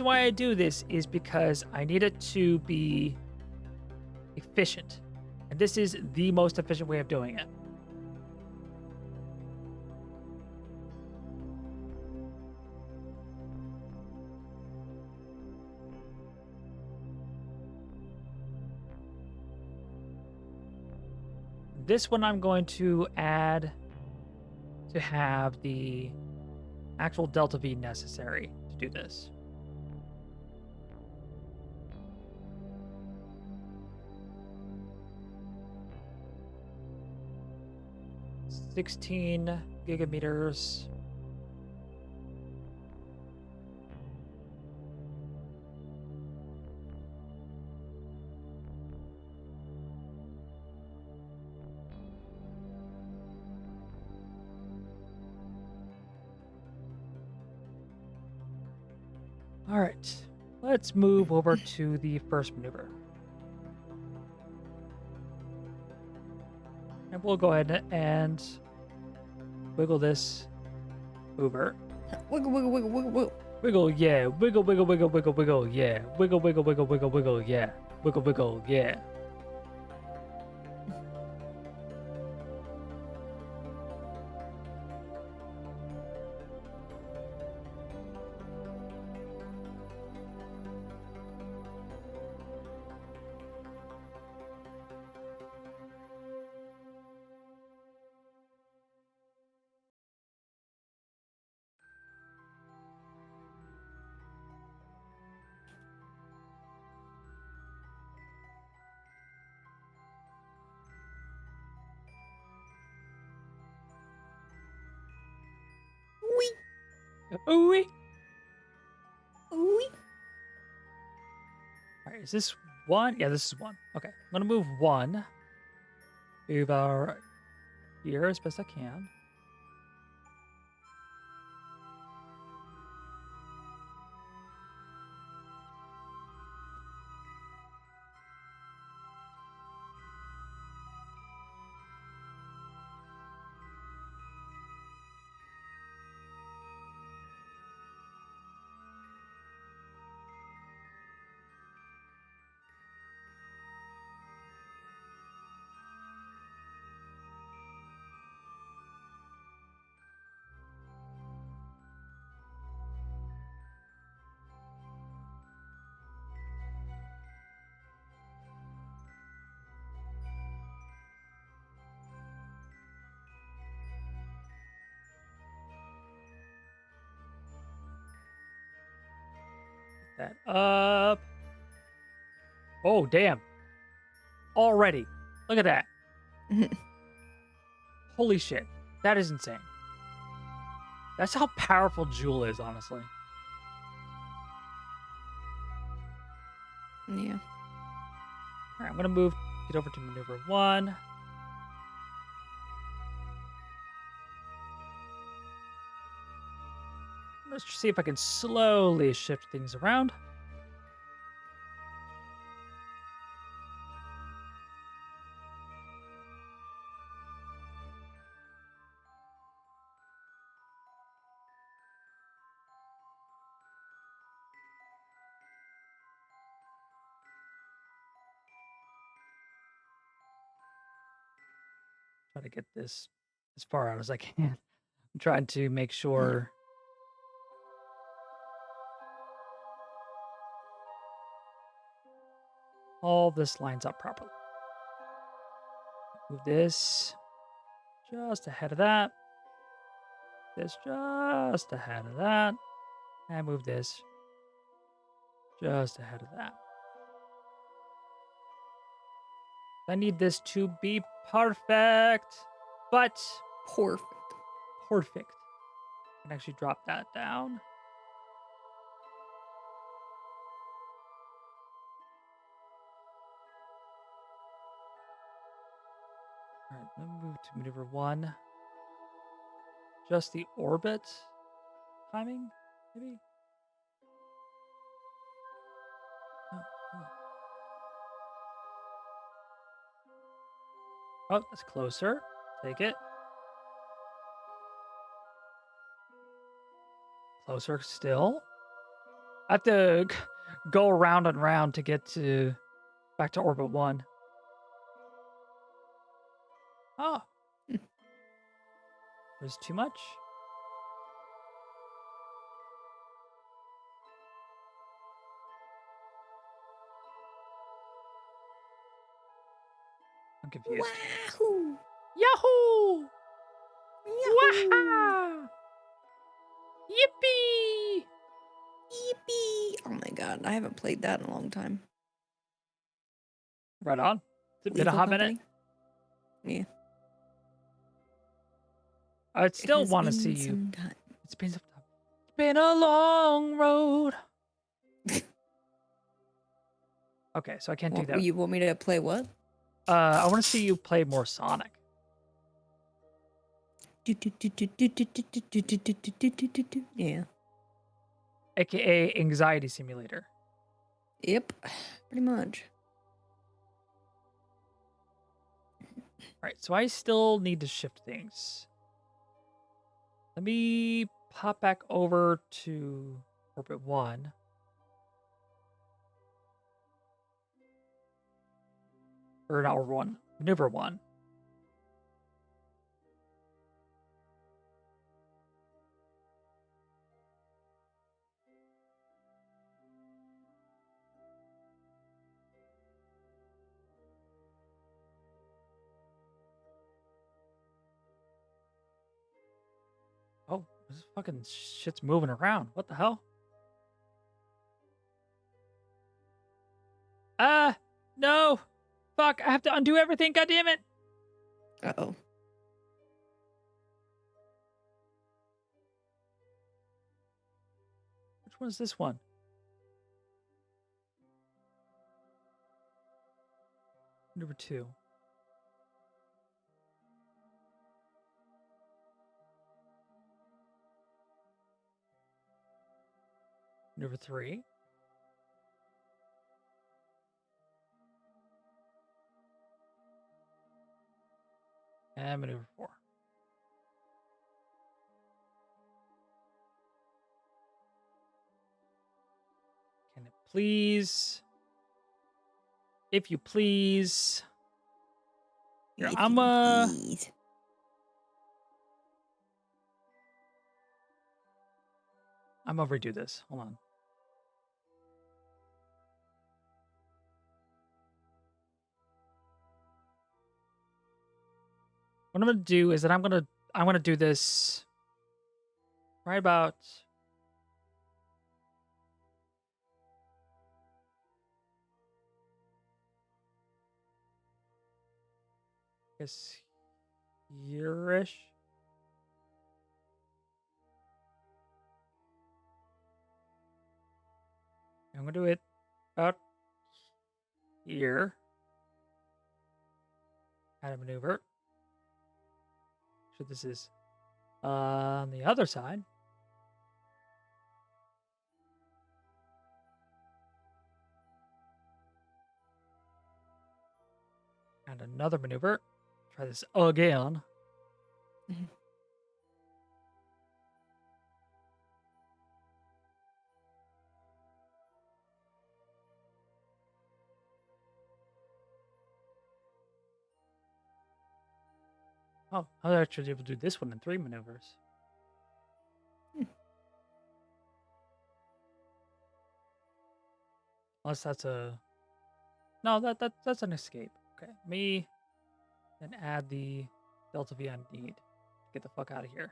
why I do this is because I need it to be efficient. And this is the most efficient way of doing it. This one I'm going to add to have the actual delta V necessary to do this. $16 gigameters. All right, let's move over to the first maneuver. And we'll go ahead and wiggle this over. Wiggle, wiggle, wiggle, wiggle, wiggle. Wiggle, yeah. Wiggle, wiggle, wiggle, wiggle, wiggle, yeah. Wiggle, wiggle, wiggle, wiggle, wiggle, yeah. Wiggle, wiggle, yeah. Ooh. Ooh. All right, is this one? Yeah, this is one. Okay, I'm gonna move one. Move our here as best I can. That up. Oh, damn. Already. Look at that. Holy shit. That is insane. That's how powerful Jool is, honestly. Yeah. All right, I'm going to get over to maneuver 1. Let's see if I can slowly shift things around. Try to get this as far out as I can. I'm trying to make sure all this lines up properly. Move this just ahead of that. This just ahead of that. And move this just ahead of that. I need this to be perfect, but Perfect. perfect. I can actually drop that down. All right, let me move to maneuver 1. Just the orbit timing, maybe? Oh, oh. Oh, that's closer. Take it. Closer still. I have to go around and round to get back to orbit 1. Oh. There's too much? I'm confused. Wahoo! Yahoo! Yahoo! Waha! Yippee! Yippee! Oh my god, I haven't played that in a long time. Right on. It's been a Lethal hot Company? minute. Yeah. I'd still has want to been see you. some time. It's been some time. It's been a long road. Okay, so I can't do that. You want me to play what? I want to see you play more Sonic. Yeah. AKA Anxiety Simulator. Yep. Pretty much. Alright, so I still need to shift things. Let me pop back over to orbit 1. Or not orbit 1. Maneuver 1. Oh, this fucking shit's moving around. What the hell? No. Fuck, I have to undo everything. God damn it. Uh-oh. one's this one? Number 2. Number 3. And maneuver 4. Can it please? If you please. Here, If I'm you please. gonna redo this. Hold on. What I'm gonna do is that I'm gonna do this right about I guess here-ish. I'm gonna do it about here. Add a maneuver. So this is on the other side. And another maneuver. Try this again. Oh, I was actually able to do this one in 3 maneuvers. Unless that's a... No, that's an escape. Okay, me, then add the Delta V I need. Get the fuck out of here.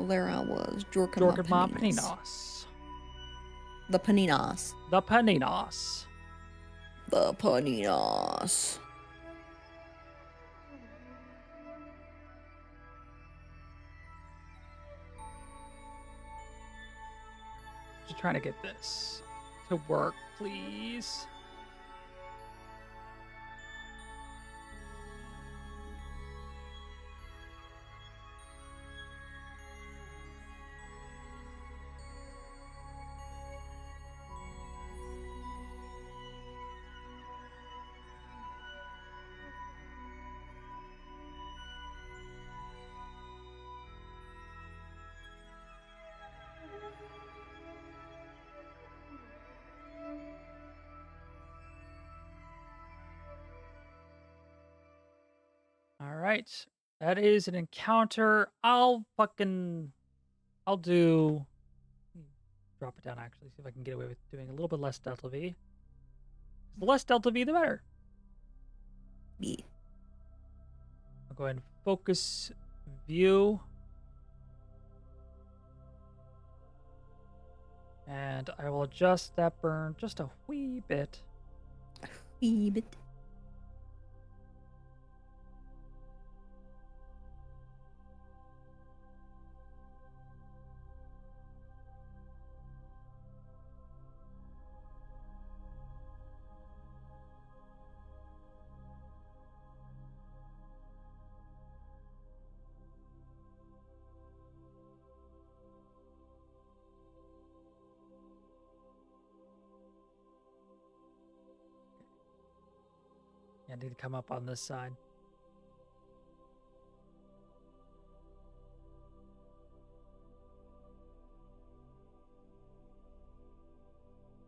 There was Jorkama Paninas. Paninos. The Paninas. The Paninos. The Paninas. Just trying to get this to work, please. All right. That is an encounter. I'll do... Drop it down, actually. See if I can get away with doing a little bit less Delta V. The less Delta V, the better. Yeah. I'll go ahead and focus view. And I will adjust that burn just a wee bit. Wee bit. I need to come up on this side.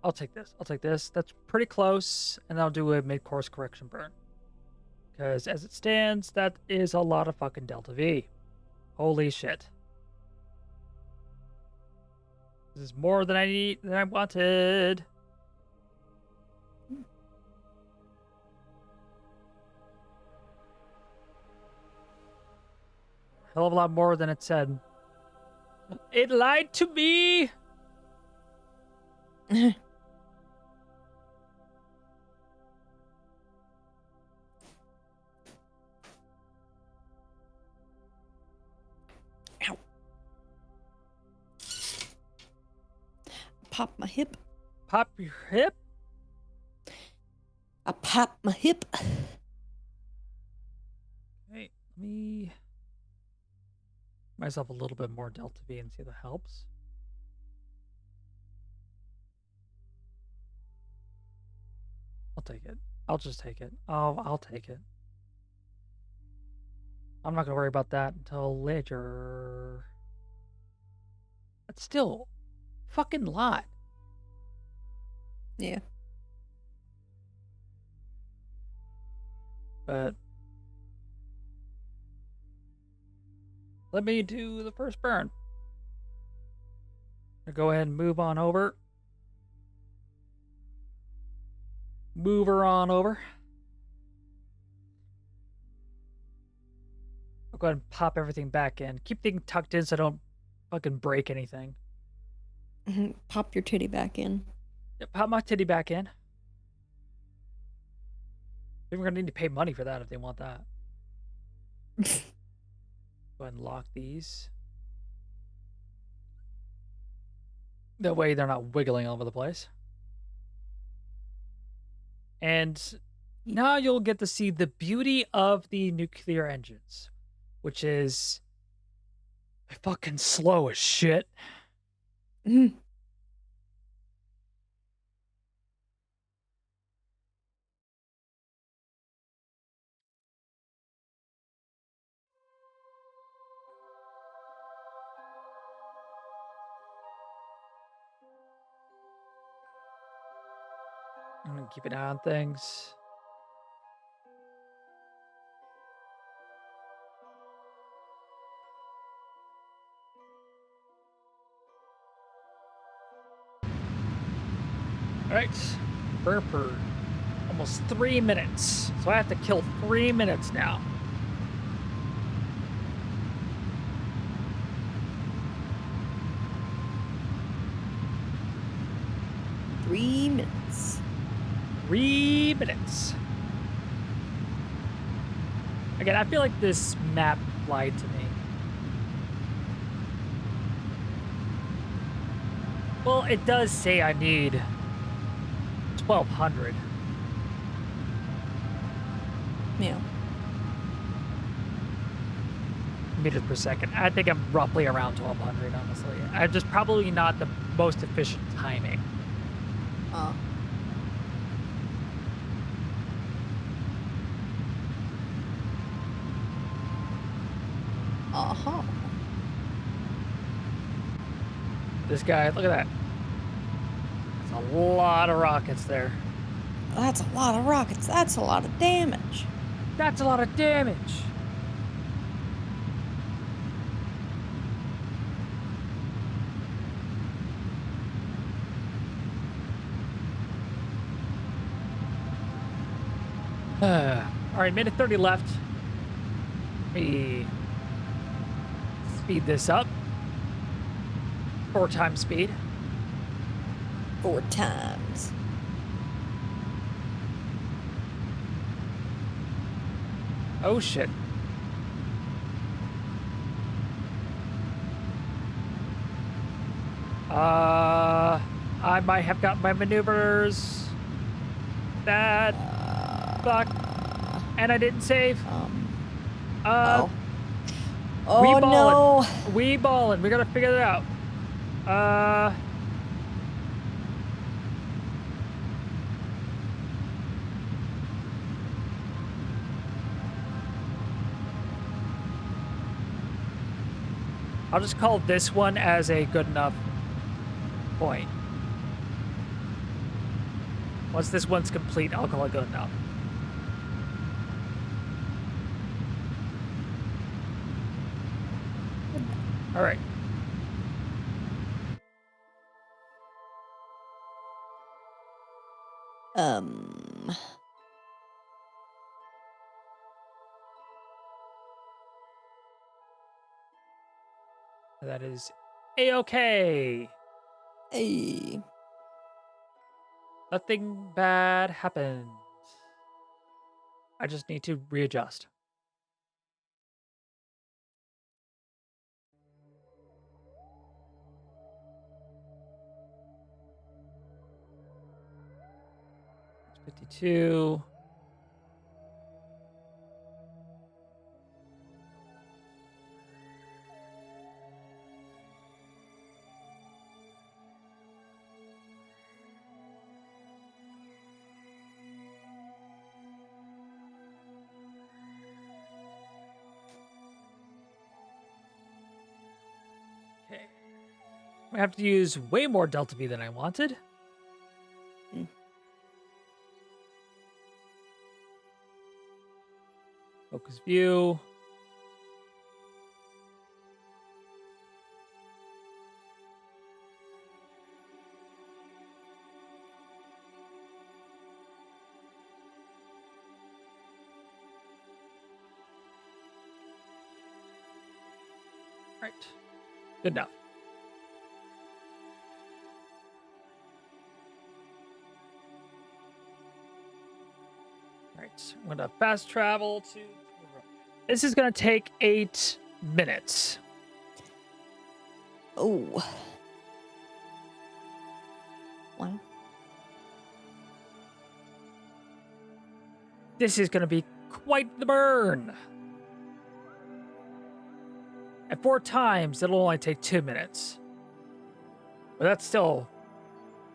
I'll take this. I'll take this. That's pretty close, and I'll do a mid-course correction burn. Because as it stands, that is a lot of fucking Delta V. Holy shit. This is more than I wanted. Hell of a lot more than it said. It lied to me! Ow. Pop my hip. Pop your hip? I pop my hip. Okay, let me myself a little bit more Delta V and see if that helps. I'll take it. I'll just take it. Oh, I'll take it. I'm not gonna worry about that until later. That's still fucking lot. Yeah. But let me do the first burn. I'll go ahead and move on over. Move her on over. I'll go ahead and pop everything back in. Keep things tucked in so I don't fucking break anything. Pop your titty back in. Yep, pop my titty back in. We're gonna need to pay money for that if they want that. Go ahead and lock these. That way they're not wiggling all over the place. And now you'll get to see the beauty of the nuclear engines, which is fucking slow as shit. I'm gonna keep an eye on things. Alright, burn for almost 3 minutes. So I have to kill 3 minutes now. Three minutes. 3 minutes. Again, I feel like this map lied to me. Well, it does say I need 1,200. Yeah. Meters per second. I think I'm roughly around 1,200, honestly. I'm just probably not the most efficient timing. Uh-huh. This guy, look at that. That's a lot of rockets there. That's a lot of rockets. That's a lot of damage. That's a lot of damage. All right, minute 30 left. Let me speed this up. 4 times speed. 4 times. Oh shit. I might have got my maneuvers. That fuck. And I didn't save. Oh we no. ballin'. We ballin'. We gotta figure it out. I'll just call this one as a good enough point. Once this one's complete, I'll call it good enough. All right. That is A-okay. Hey. Nothing bad happens. I just need to readjust. It's 52. Okay. I have to use way more Delta V than I wanted. Focus view. Right. Good enough. Right. I'm gonna fast travel to. This is gonna take 8 minutes. Oh. Wow. This is gonna be quite the burn. At 4 times, it'll only take 2 minutes. But that's still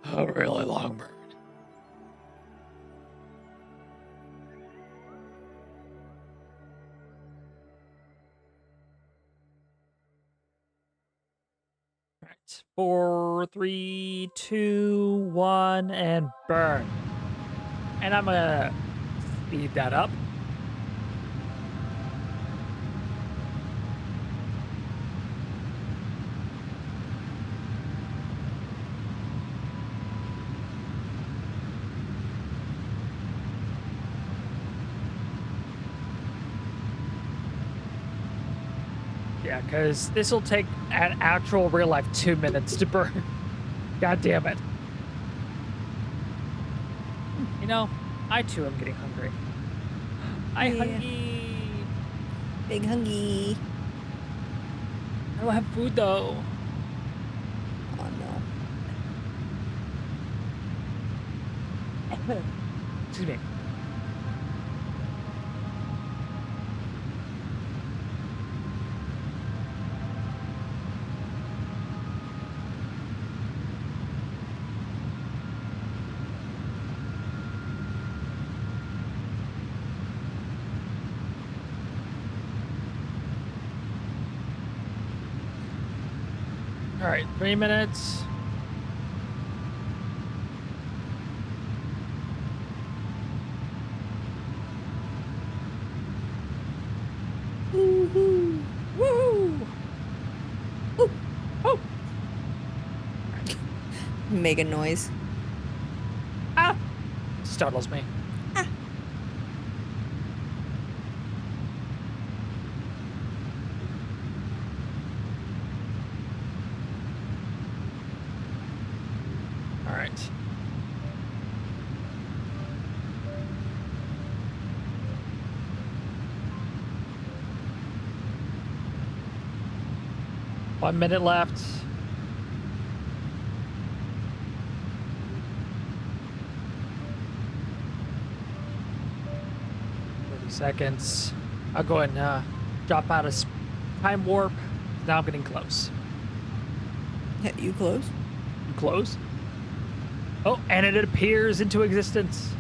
a really long burn. All right. 4, 3, 2, 1, and burn. And I'm gonna speed that up. Yeah, because this will take an actual real life 2 minutes to burn. God damn it. You know, I too am getting hungry. I'm Yeah. hungry. Big hungry. I don't have food though. Oh no. Excuse me. All right, 3 minutes. Woohoo. Woohoo! Woo. Oh! Make a noise. Ah! Startles me. Ah. All right. One minute left. Seconds. I'll go ahead and drop out of time warp. Now I'm getting close. You close? You close? Oh, and it appears into existence.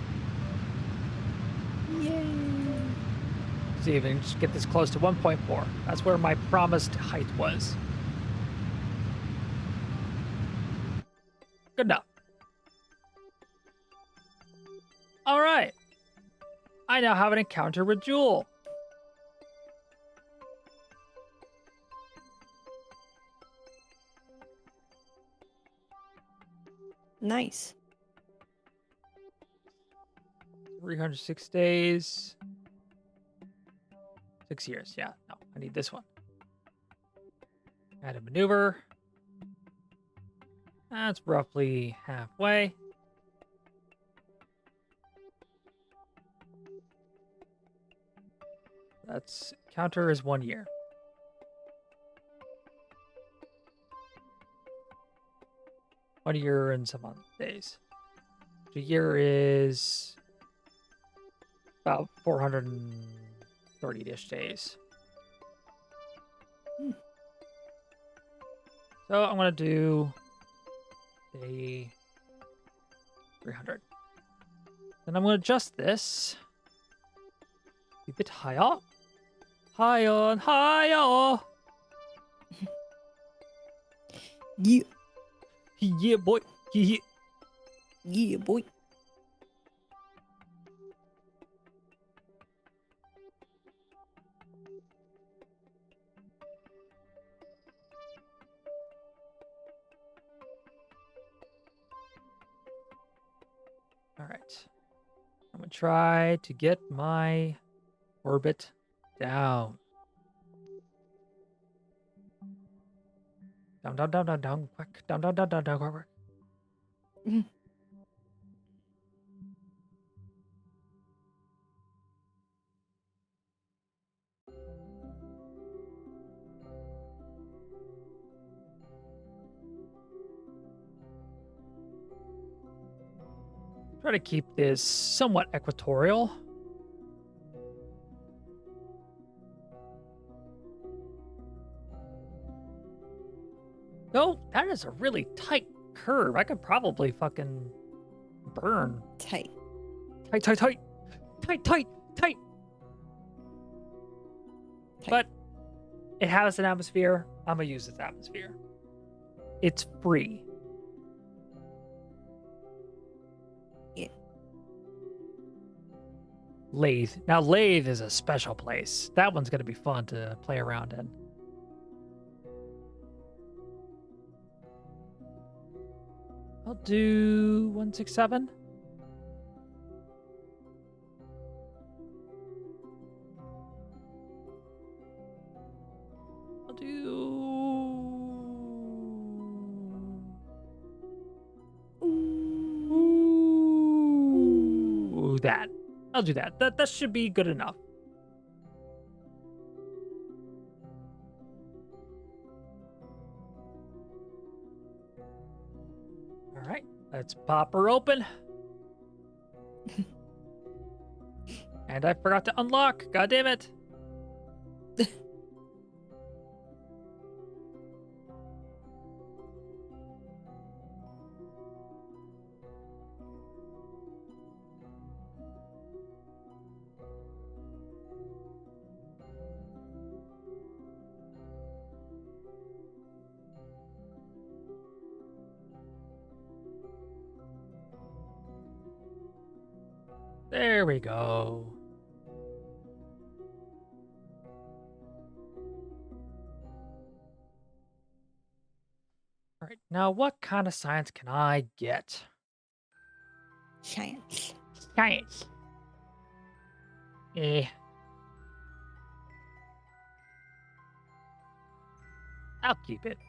Yay. See if I can just get this close to 1.4. That's where my promised height was. Good enough. All right. I now have an encounter with Jool. Nice. 306 days. 6 years. Yeah, no, I need this one. Add a maneuver. That's roughly halfway. That's counter is 1 year. One year and some odd days. A year is about 430-ish days. So I'm gonna do a 300. Then I'm gonna adjust this. A bit higher. Higher and higher. Yeah. Yeah, boy. Yeah. Yeah, boy. All right. I'm gonna try to get my orbit down. Down, down, down, down, down, quick. Down, down, down, down, down, quick, quick. Try to keep this somewhat equatorial. No, that is a really tight curve. I could probably fucking burn. Tight. Tight, tight, tight. Tight, tight, tight. But it has an atmosphere. I'm going to use its atmosphere. It's free. Yeah. Lathe. Now, Lathe is a special place. That one's going to be fun to play around in. I'll do 167. I'll do... Ooh, that. I'll do that. That should be good enough. All right, let's pop her open. And I forgot to unlock. God damn it. There we go. All right, now what kind of science can I get? Science. Science. I'll keep it.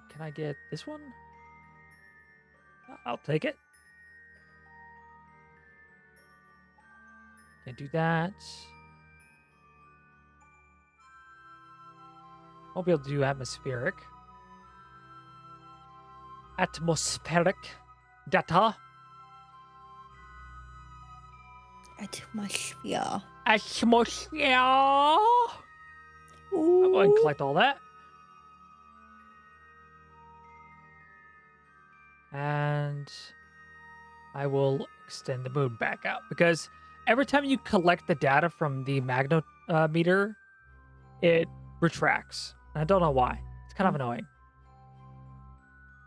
Can I get this one? I'll take it. Can't do that. Won't be able to do atmospheric. Atmospheric data. Atmosphere. Atmosphere. Ooh. I'll go ahead and collect all that. And I will extend the moon back out because every time you collect the data from the magnetometer, it retracts. I don't know why. It's kind of annoying.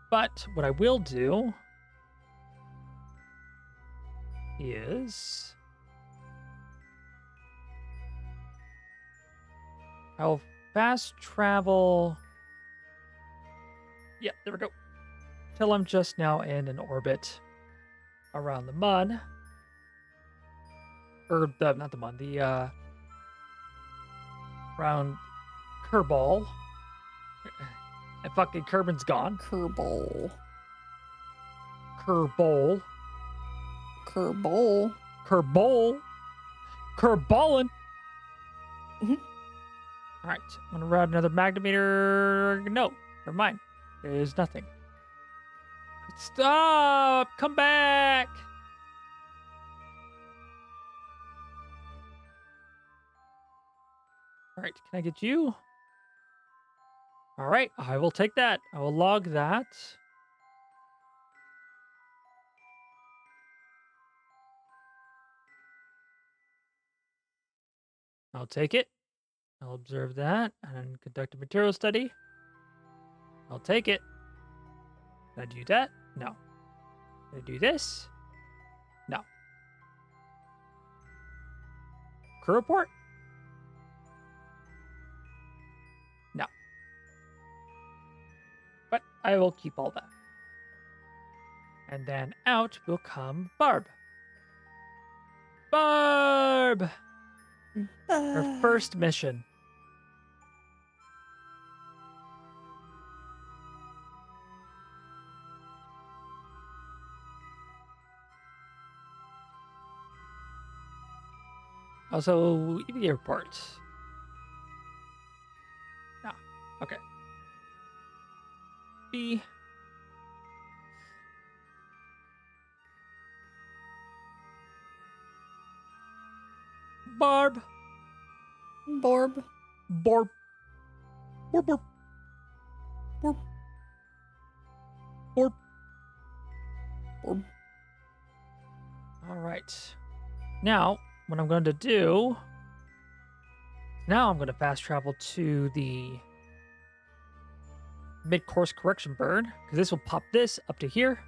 But what I will do is I'll fast travel. Yeah, there we go. Till I'm just now in an orbit around the mun. Or not the mun, the around Kerbal. And fucking Kerbin's gone. Kerbal. Kerbal. Kerbal. Kerbal. Kerballin'. Mhm. Alright, I'm gonna route another magnemeter. No, never mind. There's nothing. Stop! Come back! Alright, can I get you? Alright, I will take that. I will log that. I'll take it. I'll observe that and conduct a material study. I'll take it. Can I do that? No. Can I do this? No. Crew report? No. But I will keep all that. And then out will come Barb. Barb! Her first mission. Also, EVA report. No. Okay. B. Barb. Borb. Borb. Borb. Borb. Borb. Borb. Borb. All right. Now, what I'm going to do... Now I'm going to fast travel to the mid-course correction bird, because this will pop this up to here.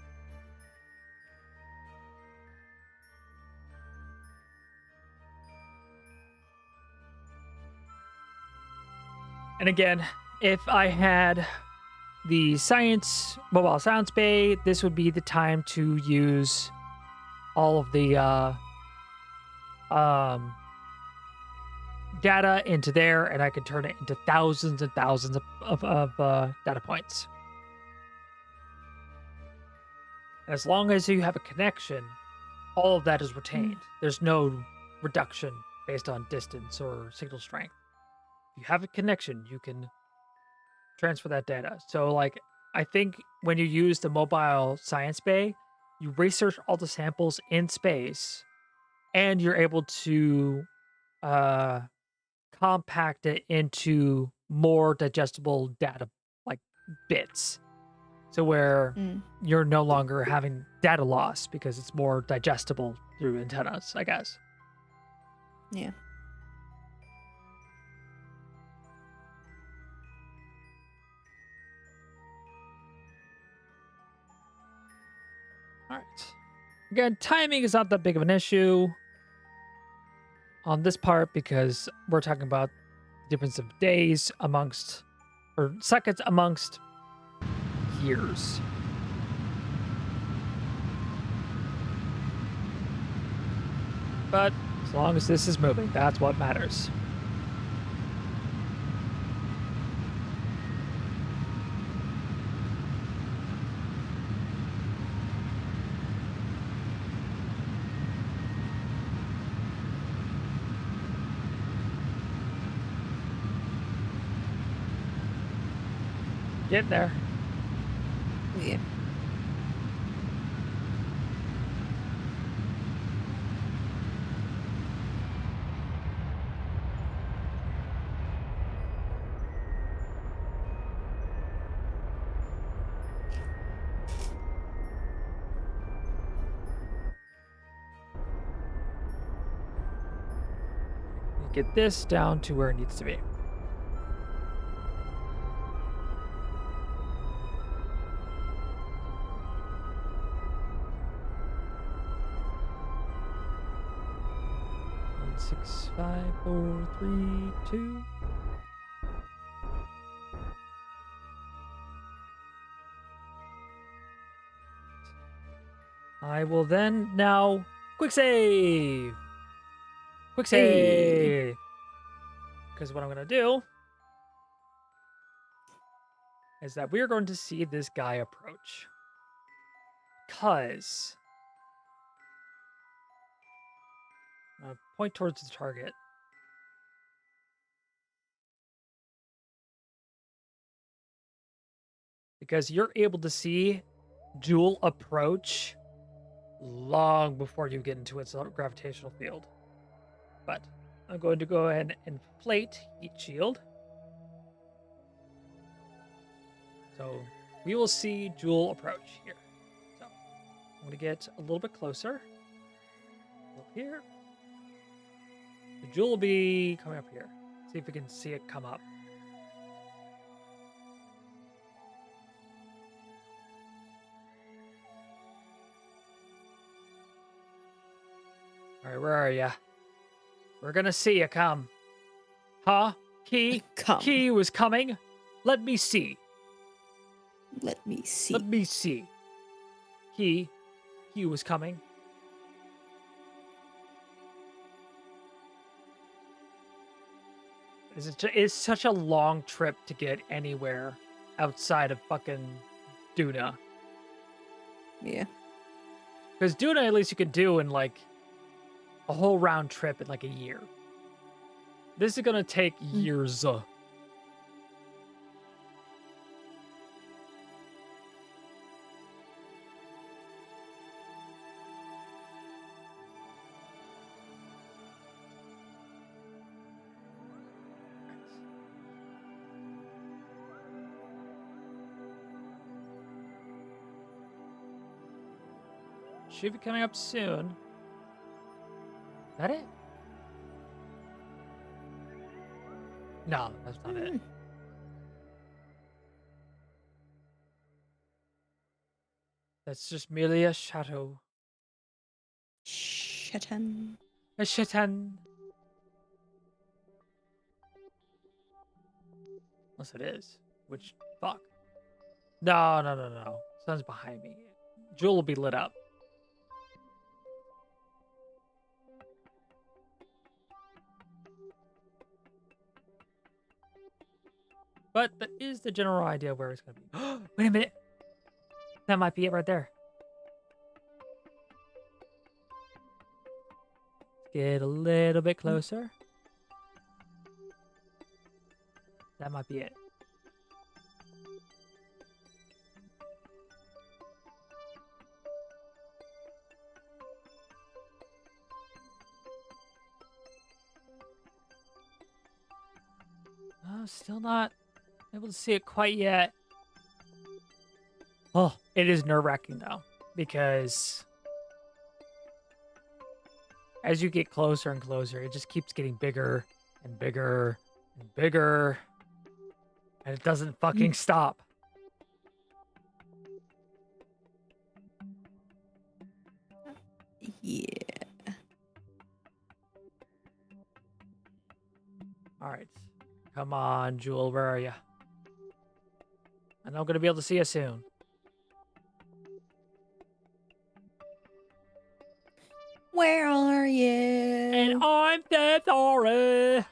And again, if I had the mobile science bay, this would be the time to use all of the data into there, and I could turn it into thousands and thousands of data points. And as long as you have a connection, all of that is retained. There's no reduction based on distance or signal strength. If you have a connection, you can transfer that data. So, like, I think when you use the mobile science bay, you research all the samples in space, and you're able to compact it into more digestible data, like bits. So where you're no longer having data loss because it's more digestible through antennas, I guess. Yeah. All right. Again, timing is not that big of an issue on this part because we're talking about the difference of days amongst, or seconds amongst years. But as long as this is moving, that's what matters. Get there. Yeah. Get this down to where it needs to be. 6, 5, 4, 3, 2. I will then now quick save. Quick Hey. save. Because what I'm going to do is that we are going to see this guy approach. Because point towards the target. Because you're able to see Jool approach long before you get into its gravitational field. But I'm going to go ahead and inflate Heat Shield. So we will see Jool approach here. So I'm going to get a little bit closer. Up here. The Jool will be coming up here. See if we can see it come up. All right, where are ya? We're gonna see you come. Huh? Key? Come. Key was coming? Let me see. Let me see. Let me see. He was coming. It's such a long trip to get anywhere outside of fucking Duna. Yeah. Because Duna, at least you could do in like a whole round trip in like a year. This is gonna take years. Should be coming up soon. Is that it? No, that's not it. That's just merely a shadow. Shatan. A shaitan. Unless it is. Which, fuck. No. Sun's behind me. Jool will be lit up. But that is the general idea of where it's going to be. Wait a minute. That might be it right there. Let's get a little bit closer. That might be it. Oh, still not able to see it quite yet. Oh, it is nerve-wracking though, because as you get closer and closer, it just keeps getting bigger and bigger and bigger, and it doesn't fucking stop. Yeah. All right. Come on, Jool, where are you? I know I'm going to be able to see you soon. Where are you? And I'm so sorry.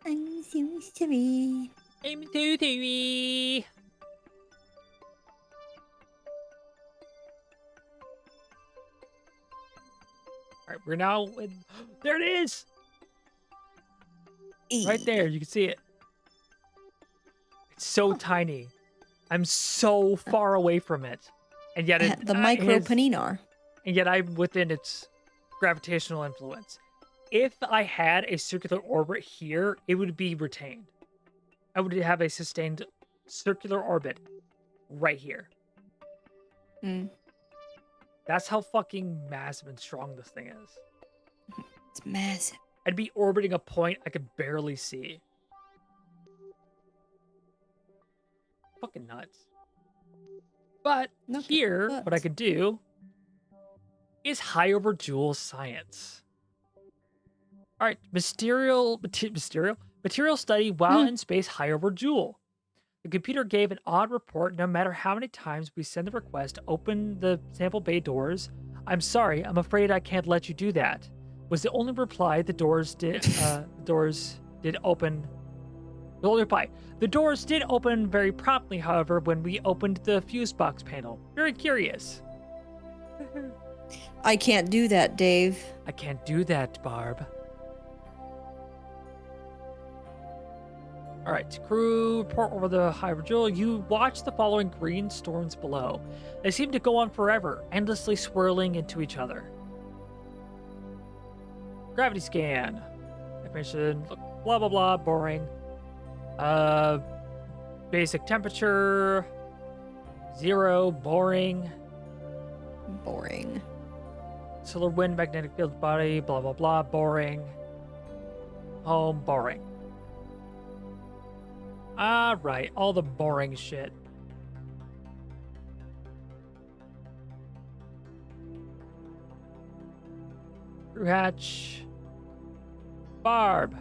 I'm so sorry. I'm so sorry. All right, we're now in... There it is! Right there, you can see it. It's so tiny. I'm so far away from it. And yet it... The micro paninar. And yet I'm within its gravitational influence. If I had a circular orbit here, it would be retained. I would have a sustained circular orbit right here. That's how fucking massive and strong this thing is. It's massive. I'd be orbiting a point I could barely see. Fucking nuts. But Okay, here, what I but- could do is high over Jool science. All right, material study while in space high over Jool. The computer gave an odd report no matter how many times we send the request to open the sample bay doors. I'm sorry, I'm afraid I can't let you do that. Was the only reply. The doors did open. The only reply. The doors did open very promptly, however, when we opened the fuse box panel. Very curious. I can't do that, Dave. I can't do that, Barb. All right, crew, report over the Hybrid Jool. You watch the following green storms below. They seem to go on forever, endlessly swirling into each other. Gravity scan. Information, blah, blah, blah, boring. Basic temperature, 0, boring. Boring. Solar wind, magnetic field body, blah, blah, blah, boring. Home, boring. Right, all the boring shit. Crew hatch. Barb.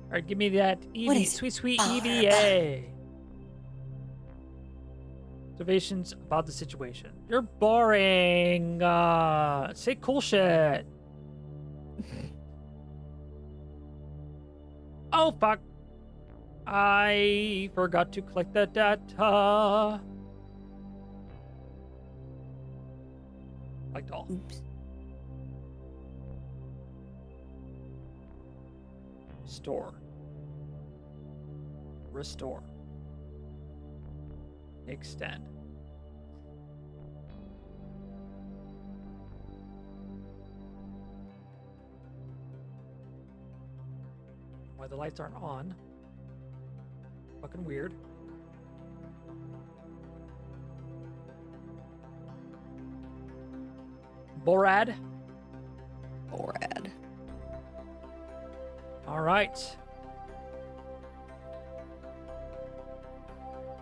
All right, give me that What EV, is sweet Barb? EVA. Observations about the situation. You're boring. Say cool shit. Oh, fuck. I forgot to collect the data. Select all. Oops. Store. Restore. Extend. Why the lights aren't on. Fucking weird. Borad. Borad. All right.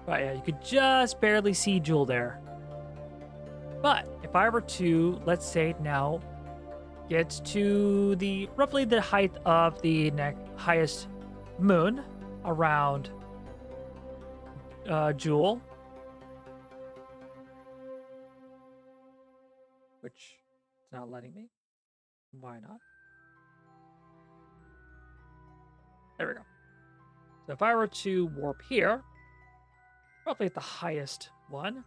Right, yeah, you could just barely see Jool there. But if I were to, let's say now, get to the roughly the height of the highest moon around Jool, which is not letting me. Why not? There we go. So if I were to warp here, roughly at the highest one,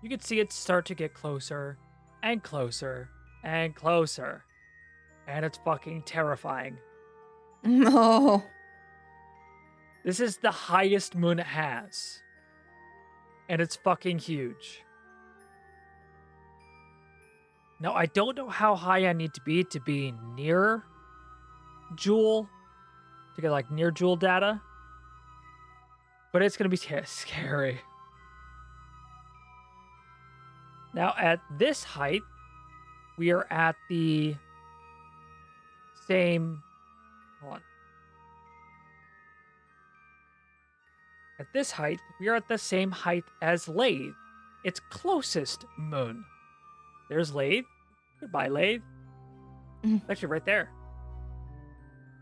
you could see it start to get closer and closer and closer. And it's fucking terrifying. No. This is the highest moon it has. And it's fucking huge. Now, I don't know how high I need to be near Jool, to get like near Jool data. But it's going to be scary. Now, at this height, we are at the same. Hold on. At this height, we are at the same height as Lathe, its closest moon. There's Lathe. Goodbye, Lathe. It's actually right there.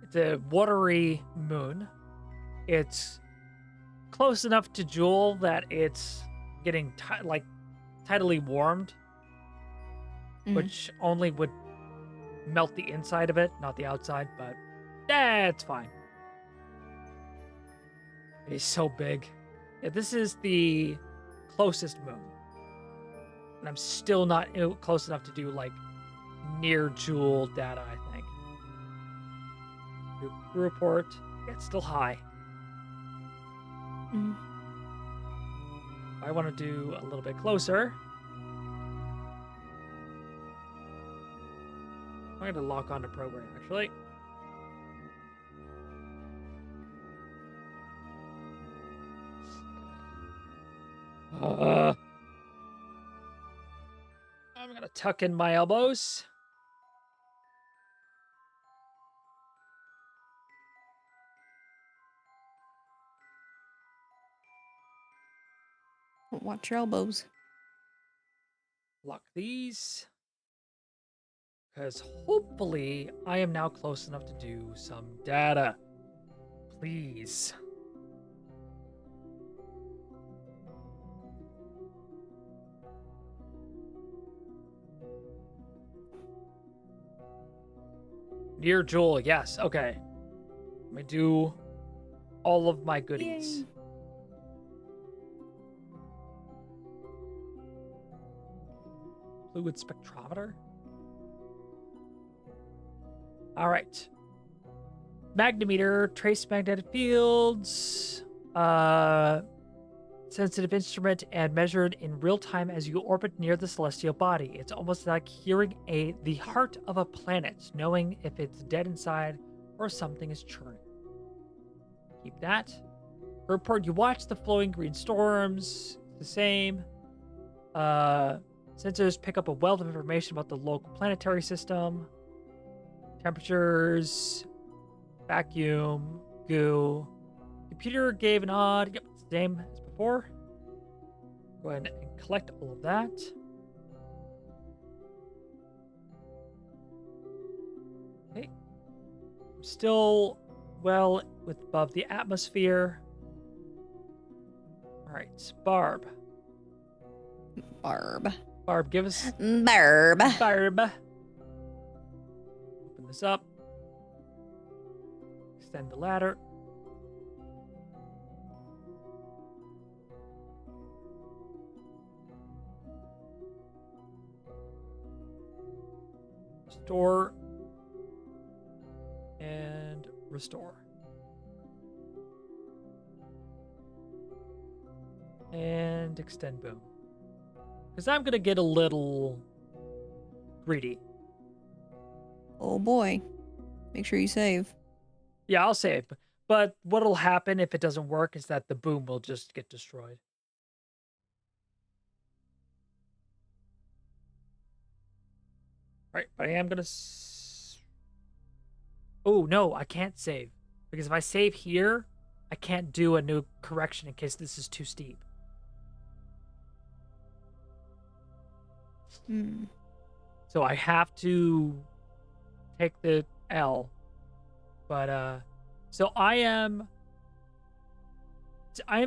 It's a watery moon. It's close enough to Jool that it's getting tidally warmed, which only would melt the inside of it, not the outside, but that's fine. It's so big. Yeah, this is the closest moon. And I'm still not close enough to do like near Jool data, I think. Do crew report. Yeah, it's still high. I want to do a little bit closer. I'm going to lock on to program, actually. I'm going to tuck in my elbows. Watch your elbows. Lock these. Because hopefully I am now close enough to do some data. Please. Near Jool, yes. Okay. Let me do all of my goodies. Yay. Fluid spectrometer. All right. Magnemeter, trace magnetic fields, sensitive instrument, and measured in real time as you orbit near the celestial body. It's almost like hearing the heart of a planet, knowing if it's dead inside or something is churning. Keep that. Report you watch the flowing green storms. It's the same. Sensors pick up a wealth of information about the local planetary system. Temperatures, vacuum, goo. Computer gave an odd, yep, same as before. Go ahead and collect all of that. Okay. I'm still well above the atmosphere. All right, Barb. Barb, give us... Barb. Open this up. Extend the ladder. Restore. And restore. And extend boom. Because I'm going to get a little greedy. Oh boy. Make sure you save. Yeah, I'll save. But what'll happen if it doesn't work is that the boom will just get destroyed. All right, but I am going to... Oh, no, I can't save. Because if I save here, I can't do a new correction in case this is too steep. So I have to take the L. But so I am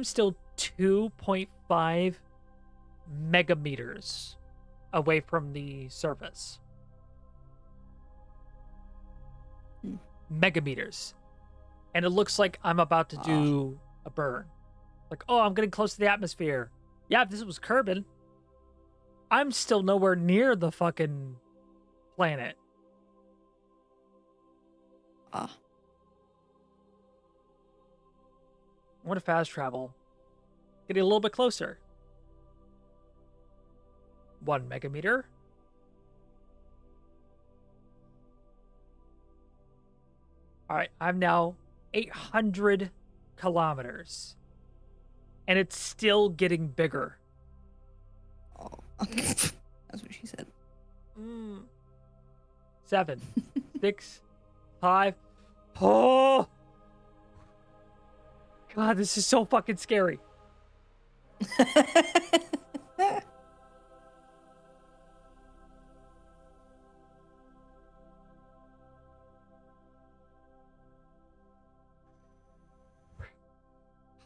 still 2.5 megameters away from the surface. Megameters. And it looks like I'm about to do a burn. Like, oh, I'm getting close to the atmosphere. Yeah, if this was Kerbal, I'm still nowhere near the fucking planet. I want to fast travel. Getting a little bit closer. 1 megameter. All right, I'm now 800 kilometers. And it's still getting bigger. Oh. That's what she said. 7, 6, 5. Oh! God, this is so fucking scary.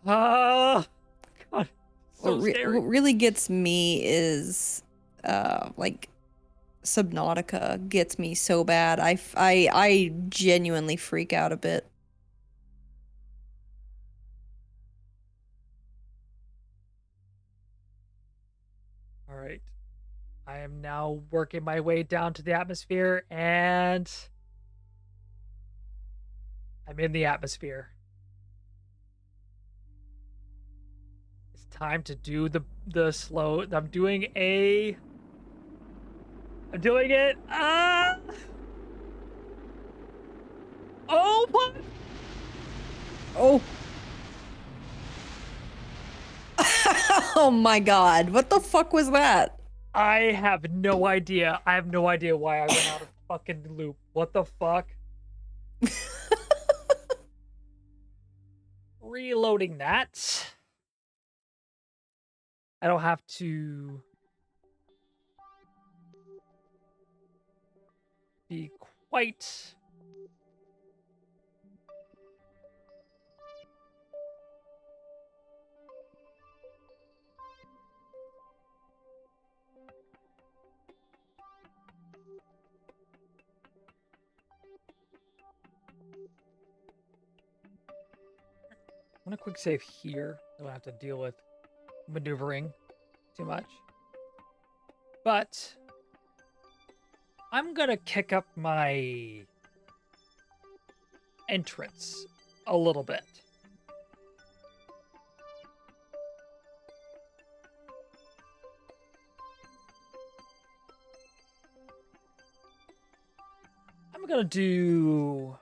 God, so scary. What really gets me is, like, Subnautica gets me so bad. I genuinely freak out a bit. All right. I am now working my way down to the atmosphere, and I'm in the atmosphere. It's time to do the slow. I'm doing it. Ah! Oh, what? Oh. Oh my god. What the fuck was that? I have no idea. I have no idea why I went out of fucking loop. What the fuck? Reloading that. I don't have to be quite... I'm gonna quick save here. I don't have to deal with maneuvering too much. But I'm gonna kick up my entrance a little bit. I'm gonna do...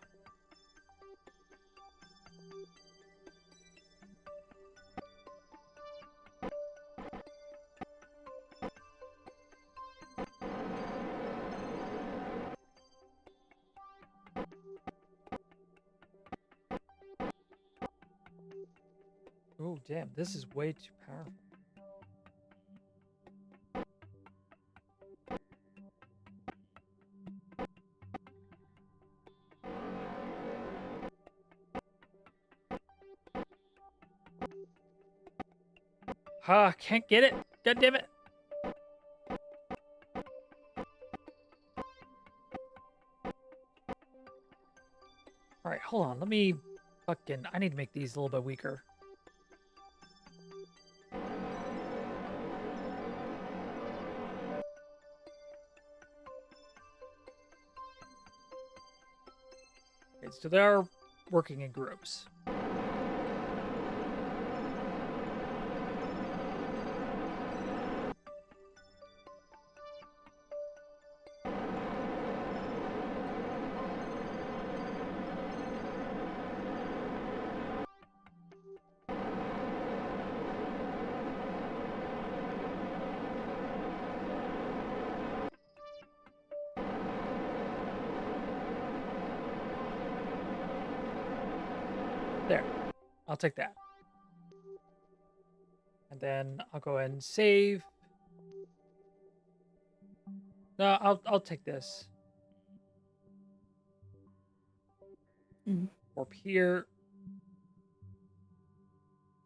Oh, damn, this is way too powerful. Can't get it. God damn it. All right, hold on. Let me fucking... I need to make these a little bit weaker. Okay, so they are working in groups. There. I'll take that. And then I'll go ahead and save. No, I'll take this. Warp here.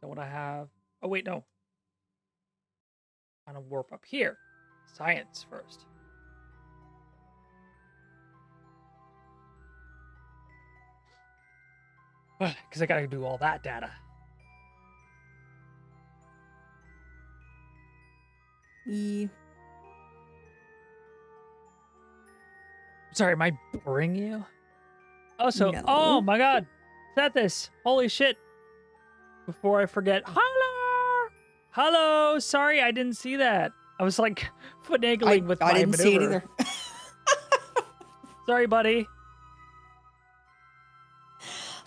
Then what I have... Oh, wait, no. I'm gonna warp up here. Science first. Because I gotta do all that data. Sorry, am I boring you? Oh, so... No. Oh, my God. Set this. Holy shit. Before I forget. Hello! Hello! Sorry, I didn't see that. I was, like, finagling with my maneuver. I didn't see it either. Sorry, buddy.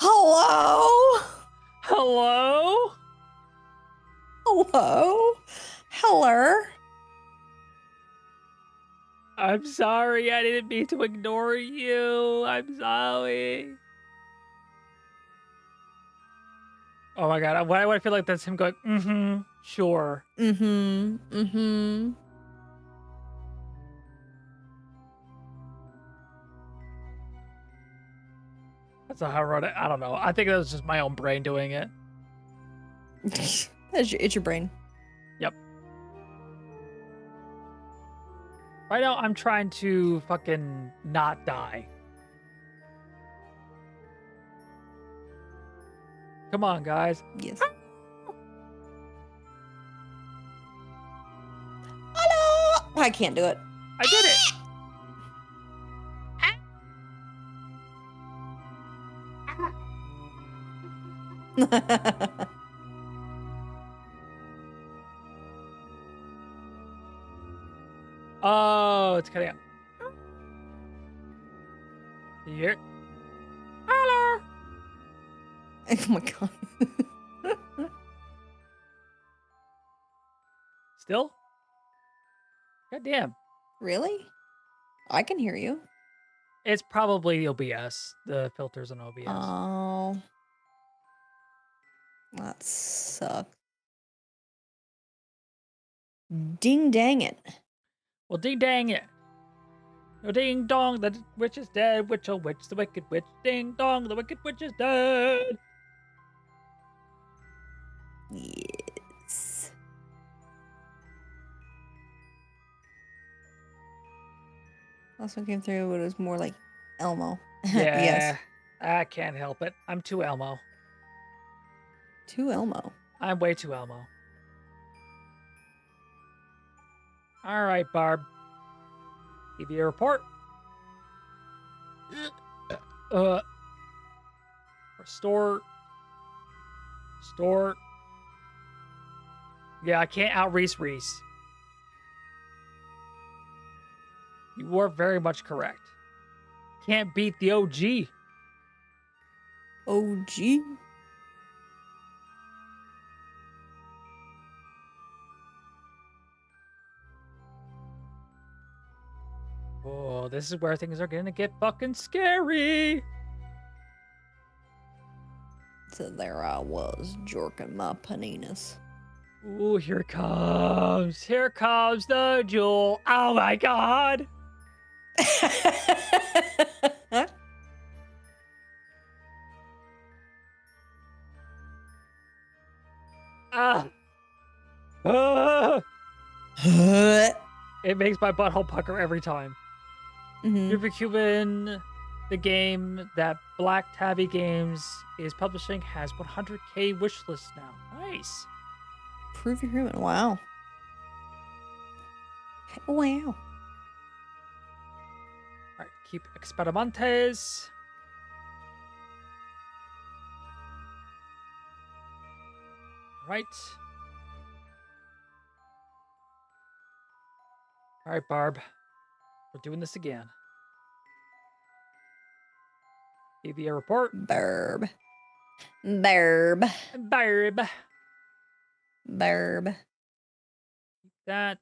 Hello? Hello? Hello? Heller? I'm sorry. I didn't mean to ignore you. I'm sorry. Oh my god. Why do I feel like that's him going, mm-hmm, sure. Mm-hmm. Mm-hmm. That's not how I wrote it. I don't know. I think that was just my own brain doing it. It's your brain. Yep. Right now, I'm trying to fucking not die. Come on, guys. Yes. Hello! I can't do it. I did it. Oh, it's cutting out. Here. Hello. Oh my god. Still? God damn. Really? I can hear you. It's probably OBS. The filters on OBS. Oh. That sucks. Ding dang it. Well, ding dang it. Oh, ding dong, the witch is dead. Witch, oh witch, the wicked witch. Ding dong, the wicked witch is dead. Yes. Last one came through, but it was more like Elmo. Yeah, Yes. I can't help it. I'm too Elmo. Too Elmo. I'm way too Elmo. All right, Barb. Give you a report. Restore. Restore. Yeah, I can't out Reese. You were very much correct. Can't beat the OG. OG? Oh, this is where things are gonna get fucking scary. So there I was, jorking my paninas. Ooh, here comes. Here comes the Jool. Oh my god. Ah. Ah. It makes my butthole pucker every time. Superhuman, the game that Black Tabby Games is publishing, has 100k wishlist now. Nice. Prove you're human. Wow. Wow. All right, keep Experimentes. Right. All right, Barb. We're doing this again. Give you a report. Barb. Barb. That.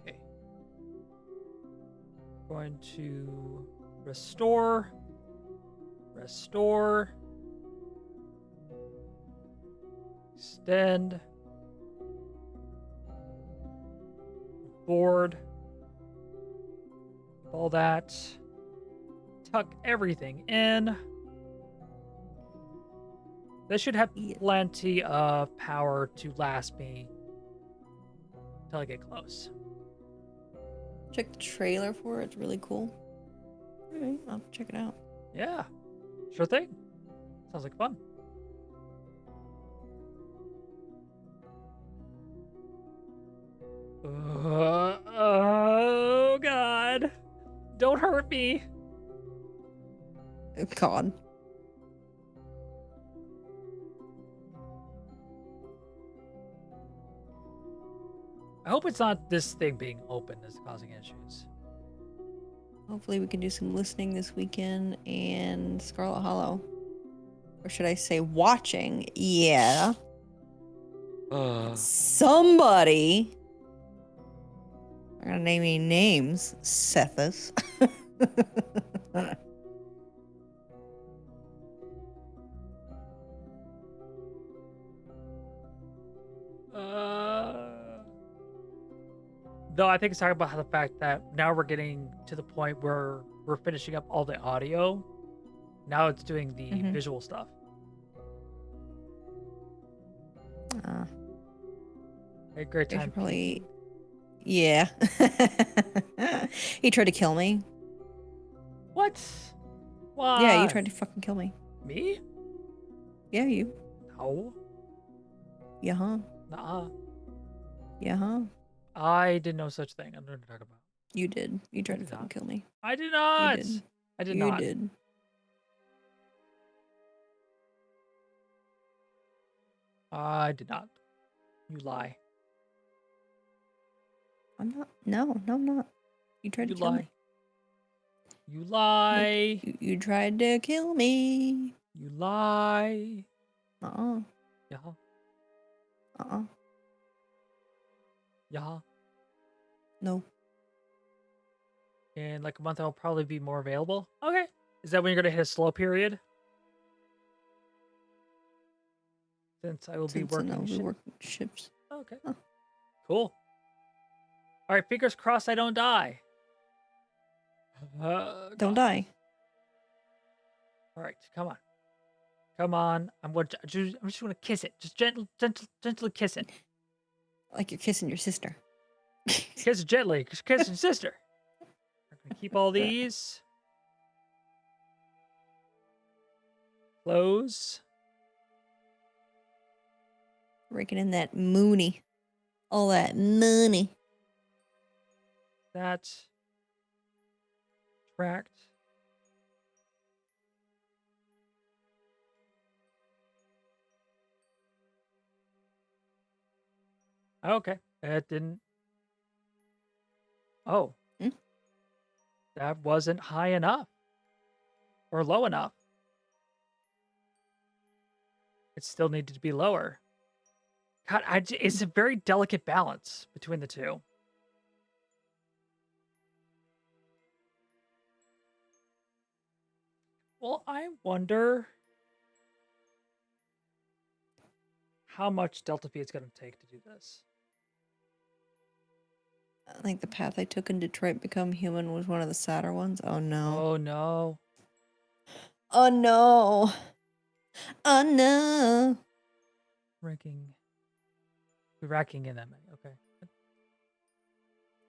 Okay. Going to restore. Extend. Board. All that. Tuck everything in. This should have plenty of power to last me until I get close. Check the trailer for it. It's really cool. Alright, I'll check it out. Yeah, sure thing. Sounds like fun. Oh, God. Don't hurt me. Oh, God. I hope it's not this thing being open that's causing issues. Hopefully we can do some listening this weekend and Scarlet Hollow. Or should I say watching? Yeah. Somebody. I'm gonna name any names. Cephas. Though I think it's talking about the fact that now we're getting to the point where we're finishing up all the audio. Now it's doing the visual stuff. A great time. Probably. Yeah. He tried to kill me. What? Why? Yeah, you tried to fucking kill me. Me? Yeah, you. No. Yeah, huh? Nuh-uh. Yeah, huh? I did no such thing. I'm going to talk about. You did. You tried to fucking kill me. I did not. You did. I did not. You did. I did not. You lie. I'm not. No, I'm not. You tried to kill me. You lie. You tried to kill me. You lie. Uh-uh. Yeah. Uh-uh. Yeah. No. In like a month, I'll probably be more available. Okay. Is that when you're going to hit a slow period? Since I will be Since then working I'll be shift. working shifts. Okay. Huh. Cool. All right, fingers crossed I don't die. Don't die. All right, come on. Come on. I'm just gonna kiss it. Just gently kiss it. Like you're kissing your sister. Kiss it gently. Just kiss your sister. We're gonna keep all these. Close. Raking in that mooney. All that money. That. Tracked. Okay. That didn't. Oh. Hmm? That wasn't high enough. Or low enough. It still needed to be lower. God, it's a very delicate balance between the two. Well, I wonder how much Delta V it's going to take to do this. I think the path I took in Detroit Become Human was one of the sadder ones. Oh no. Oh, no. Oh no. Oh no. Racking in that many. Okay.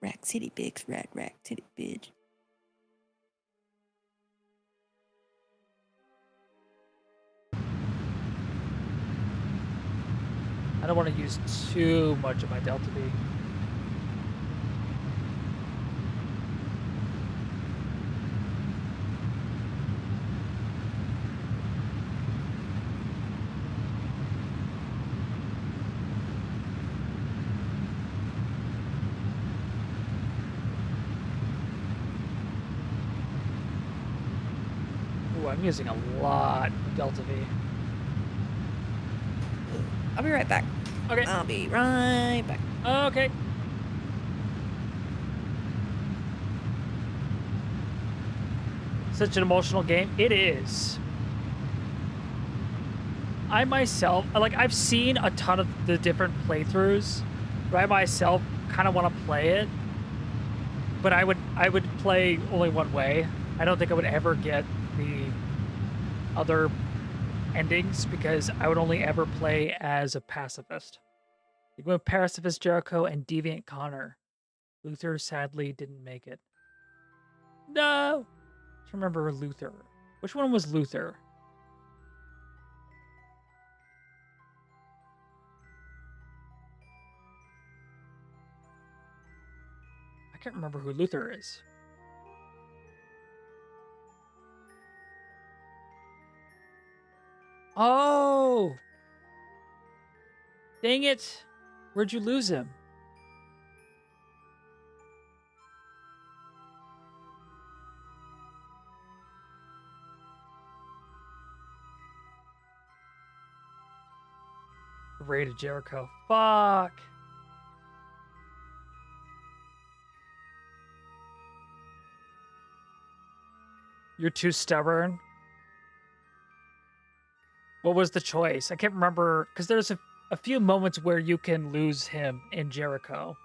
Rack City Bix, rack City bitch. I don't want to use too much of my Delta V. Ooh, I'm using a lot of Delta V. I'll be right back. Okay. I'll be right back. Okay. Such an emotional game. It is. I myself, I've seen a ton of the different playthroughs. But I myself kind of want to play it. But I would play only one way. I don't think I would ever get the other endings because I would only ever play as a pacifist. You went pacifist Jericho and deviant Connor. Luther sadly didn't make it. No. I don't remember Luther. Which one was Luther? I can't remember who Luther is. Oh! Dang it! Where'd you lose him? Raided Jericho. Fuck! You're too stubborn. What was the choice? I can't remember, because there's a few moments where you can lose him in Jericho.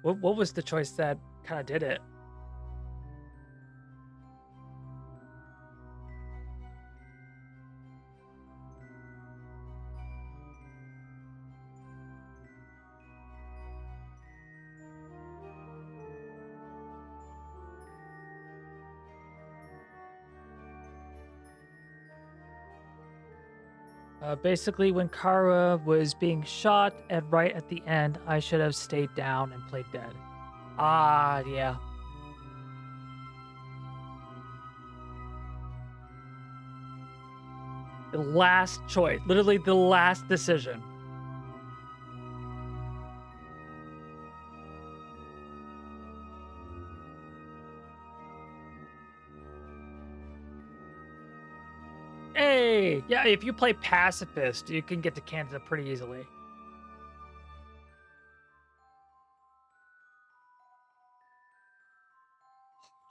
What was the choice that kind of did it? Basically, when Kara was being shot right at the end, I should have stayed down and played dead. Ah, yeah. The last choice, literally the last decision. Hey, yeah, if you play pacifist, you can get to Canada pretty easily.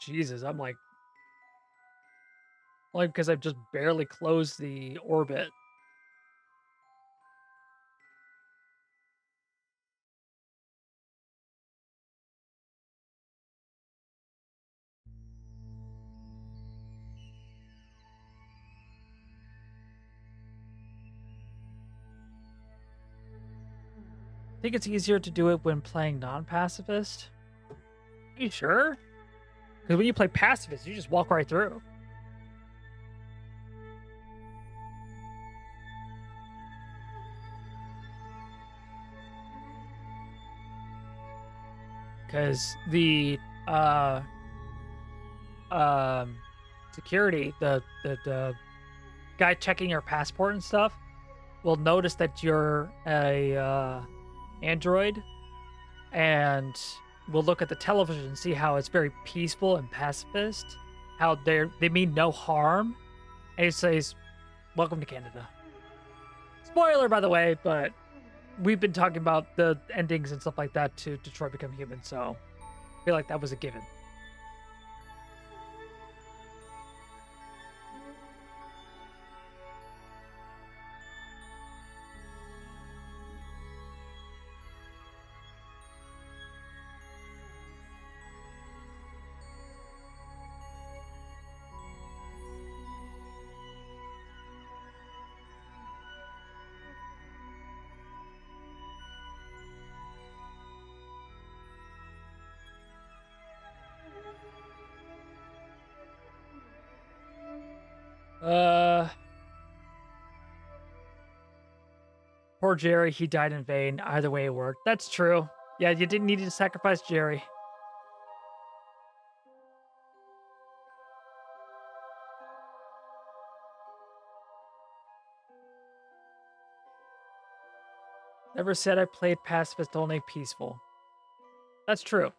Jesus, I'm like because I've just barely closed the orbit. think it's easier to do it when playing non-pacifist. Are you sure? Because when you play pacifist, you just walk right through. Because the security, the guy checking your passport and stuff, will notice that you're a android, and will look at the television and see how it's very peaceful and pacifist, how they mean no harm, and it says, "Welcome to Canada." Spoiler, by the way, but we've been talking about the endings and stuff like that to Detroit Become Human, so I feel like that was a given. Poor Jerry, he died in vain. Either way it worked. That's true. Yeah, you didn't need to sacrifice Jerry. Never said I played pacifist, only peaceful. That's true.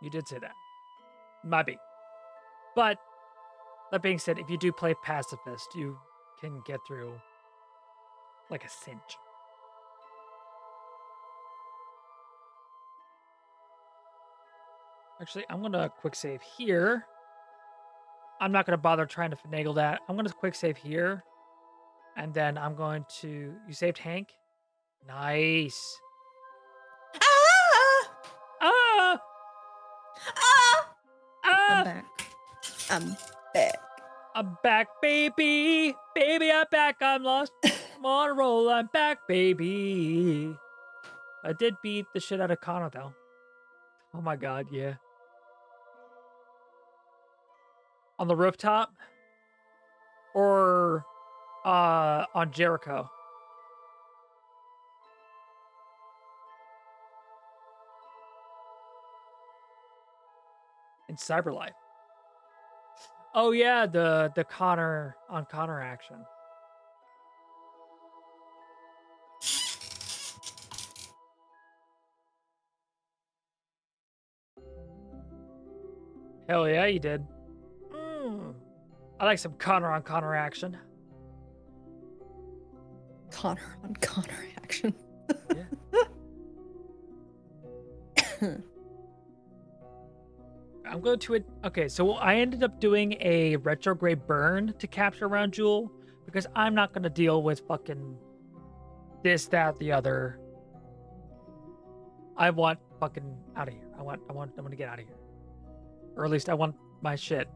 You did say that. Might be. But that being said, if you do play pacifist, you can get through like a cinch. Actually, I'm going to quick save here. I'm not going to bother trying to finagle that. I'm going to quick save here. And then I'm going to... You saved Hank? Nice. Ah! Ah! Ah! Ah! I'm back. I'm back. I'm back, baby. Baby, I'm back. I'm lost. I'm on a roll. I'm back, baby. I did beat the shit out of Connor, though. Oh my god, yeah. On the rooftop? Or on Jericho? In Cyberlife. Oh yeah, the Connor on Connor action. Hell yeah, you did. I like some Connor on Connor action. Connor on Connor action. Yeah. I'm going to it. Okay, so I ended up doing a retrograde burn to capture around Jool because I'm not going to deal with fucking this, that, the other. I want fucking out of here. I want to get out of here. Or at least I want my shit.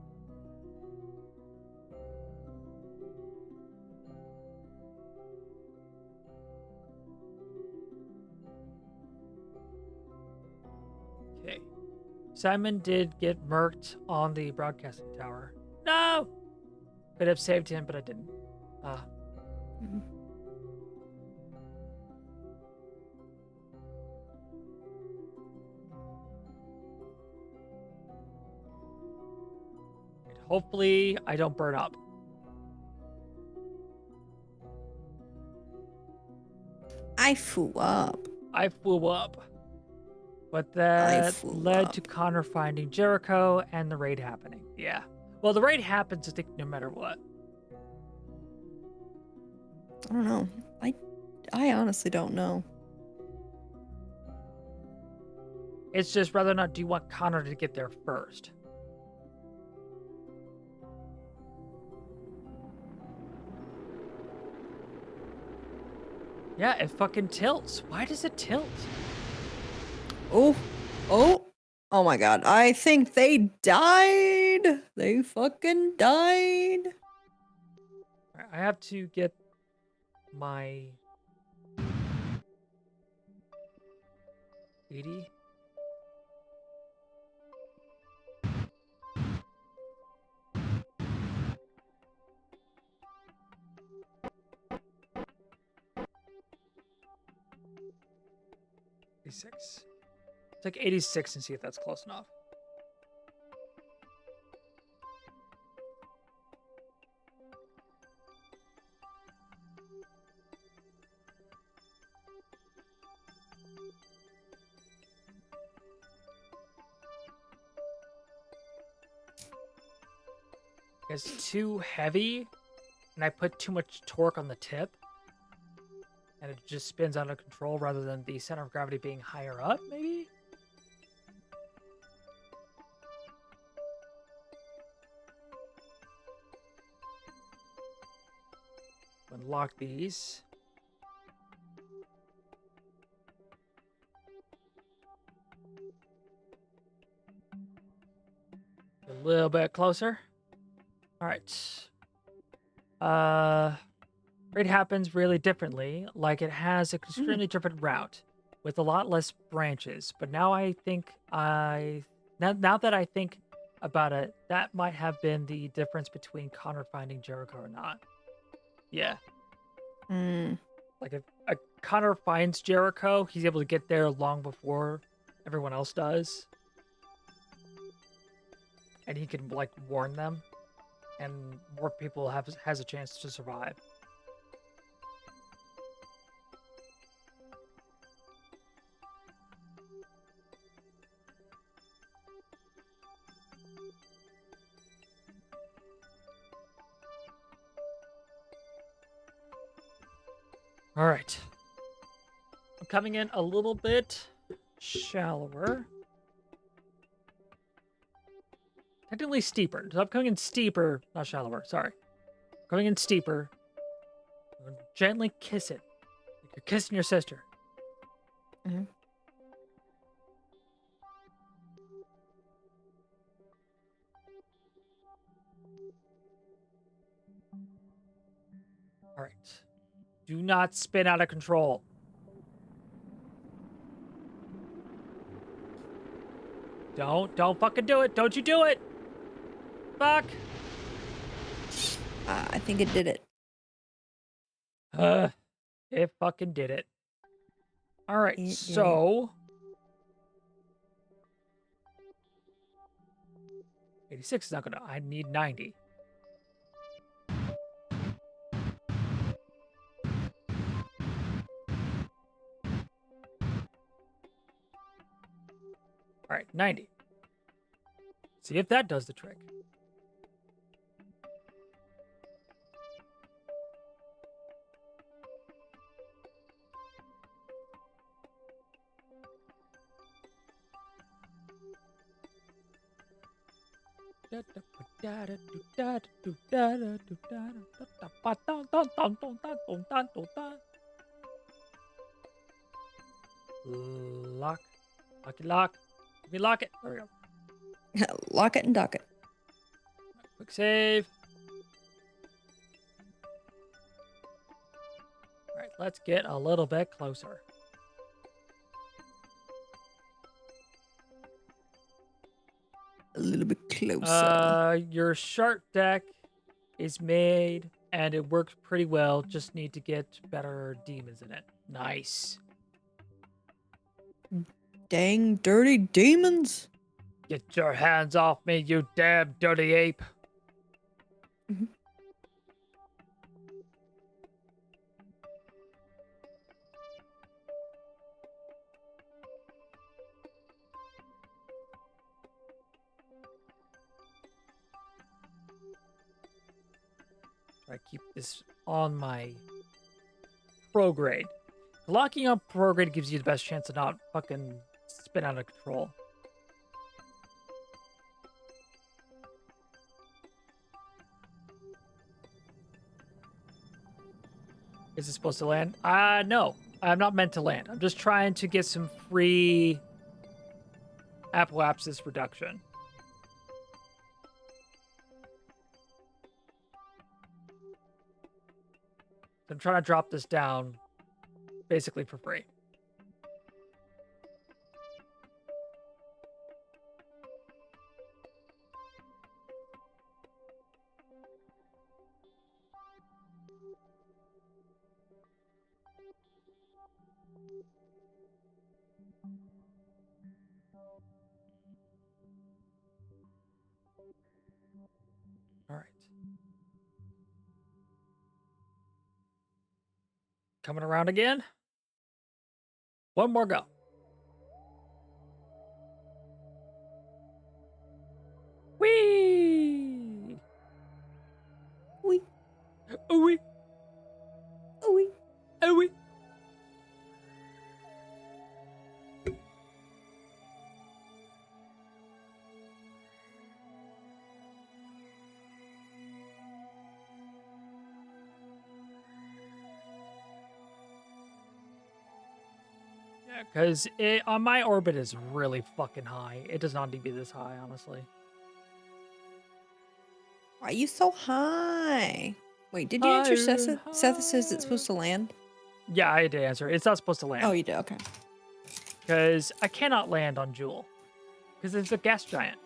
Okay. Simon did get murked on the broadcasting tower. No! Could have saved him, but I didn't. Hopefully, I don't burn up. I flew up. I flew up. But that led to Connor finding Jericho and the raid happening. Yeah. Well, the raid happens, I think, no matter what. I don't know. I honestly don't know. It's just whether or not do you want Connor to get there first. Yeah, it fucking tilts. Why does it tilt? Oh my god. I think they died. They fucking died. I have to get my 80. It's like 86 and see if that's close enough. It's too heavy, and I put too much torque on the tip, and it just spins out of control rather than the center of gravity being higher up, maybe? Unlock these. A little bit closer. All right. It happens really differently. Like it has an extremely different route with a lot less branches. But now I think now that I think about it, that might have been the difference between Connor finding Jericho or not. Yeah. Like if Connor finds Jericho, he's able to get there long before everyone else does. And he can like warn them, and more people has a chance to survive. All right. I'm coming in a little bit shallower. Technically steeper. So I'm coming in steeper, not shallower. Sorry. Coming in steeper. I'm gonna gently kiss it. Like you're kissing your sister. Mm-hmm. All right. Do not spin out of control. Don't fucking do it. Don't you do it. Fuck. I think it did it. It fucking did it. All right, It so 86 is not gonna. I need 90. All right, 90. See if that does the trick. Lock. Locky lock. Let me lock it. There we go. Lock it and dock it. Quick save. All right, let's get a little bit closer. A little bit closer. Your shark deck is made and it works pretty well. Just need to get better demons in it. Nice. Dang dirty demons. Get your hands off me, you damn dirty ape. Mm-hmm. Try to keep this on my pro grade. Locking up pro grade gives you the best chance to not fucking spin out of control. Is it supposed to land? No. I'm not meant to land. I'm just trying to get some free apoapsis reduction. I'm trying to drop this down basically for free. All right. Coming around again. One more go. Whee! Wee, Ooh-wee! wee. Ooh-wee! Yeah, because on my orbit is really fucking high. It does not need to be this high, honestly. Why are you so high? Wait, did you answer Higher, Seth? Seth says it's supposed higher. to land. Yeah, I did answer. It's not supposed to Oh, land. you did. Okay. Because I cannot land on Jool. Because it's a gas giant.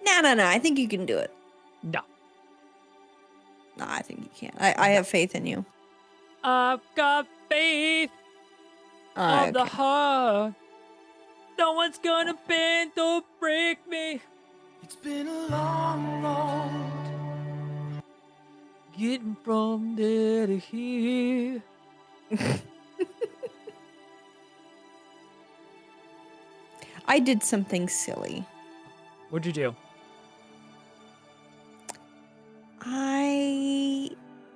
No. I think you can do it. No. No, I think you can. I have faith in you. I've got faith of the Okay. heart. No one's gonna bend or break me. It's been a long road. Getting from there to here. I did something silly. What'd you do?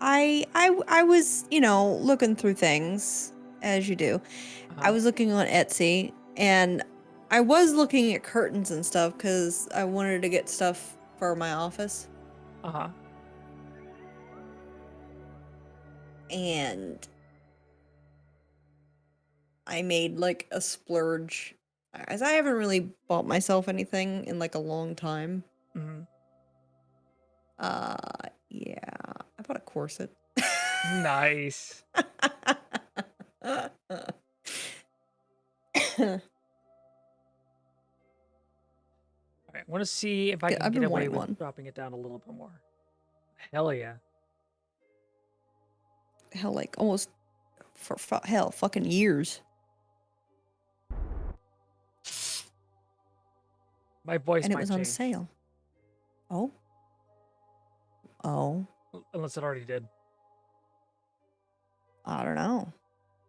I was, looking through things as you do. I was looking on Etsy and I was looking at curtains and stuff because I wanted to get stuff for my office. Uh-huh. And I made like a splurge, as I haven't really bought myself anything in like a long time. Mm-hmm. Yeah, I bought a corset. Nice. All right, I want to see if I can I've get been away wanting with one. dropping it down a little bit more. Hell yeah. Hell, like almost fucking years. My voice And it might was change. on sale. Oh. Unless it already did. I don't know.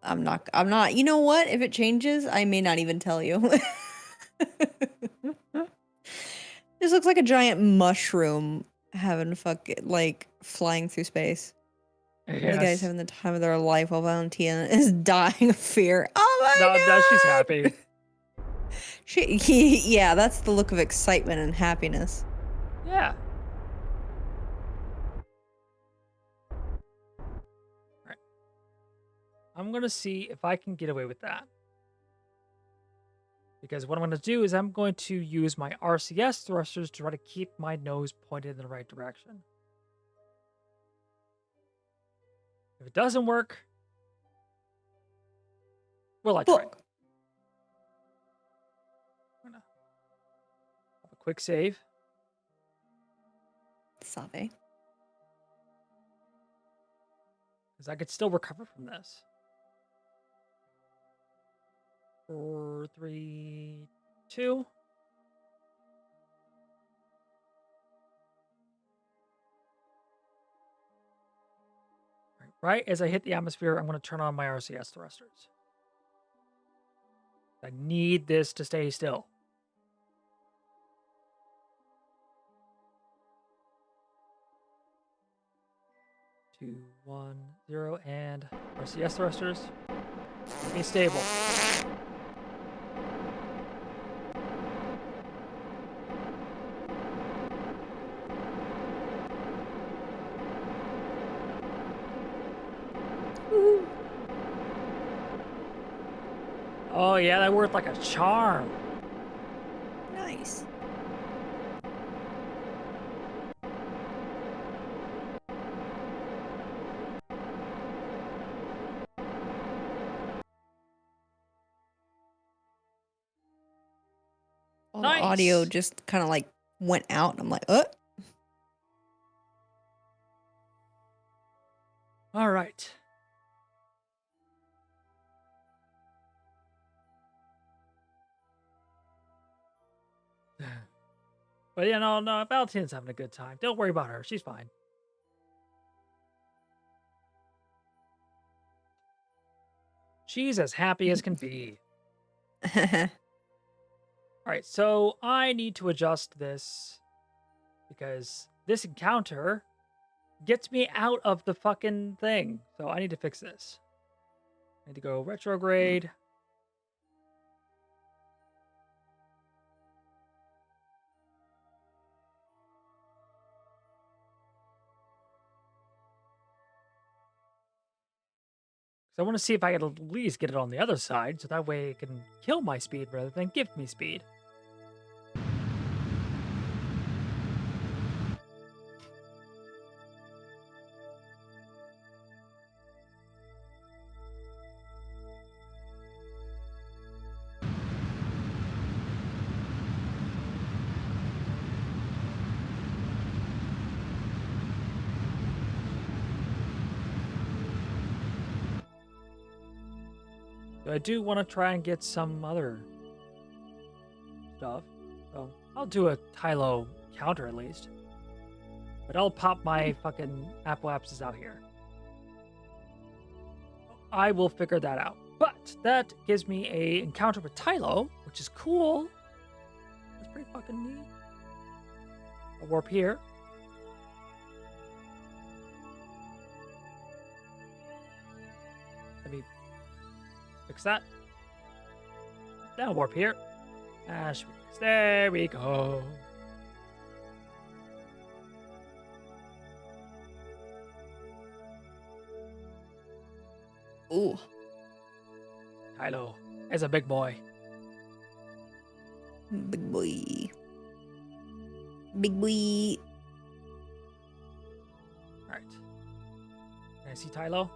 I'm not, you know what? If it changes, I may not even tell you. This looks like a giant mushroom having flying through space. Yes. The guy's having the time of their life while Valentina is dying of fear. Oh my god! No, she's happy. Yeah, that's the look of excitement and happiness. Yeah. Alright. I'm gonna see if I can get away with that. Because what I'm gonna do is I'm going to use my RCS thrusters to try to keep my nose pointed in the right direction. If it doesn't work, well, I try. Look. I'm gonna have a quick save. Save. Because I could still recover from this. 4, 3, 2. Right as I hit the atmosphere, I'm going to turn on my RCS thrusters. I need this to stay still. Two, 1, 0, and RCS thrusters. Be stable. Oh yeah, that worked like a charm. Nice. All the audio Nice. just kind of like went out. And I'm like, All right. But no, Valentine's having a good time. Don't worry about her. She's fine. She's as happy as can be. All right, so I need to adjust this because this encounter gets me out of the fucking thing. So I need to fix this. I need to go retrograde. So I want to see if I can at least get it on the other side, so that way it can kill my speed rather than give me speed. So I do want to try and get some other stuff. So I'll do a Tylo counter at least. But I'll pop my fucking apoapsis out here. I will figure that out. But that gives me a encounter with Tylo, which is cool. That's pretty fucking neat. A warp here. Let me fix that. Now warp here. There we go. ooh. Tylo is a big boy. Big boy. Big boy. All right. Can I see Tylo?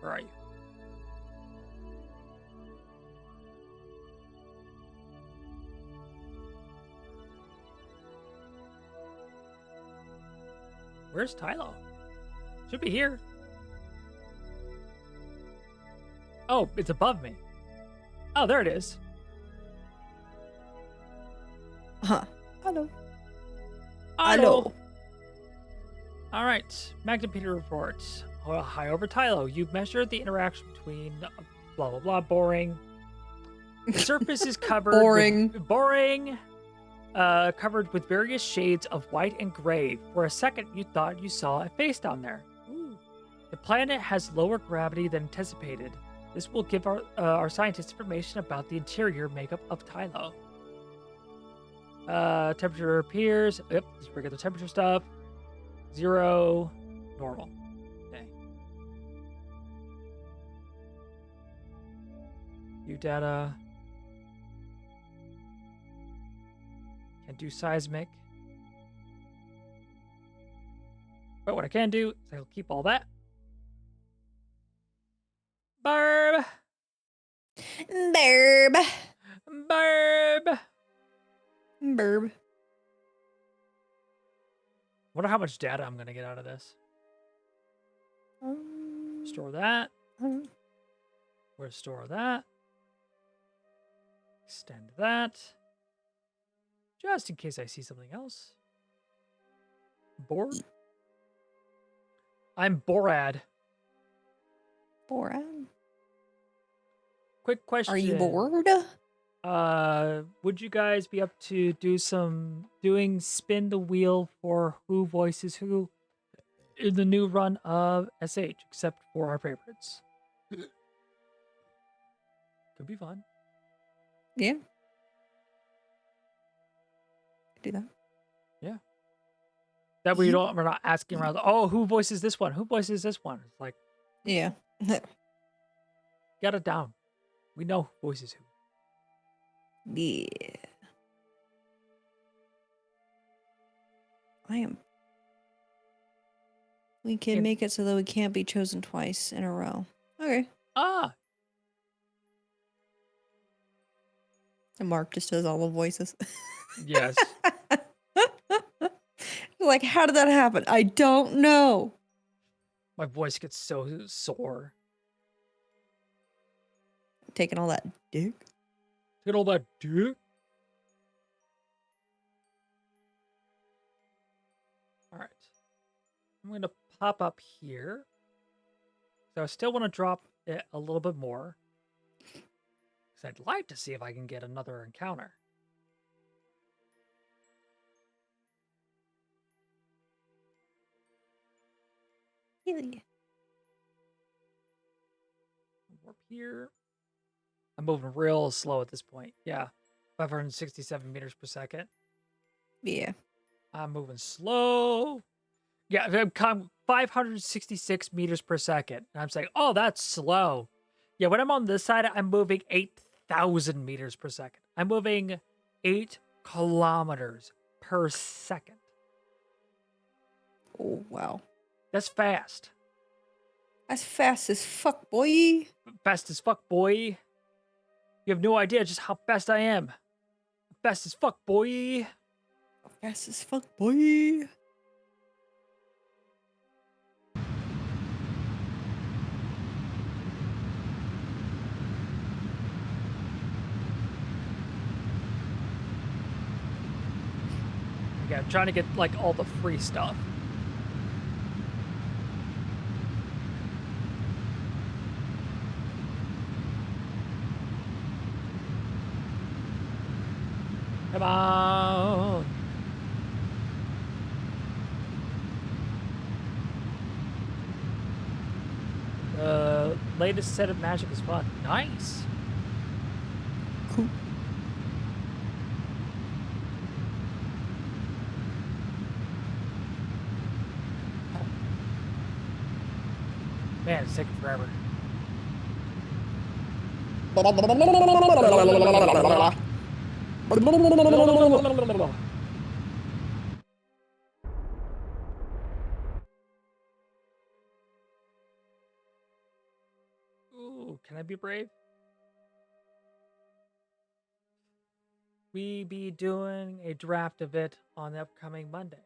Where are you? Where's Tylo? Should be here. Oh, it's above me. Oh, there it is. Huh. Hello. Hello. All right. Magnepeter report. Well, hi over Tylo. You've measured the interaction between blah, blah, blah. Boring. The surface is covered Boring. covered with various shades of white and gray. For a second, you thought you saw a face down there. Ooh. The planet has lower gravity than anticipated. This will give our scientists information about the interior makeup of Tylo. Temperature appears. Yep, just regular temperature stuff. 0, normal. Okay. View data. Can do seismic. But what I can do is I'll keep all that. Barb! Burb. Barb! Burb. Wonder how much data I'm going to get out of this. Store that. Restore that. Extend that. Just in case I see something else. Bored? I'm Borad. Bored. Quick question. Are you bored? Would you guys be up to doing spin the wheel for who voices who in the new run of SH, except for our favorites? Could be fun. Yeah. Do that. Yeah. That way we're not asking around, oh, who voices this one? Who voices this one? It's like, Yeah. get it down. We know who voices who. Yeah. We can make it so that we can't be chosen twice in a row. Okay. Ah. And Mark just does all the voices. Yes. Like, how did that happen? I don't know. My voice gets so sore. Taking all that dick. Look at all that dick. All right. I'm going to pop up here. So I still want to drop it a little bit more. Because I'd like to see if I can get another encounter. Really? Warp here. I'm moving real slow at this point. Yeah. 567 meters per second. Yeah. I'm moving slow. Yeah, I'm 566 meters per second. And I'm saying, oh, that's slow. Yeah, when I'm on this side, I'm moving 8,000 meters per second. I'm moving 8 kilometers per second. Oh, wow. That's fast. That's fast as fuck, boy. Fast as fuck, boy. You have no idea just how fast I am. Fast as fuck, boy. Fast as fuck, boy. Yeah, I'm trying to get like all the free stuff. Come on. The latest set of magic is fun. Nice. Cool. Man, it's taking forever. Ooh, can I be brave? We be doing a draft of it on the upcoming Monday.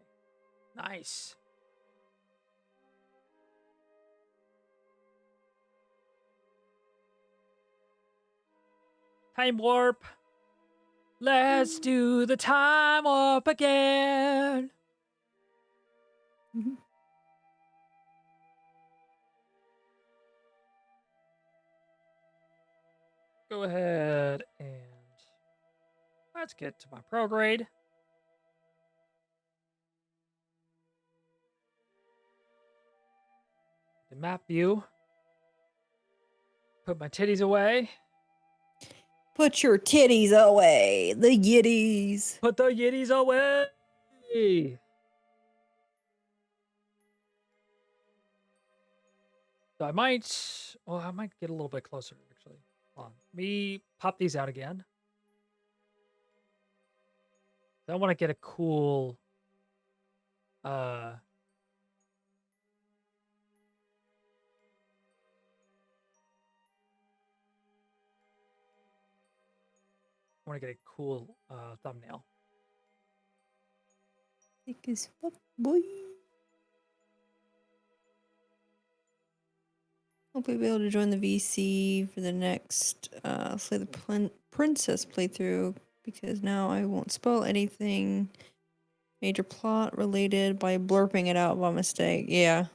Nice. Time warp. Let's do the time warp again. Mhm. Go ahead and let's get to my prograde. The map view. Put my titties away. Put your titties away. The yitties. Put the yitties away. So I might get a little bit closer actually. Hold on. Me pop these out again. I want to get a cool I want to get a cool thumbnail. Thick as fuck, boy. Hope we'll be able to join the VC for the next Slay the Princess playthrough, because now I won't spoil anything major plot related by blurping it out by mistake. Yeah.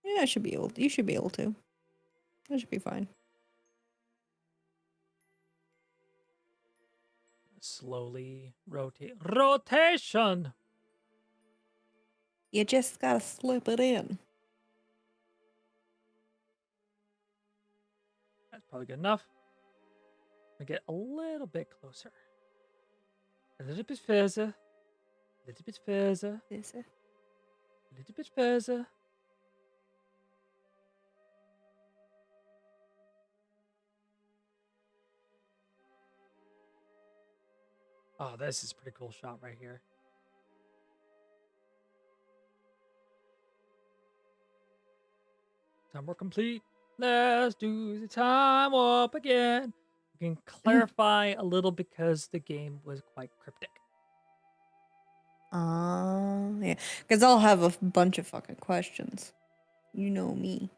Yeah, I should be able. You should be able to. That should be fine. Slowly rotate. Rotation. You just gotta slip it in. That's probably good enough. I get a little bit closer. A little bit further. A little bit further. Is it? A little bit further. Oh, this is a pretty cool shot right here. Time warp complete. Let's do the time warp again. can clarify a little because the game was quite cryptic. Yeah. Because I'll have a bunch of fucking questions. You know me.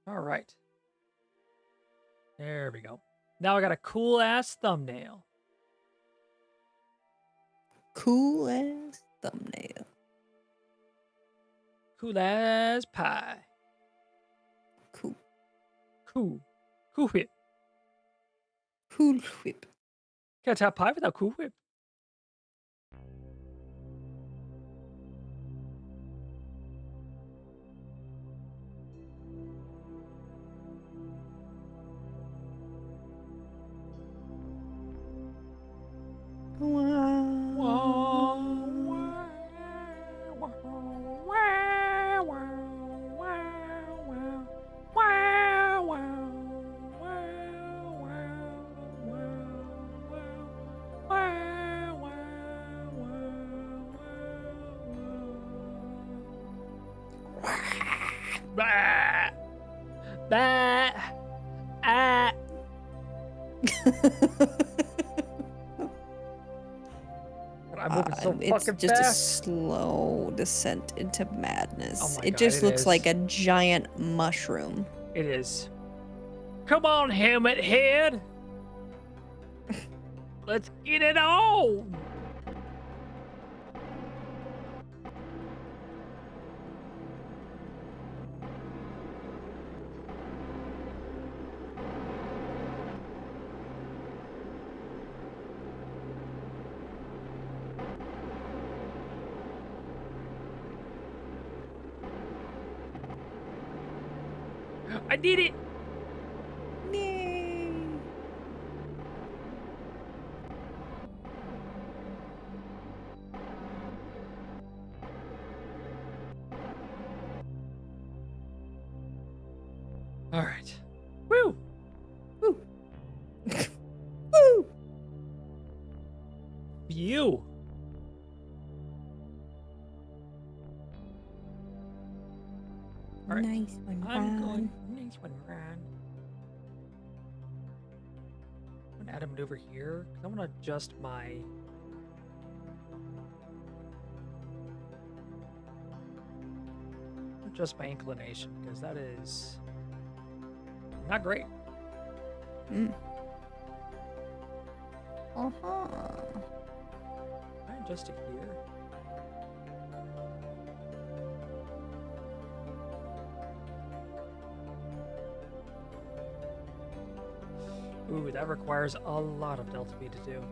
All right. There we go. Now I got a cool ass thumbnail. Cool ass thumbnail. Cool as pie. Cool. Cool. Cool whip. Cool whip. Can't have pie without cool whip. Bah, bah, ah. I'm moving so It's fucking just a fast. slow descent into madness. Oh my it God, just it looks like is. a giant mushroom. It is. Come on, helmet head. Let's get it on. I did it. Yay. All right. Woo. Woo. Woo. You. All right. Nice one, I'm Ron. going. Nice one, Ron. I'm gonna add a maneuver here because I want to adjust my. Adjust my inclination because that is not great. Mm. Uh-huh. Can I adjust it here? Ooh, that requires a lot of delta V to do.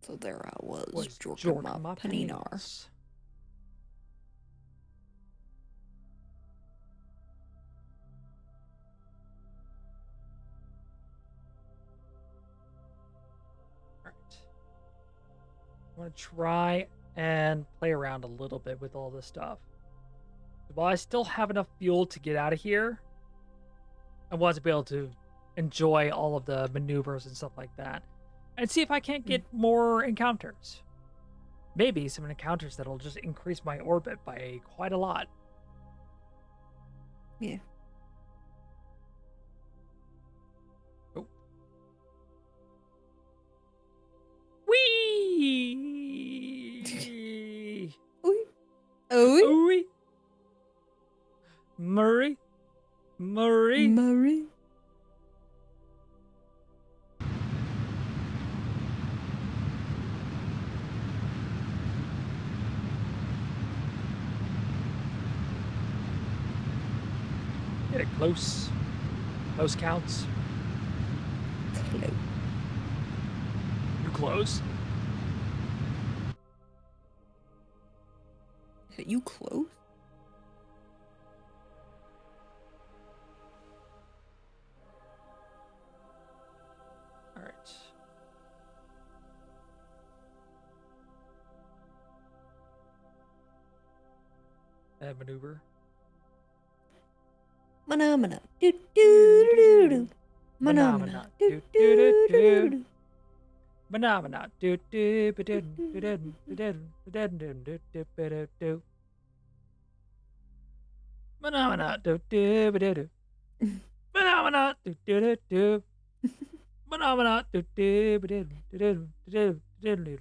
So there I was, Was jorking jorking my my paninar. penis. Alright. I want to try and play around a little bit with all this stuff. While I still have enough fuel to get out of here, I want to be able to enjoy all of the maneuvers and stuff like that. And see if I can't get more encounters. Maybe some encounters that'll just increase my orbit by quite a lot. Yeah. Oh. Whee! Ooh. Ooh. Ooey. Murray. Murray. Murray. Get it close. Close counts. Close. You close? You close? All right. Add maneuver. Mana. Do do do do. Mana. Do do do do. Phenomena. Do do do do do do do do do. Phenomena. Do do do do. Phenomena. Do do do do. Phenomena. Do do do do do do.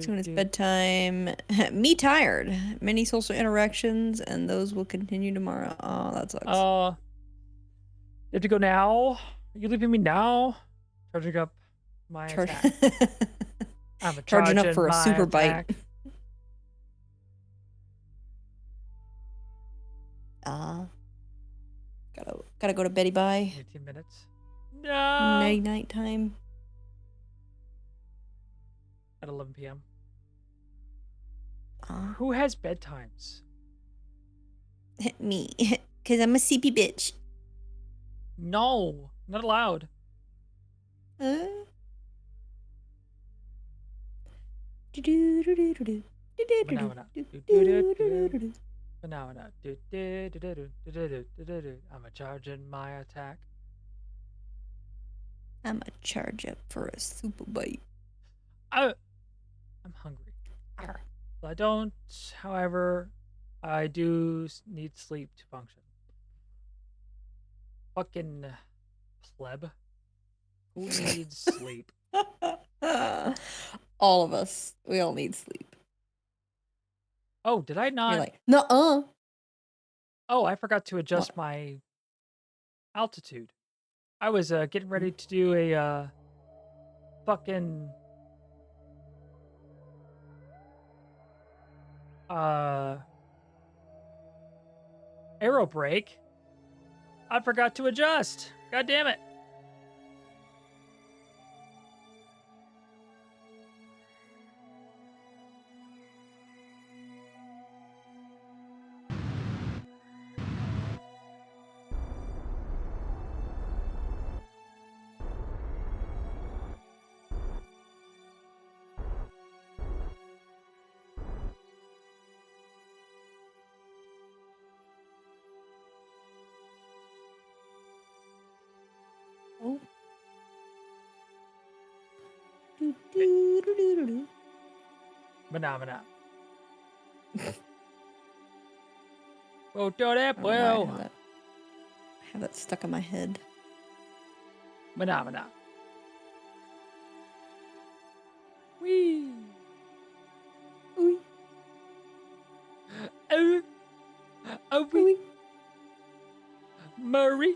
So when it's bedtime, me tired. Many social interactions, and those will continue tomorrow. Oh, that sucks. You have to go now? Are you leaving me now? Charging up my attack. I'm a Charging up for a my super attack. bite. Gotta go to beddy bye. 18 minutes. No. Night time. At 11 p.m. Who has bedtimes? Me, cause I'm a CP bitch. No, not allowed. Phenomena. Phenomena. I'm a charging my attack. I'm a charge up for a super bite. I'm hungry. I don't, however, I do need sleep to function. Fucking pleb. Who needs sleep? All of us. We all need sleep. Oh, did I not? You're like, nuh-uh. Oh, I forgot to adjust my altitude. I was getting ready to do a fucking aero brake. I forgot to adjust. God damn it. Oh. Phenomena. Oh, do that, I don't know why well. I have that stuck in my head. Phenomena. Wee. Ooh. Oh. Oh, wee. Murray.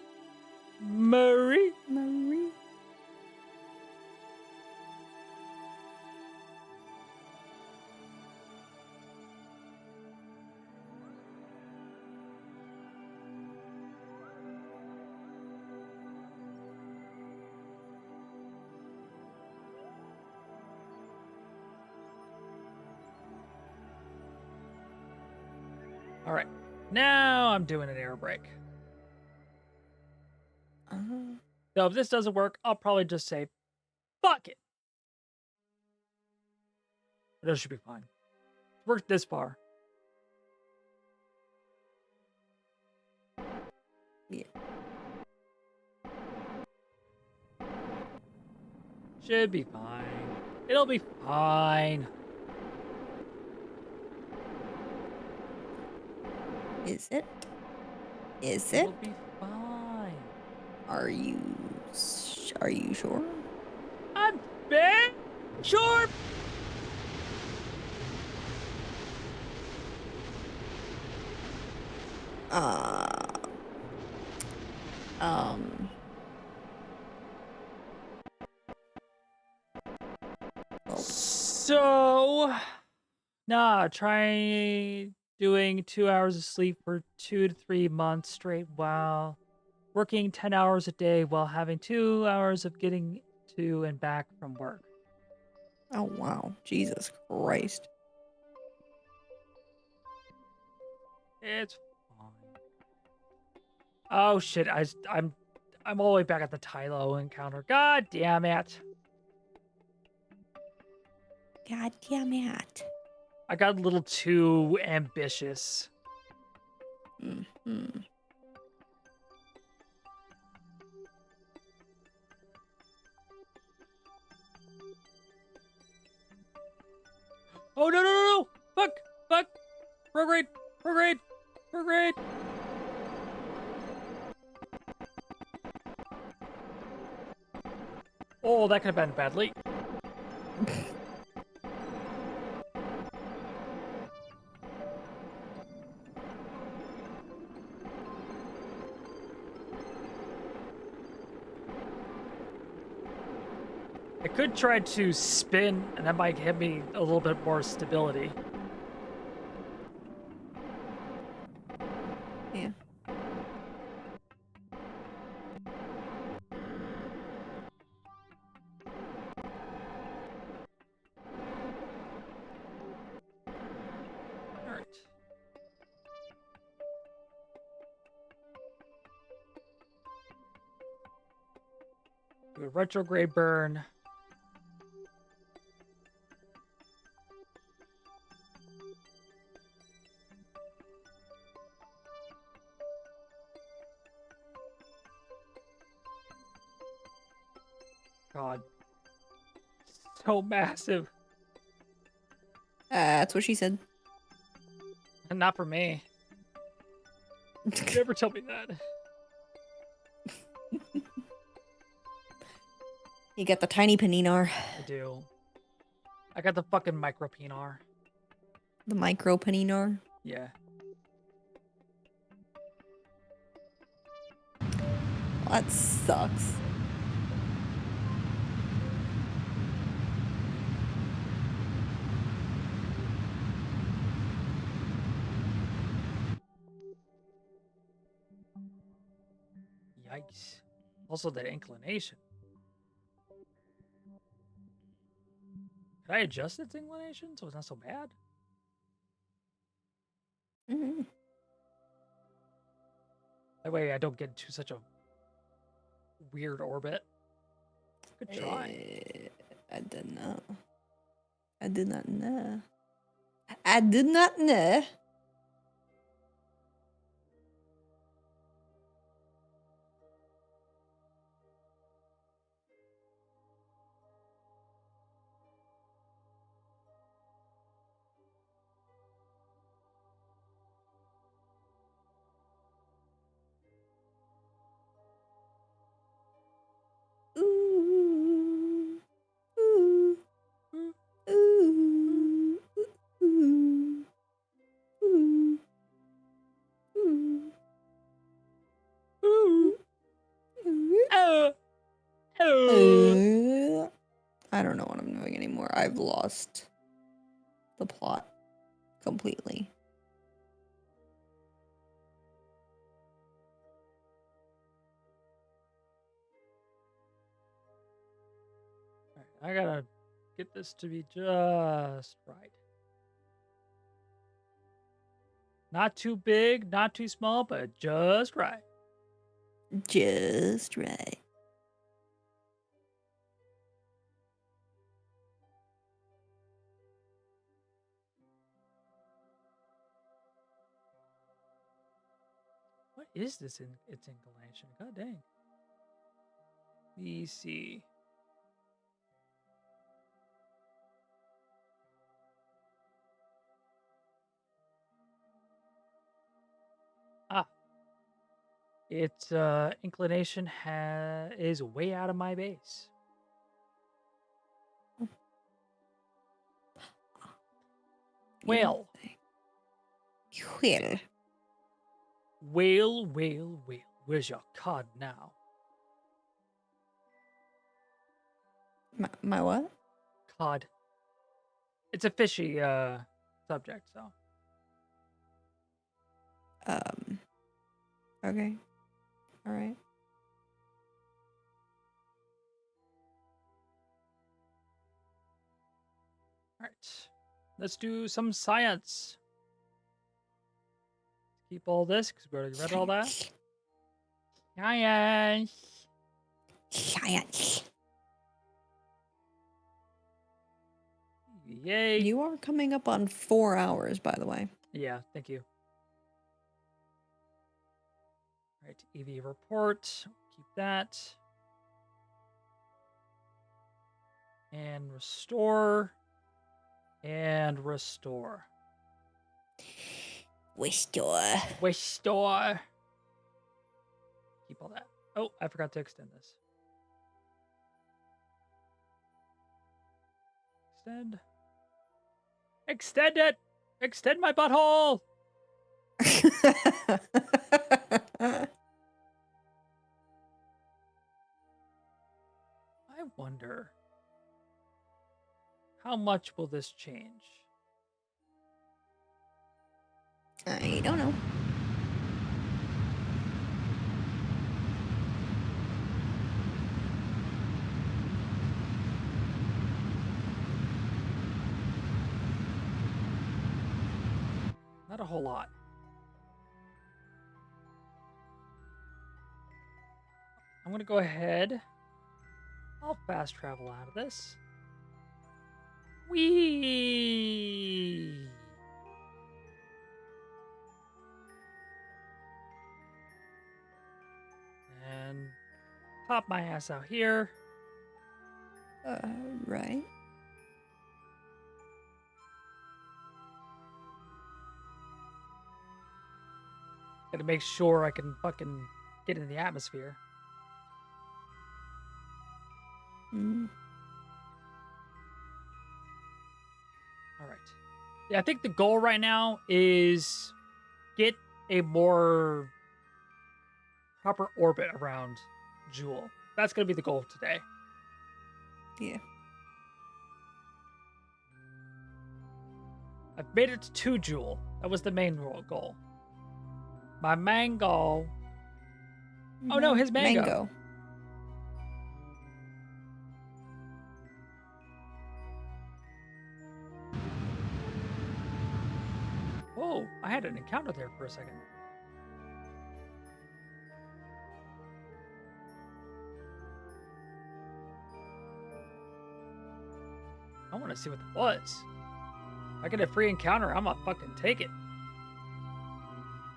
All right. Now I'm doing an air brake. So if this doesn't work, I'll probably just say, fuck it. But it should be fine. It's worked this far. Yeah. Should be fine. It'll be fine. Is it? It'll be fine. Are you sure? I'm very sure. So, try doing 2 hours of sleep for 2 to 3 months straight while working 10 hours a day while having 2 hours of getting to and back from work. Oh wow, Jesus Christ! It's fine. Oh shit! I'm all the way back at the Tylo encounter. God damn it! God damn it! I got a little too ambitious. Mm-hmm. Oh, no, no, no, no! Fuck! Fuck! Prograde! Prograde! Prograde! Oh, that could have been badly. I could try to spin, and that might give me a little bit more stability. Yeah. All right. Do a retrograde burn. God. So massive. That's what she said. And not for me. Never tell me that. You got the tiny paninar. I do. I got the fucking micro pinar. The micro paninar. Yeah. Well, that sucks. Yikes. Also, that inclination. Could I adjust its inclination so it's not so bad? Mm-hmm. That way I don't get into such a weird orbit. Good try. I did not. I did not know. I did not know. Ooh. Ooh. Ooh, Ooh. Ooh. Ooh. Ooh. ooh, Ooh. oh, oh. I don't know what I'm doing anymore. I've lost the plot completely. I gotta get this to be just right. Not too big, not too small, but just right. Just right. What is this in its inclination? God dang. Let me see. Ah, its inclination is way out of my base. Whale, Well. whale, whale, whale. Where's your card now? My what? Cod. It's a fishy subject, so. Okay. All right. All right. Let's do some science. Keep all this because we already read all that. Science. Science. Yay. You are coming up on 4 hours, by the way. Yeah, thank you. All right, EV report. Keep that. And restore. And restore. Restore. Restore. Keep all that. Oh, I forgot to extend this. Extend. Extend it! Extend my butthole! I wonder, how much will this change? I don't know. Not a whole lot. I'm gonna go ahead. I'll fast travel out of this. Whee! And pop my ass out here. Right. Gotta make sure I can fucking get in the atmosphere. Mm. All right. Yeah, I think the goal right now is get a more proper orbit around Jool. That's gonna be the goal today. Yeah. I've made it to Jool. That was the main goal. My mango. Oh no, his mango. Whoa, I had an encounter there for a second. I want to see what that was. If I get a free encounter, I'm gonna fucking take it.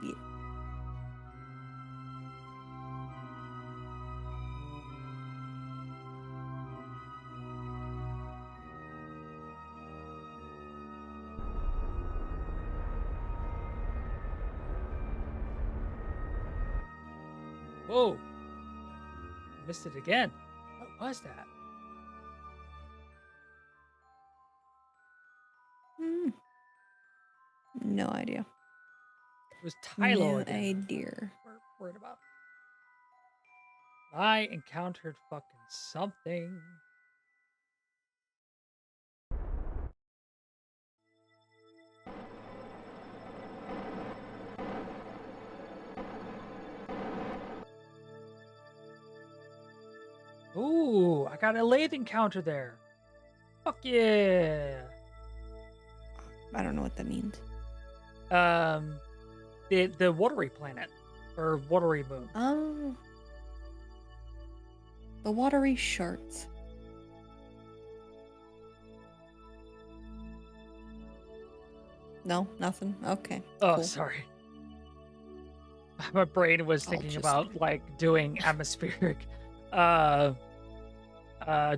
Yeah. Whoa. Missed it again. What was that? Mm. No idea. It was Tylo No again. idea. We're worried about. I encountered fucking something. Ooh, I got a lathe encounter there. Fuck yeah. I don't know what that means. The watery planet or watery moon. Oh. The watery sharks. No, nothing. Okay. Oh, cool. sorry. My brain was I'll thinking just- about like doing atmospheric,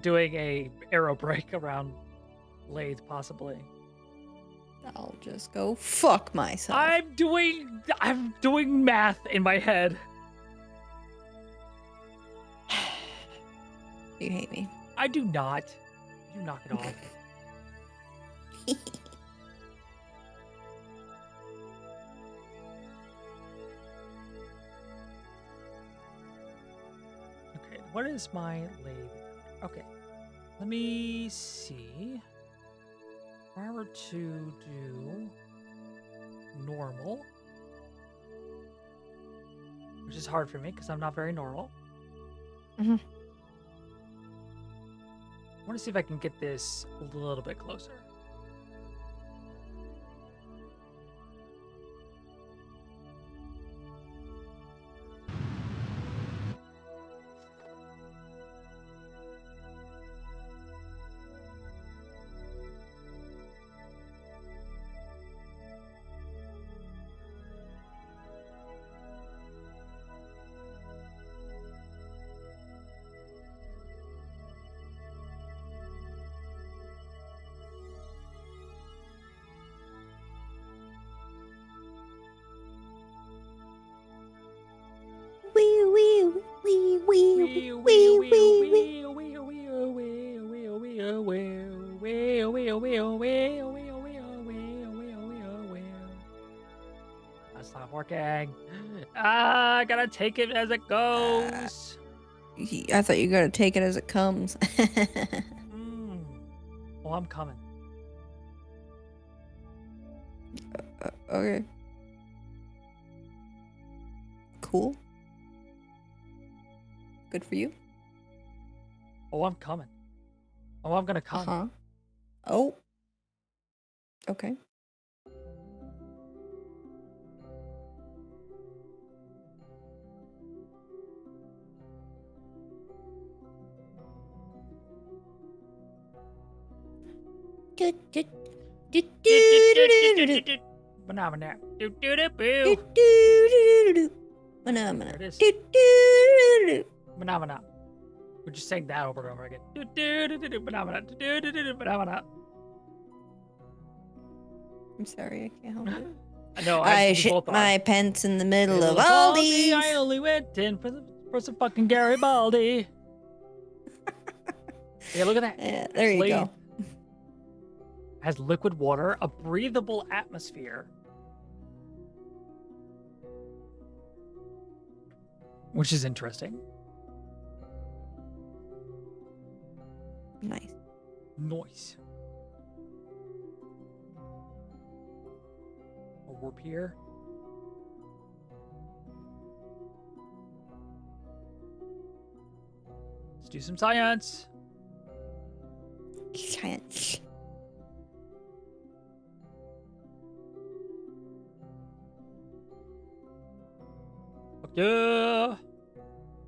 doing a arrow break around lathe possibly. I'll just go fuck myself. I'm doing math in my head. You hate me. I do not. You knock it off. Okay, what is my lathe? Okay, let me see. If I were to do normal, which is hard for me because I'm not very normal. Mhm. I want to see if I can get this a little bit closer. oh, well, well, well, well, well, well, well, well, well. That's not working. Ah, I gotta take it as it goes. I thought you gotta take it as it comes. Oh, I'm coming. Okay. Cool. Good for you. Oh, I'm coming. Oh, I'm gonna come. Uh-huh. Oh. Okay. Banana. Boo. Phenomena. There it is. Banana. We're just saying that over and over again. Banana. Banana. I'm sorry, I can't help it. I know. I we shit both are. my pants in the middle of Aldi, Aldi's. I only went in for some fucking Garibaldi. Yeah, look at that. Yeah, there you go. Has liquid water, a breathable atmosphere. Which is interesting. Nice. Nice. A warp here. Let's do some science. Science. Yeah.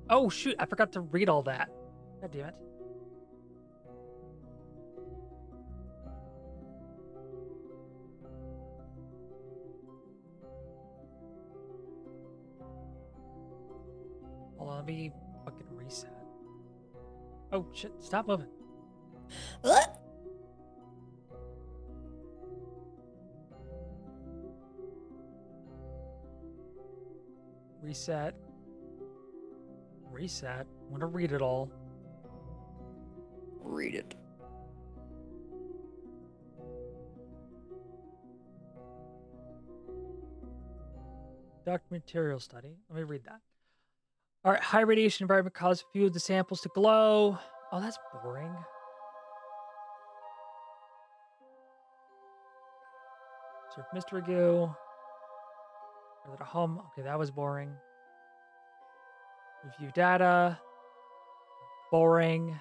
Oh shoot, I forgot to read all that. God damn it. Hold on, let me fucking reset. Oh shit, stop moving. What? Reset. Reset. I want to read it all. Read it. Duct material study. Let me read that. All right, high radiation environment caused a few of the samples to glow. Oh, that's boring. Surf mystery goo. Is it a hum? Okay, that was boring. Review data. Boring.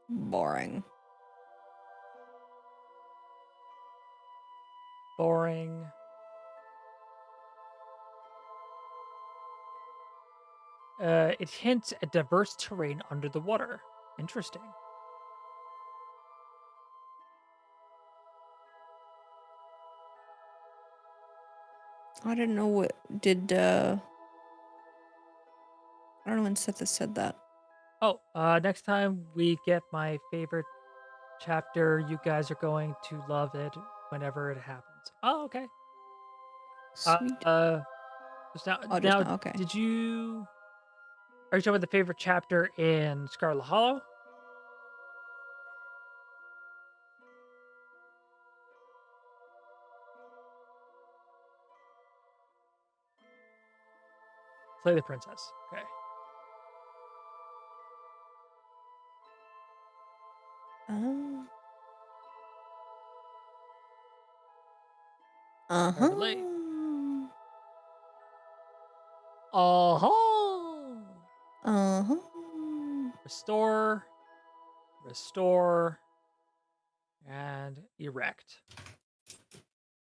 Boring. Boring. It hints at diverse terrain under the water. Interesting. I didn't know what did I don't know when Seth has said that. Oh, next time we get my favorite chapter, you guys are going to love it whenever it happens. Oh, okay. Sweet. Just now, Oh, just now, okay. Did you? Are you talking about the favorite chapter in Scarlet Hollow? Slay the princess. Okay. Oh. Uh-huh. Overlay. Uh-huh. Uh-huh. Restore. Restore. And erect.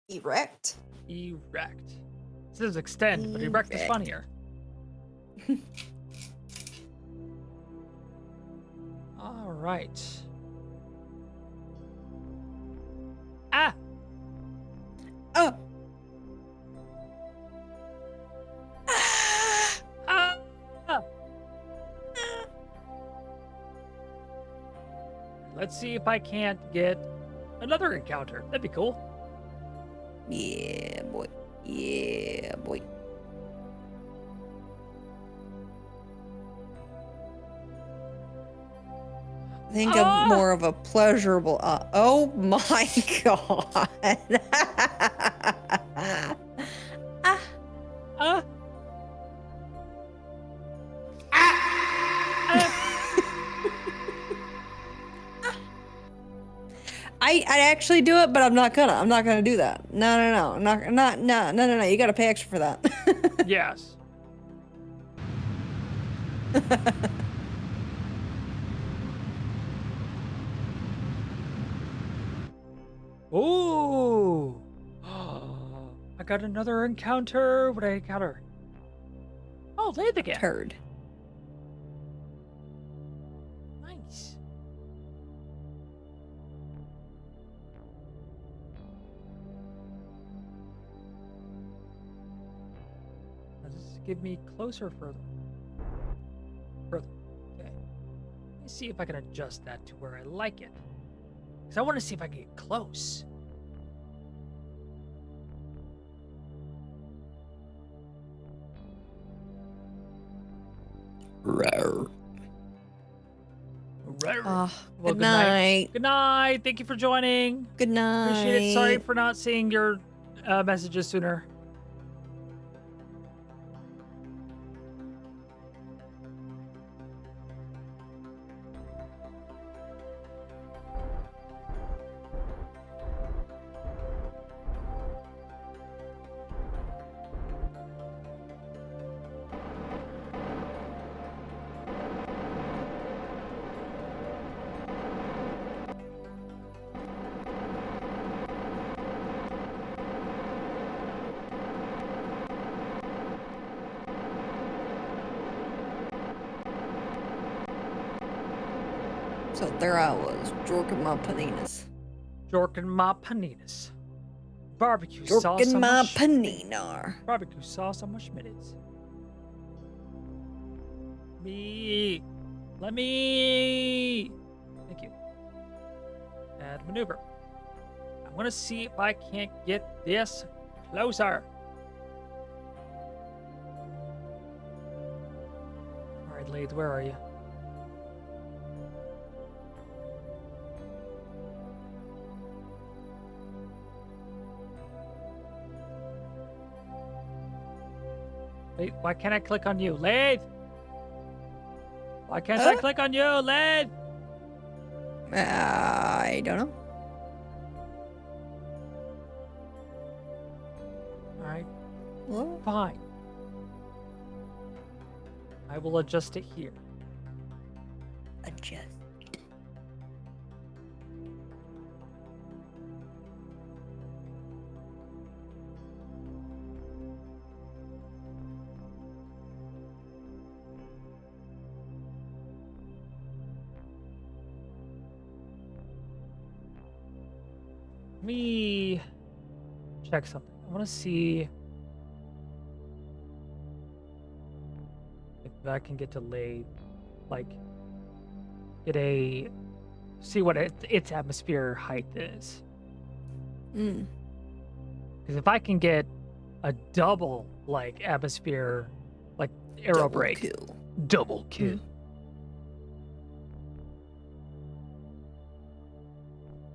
Erect. Erect. This is extend, but erect is Erect. funnier. All right. Ah! Oh. Ah! Ah! Let's see if I can't get another encounter. That'd be cool. Yeah, boy. Yeah, boy. Think of Ah! more of a pleasurable. Oh my god. Ah. Ah! I'd actually do it, but I'm not gonna. I'm not gonna do that. No. I'm no. You gotta pay extra for that. Yes. Ooh. I got another encounter. What did I encounter? Oh, Lathe again. Turd. Nice. Does this give me closer or further? Further. Okay. Let me see if I can adjust that to where I like it. Because I want to see if I can get close. Rawr. Well, Good night. Good night. Thank you for joining. Good night. Appreciate it. Sorry for not seeing your messages sooner. So there I was, jorking my paninas. Jorking my paninas. Barbecue sauce Jorking on my schmitties. panina. Barbecue sauce on my schmitties. Me. Let me. Thank you. Add maneuver. I want to see if I can't get this closer. All right, Lathe, where are you? Wait, why can't I click on you? Lathe! Why can't I click on you, Lathe? I don't know. Alright, What? fine. I will adjust it here. Adjust. Let me check something. I want to see if I can get to Lathe, like, see what its atmosphere height is. Mm. Because if I can get a double, like, atmosphere, like, aero Double brake, kill. double kill. Mm.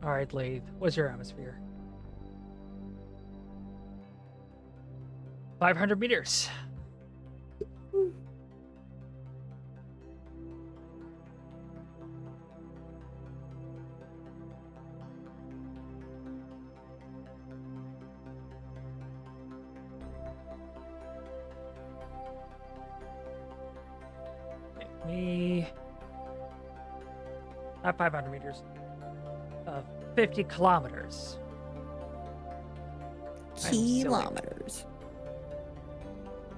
All right, Lathe, what's your atmosphere? 500 meters. Me. Not 500 meters. 50 kilometers. I'm silly. Kilometers.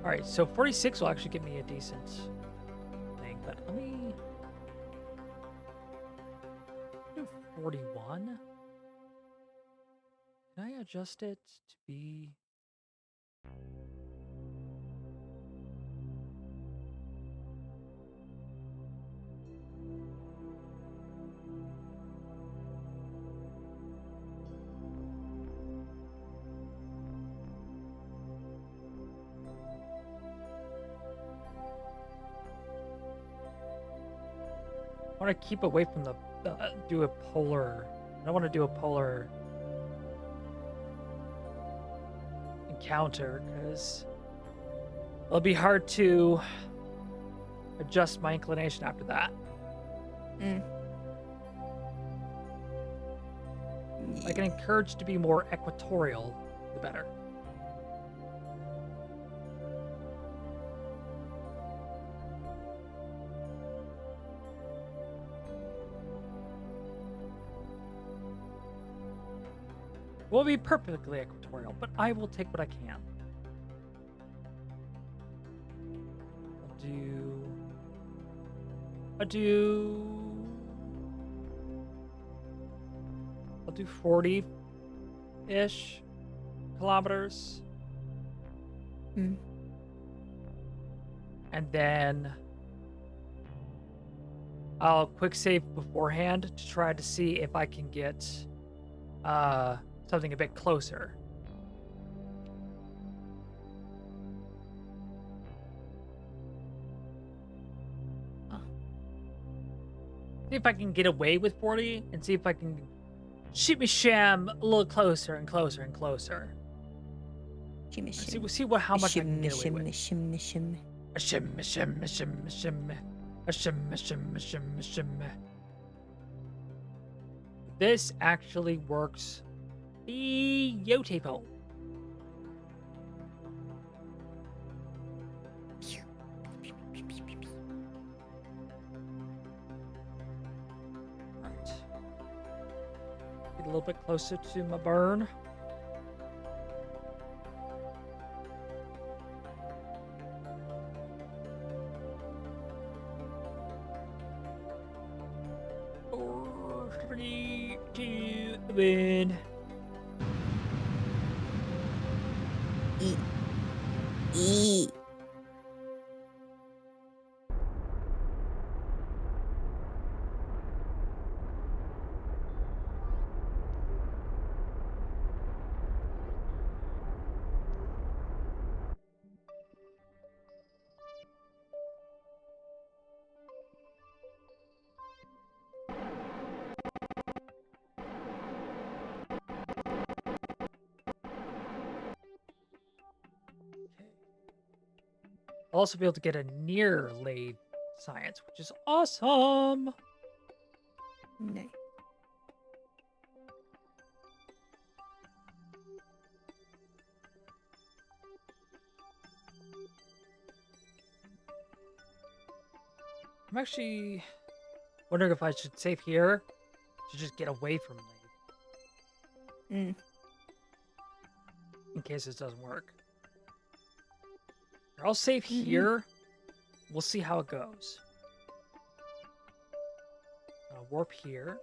All right, so 46 will actually give me a decent thing, but let me do 41. Can I adjust it to be? want to keep away from the do a polar. I don't want to do a polar encounter because it'll be hard to adjust my inclination after that. I can encourage to be more equatorial, the better. Won't be perfectly equatorial, but I will take what I can. I'll do 40-ish kilometers. And then I'll quick save beforehand to try to see if I can get something a bit closer. See if I can get away with 40 and see if I can shimmy sham a little closer and closer and closer. Shimmy, shimmy. See what how much I can get away shimmy, with. shimmy, shimmy. A shimmy, shimmy, shimmy, shimmy. A shimmy, shimmy, shimmy, shimmy. This actually works beautiful. Right. Get a little bit closer to my burn. Win. Eat. I'll also be able to get a near lathe science, which is awesome. Nice. I'm actually wondering if I should save here to just get away from lathe in case this doesn't work. I'll save here. We'll see how it goes. Warp here.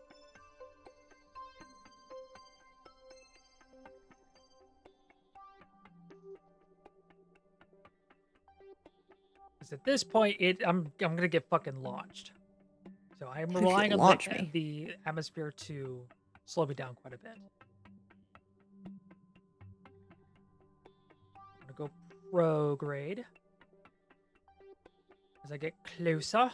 Because at this point, I'm gonna get fucking launched. So I'm relying on the atmosphere to slow me down quite a bit. I'm gonna go prograde as I get closer.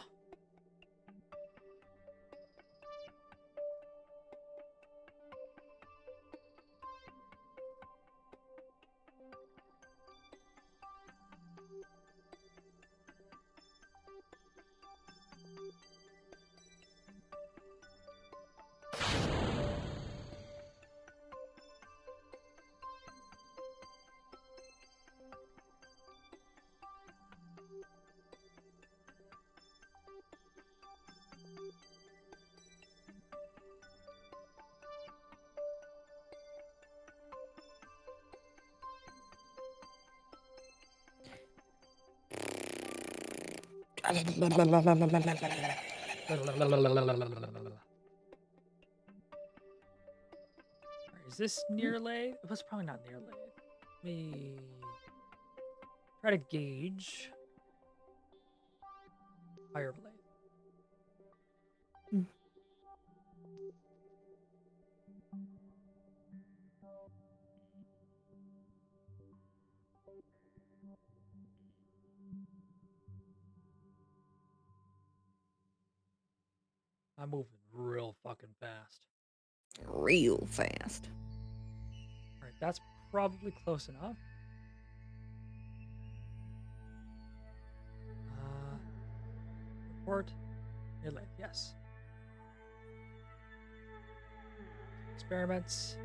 Is this near lathe? It was probably not near lathe. Let me try to gauge fire blade. I'm moving real fucking fast. Real fast. All right, that's probably close enough. Report. Near lake, yes. Experiments.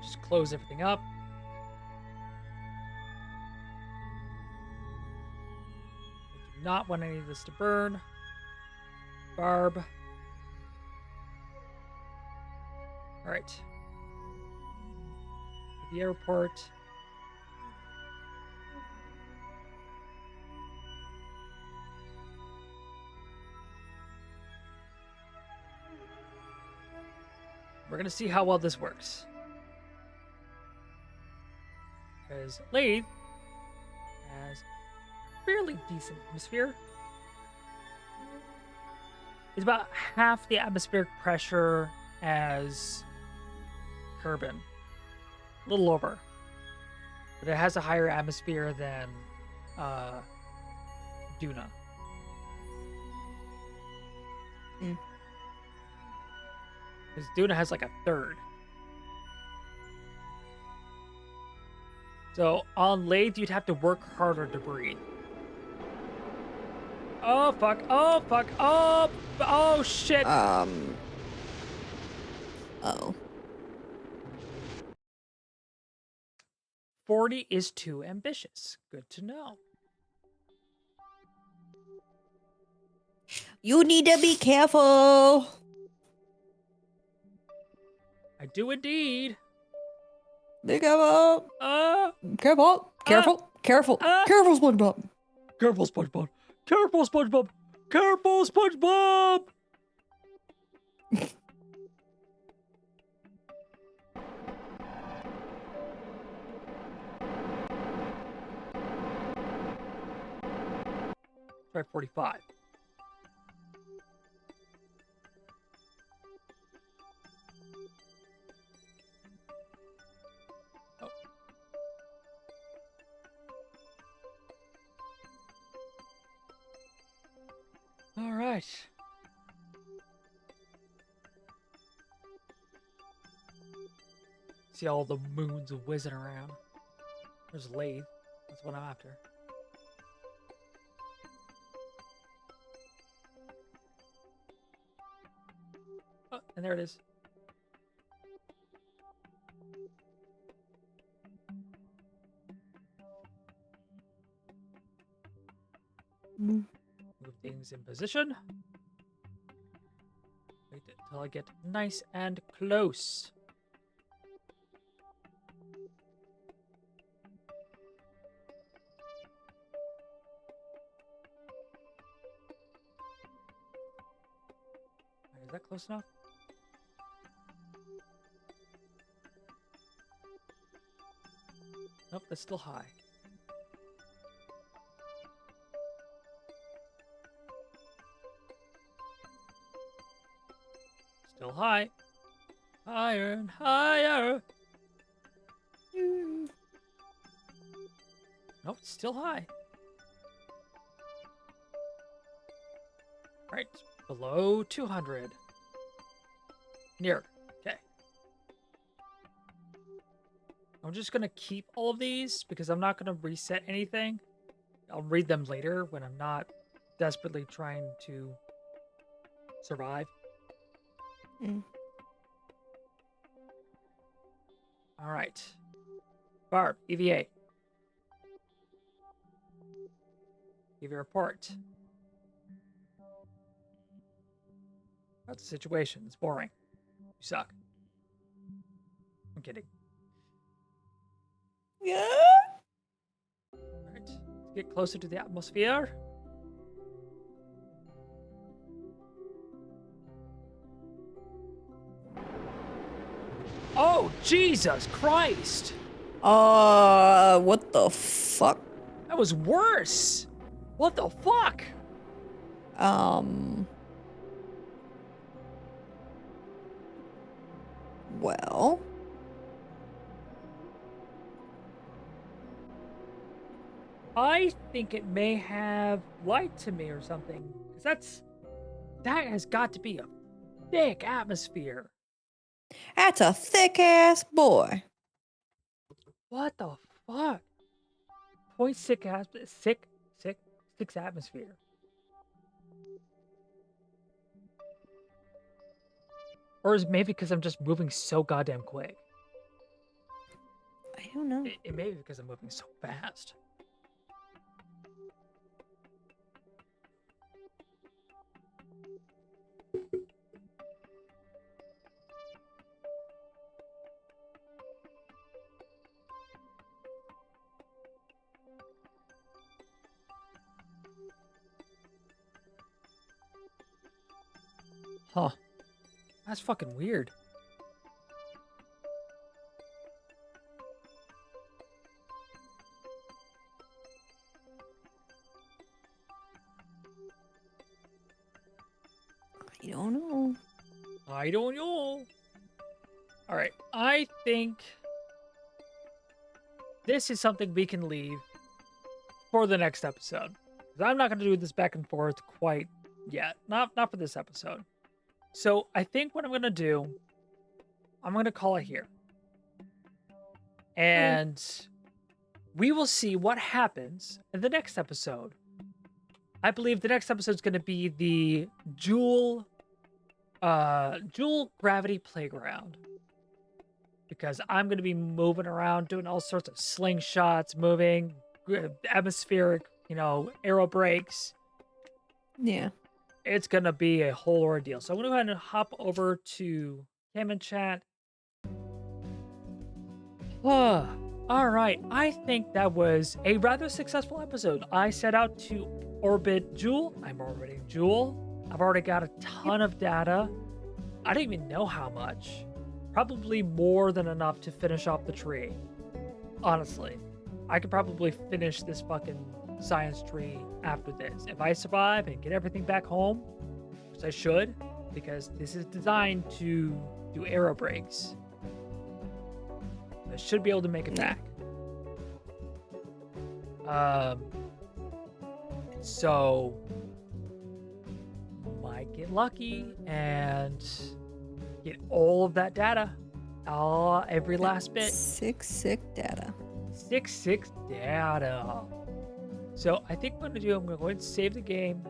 Just close everything up. I do not want any of this to burn. Barb. All right. The airport. We're gonna see how well this works. Because Lathe has fairly decent atmosphere. It's about half the atmospheric pressure as Kerbal. A little over. But it has a higher atmosphere than Duna. Because Duna has like a third. So on Lathe, you'd have to work harder to breathe. Oh, fuck. Oh, fuck. Oh, shit. Oh. 40 is too ambitious. Good to know. You need to be careful. I do indeed. Be careful. Careful. Careful. Careful. Careful, SpongeBob. Careful, SpongeBob. Careful, SpongeBob. Careful, SpongeBob. Try 45. Oh. All right. See all the moons whizzing around. There's Lathe. That's what I'm after. Oh, and there it is. Move things in position. Wait until I get nice and close. Is that close enough? Nope, that's still high. Still high. Higher and higher. Nope, still high. Right, below 200. Near. Okay. I'm just gonna keep all of these because I'm not gonna reset anything. I'll read them later when I'm not desperately trying to survive. All right. Barb, EVA. Give your report. That's the situation. It's boring. You suck. I'm kidding. Yeah. All right. Let's get closer to the atmosphere. Oh, Jesus Christ! What the fuck? That was worse! What the fuck? Well. I think it may have lied to me or something. Because that has got to be a thick atmosphere. That's a thick ass boy. What the fuck? 0.6 atmosphere. Or is it maybe because I'm just moving so goddamn quick? I don't know. It may be because I'm moving so fast. Huh. That's fucking weird. I don't know. I don't know. Alright, I think this is something we can leave for the next episode. 'Cause I'm not going to do this back and forth quite yet. Not for this episode. So I think what I'm going to do, I'm going to call it here. And we will see what happens in the next episode. I believe the next episode is going to be the Jool Gravity Playground. Because I'm going to be moving around, doing all sorts of slingshots, moving, atmospheric, aero brakes. Yeah. It's going to be a whole ordeal. So I'm going to go ahead and hop over to Cam and Chat. All right. I think that was a rather successful episode. I set out to orbit Jool. I'm orbiting Jool. I've already got a ton of data. I don't even know how much. Probably more than enough to finish off the tree. Honestly. I could probably finish this fucking science tree after this. If I survive and get everything back home, which I should, because this is designed to do aero brakes. I should be able to make it back. So might get lucky and get all of that data. Every last bit. Sick data. Six data. So I think what I'm going to do, I'm going to go ahead and save the game.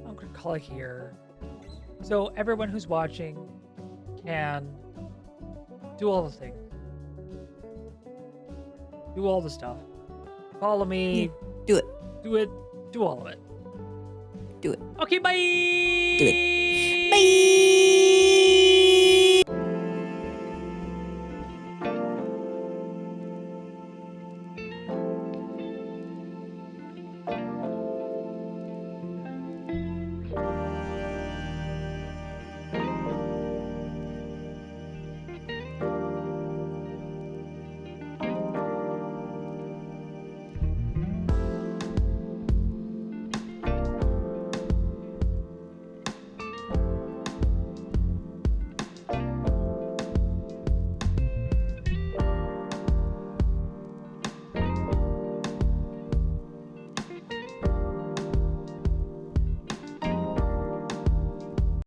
I'm going to call it here. So everyone who's watching can do all the things. Do all the stuff. Follow me. Yeah, do it. Do it. Do all of it. Do it. Okay, bye. Do it. Bye.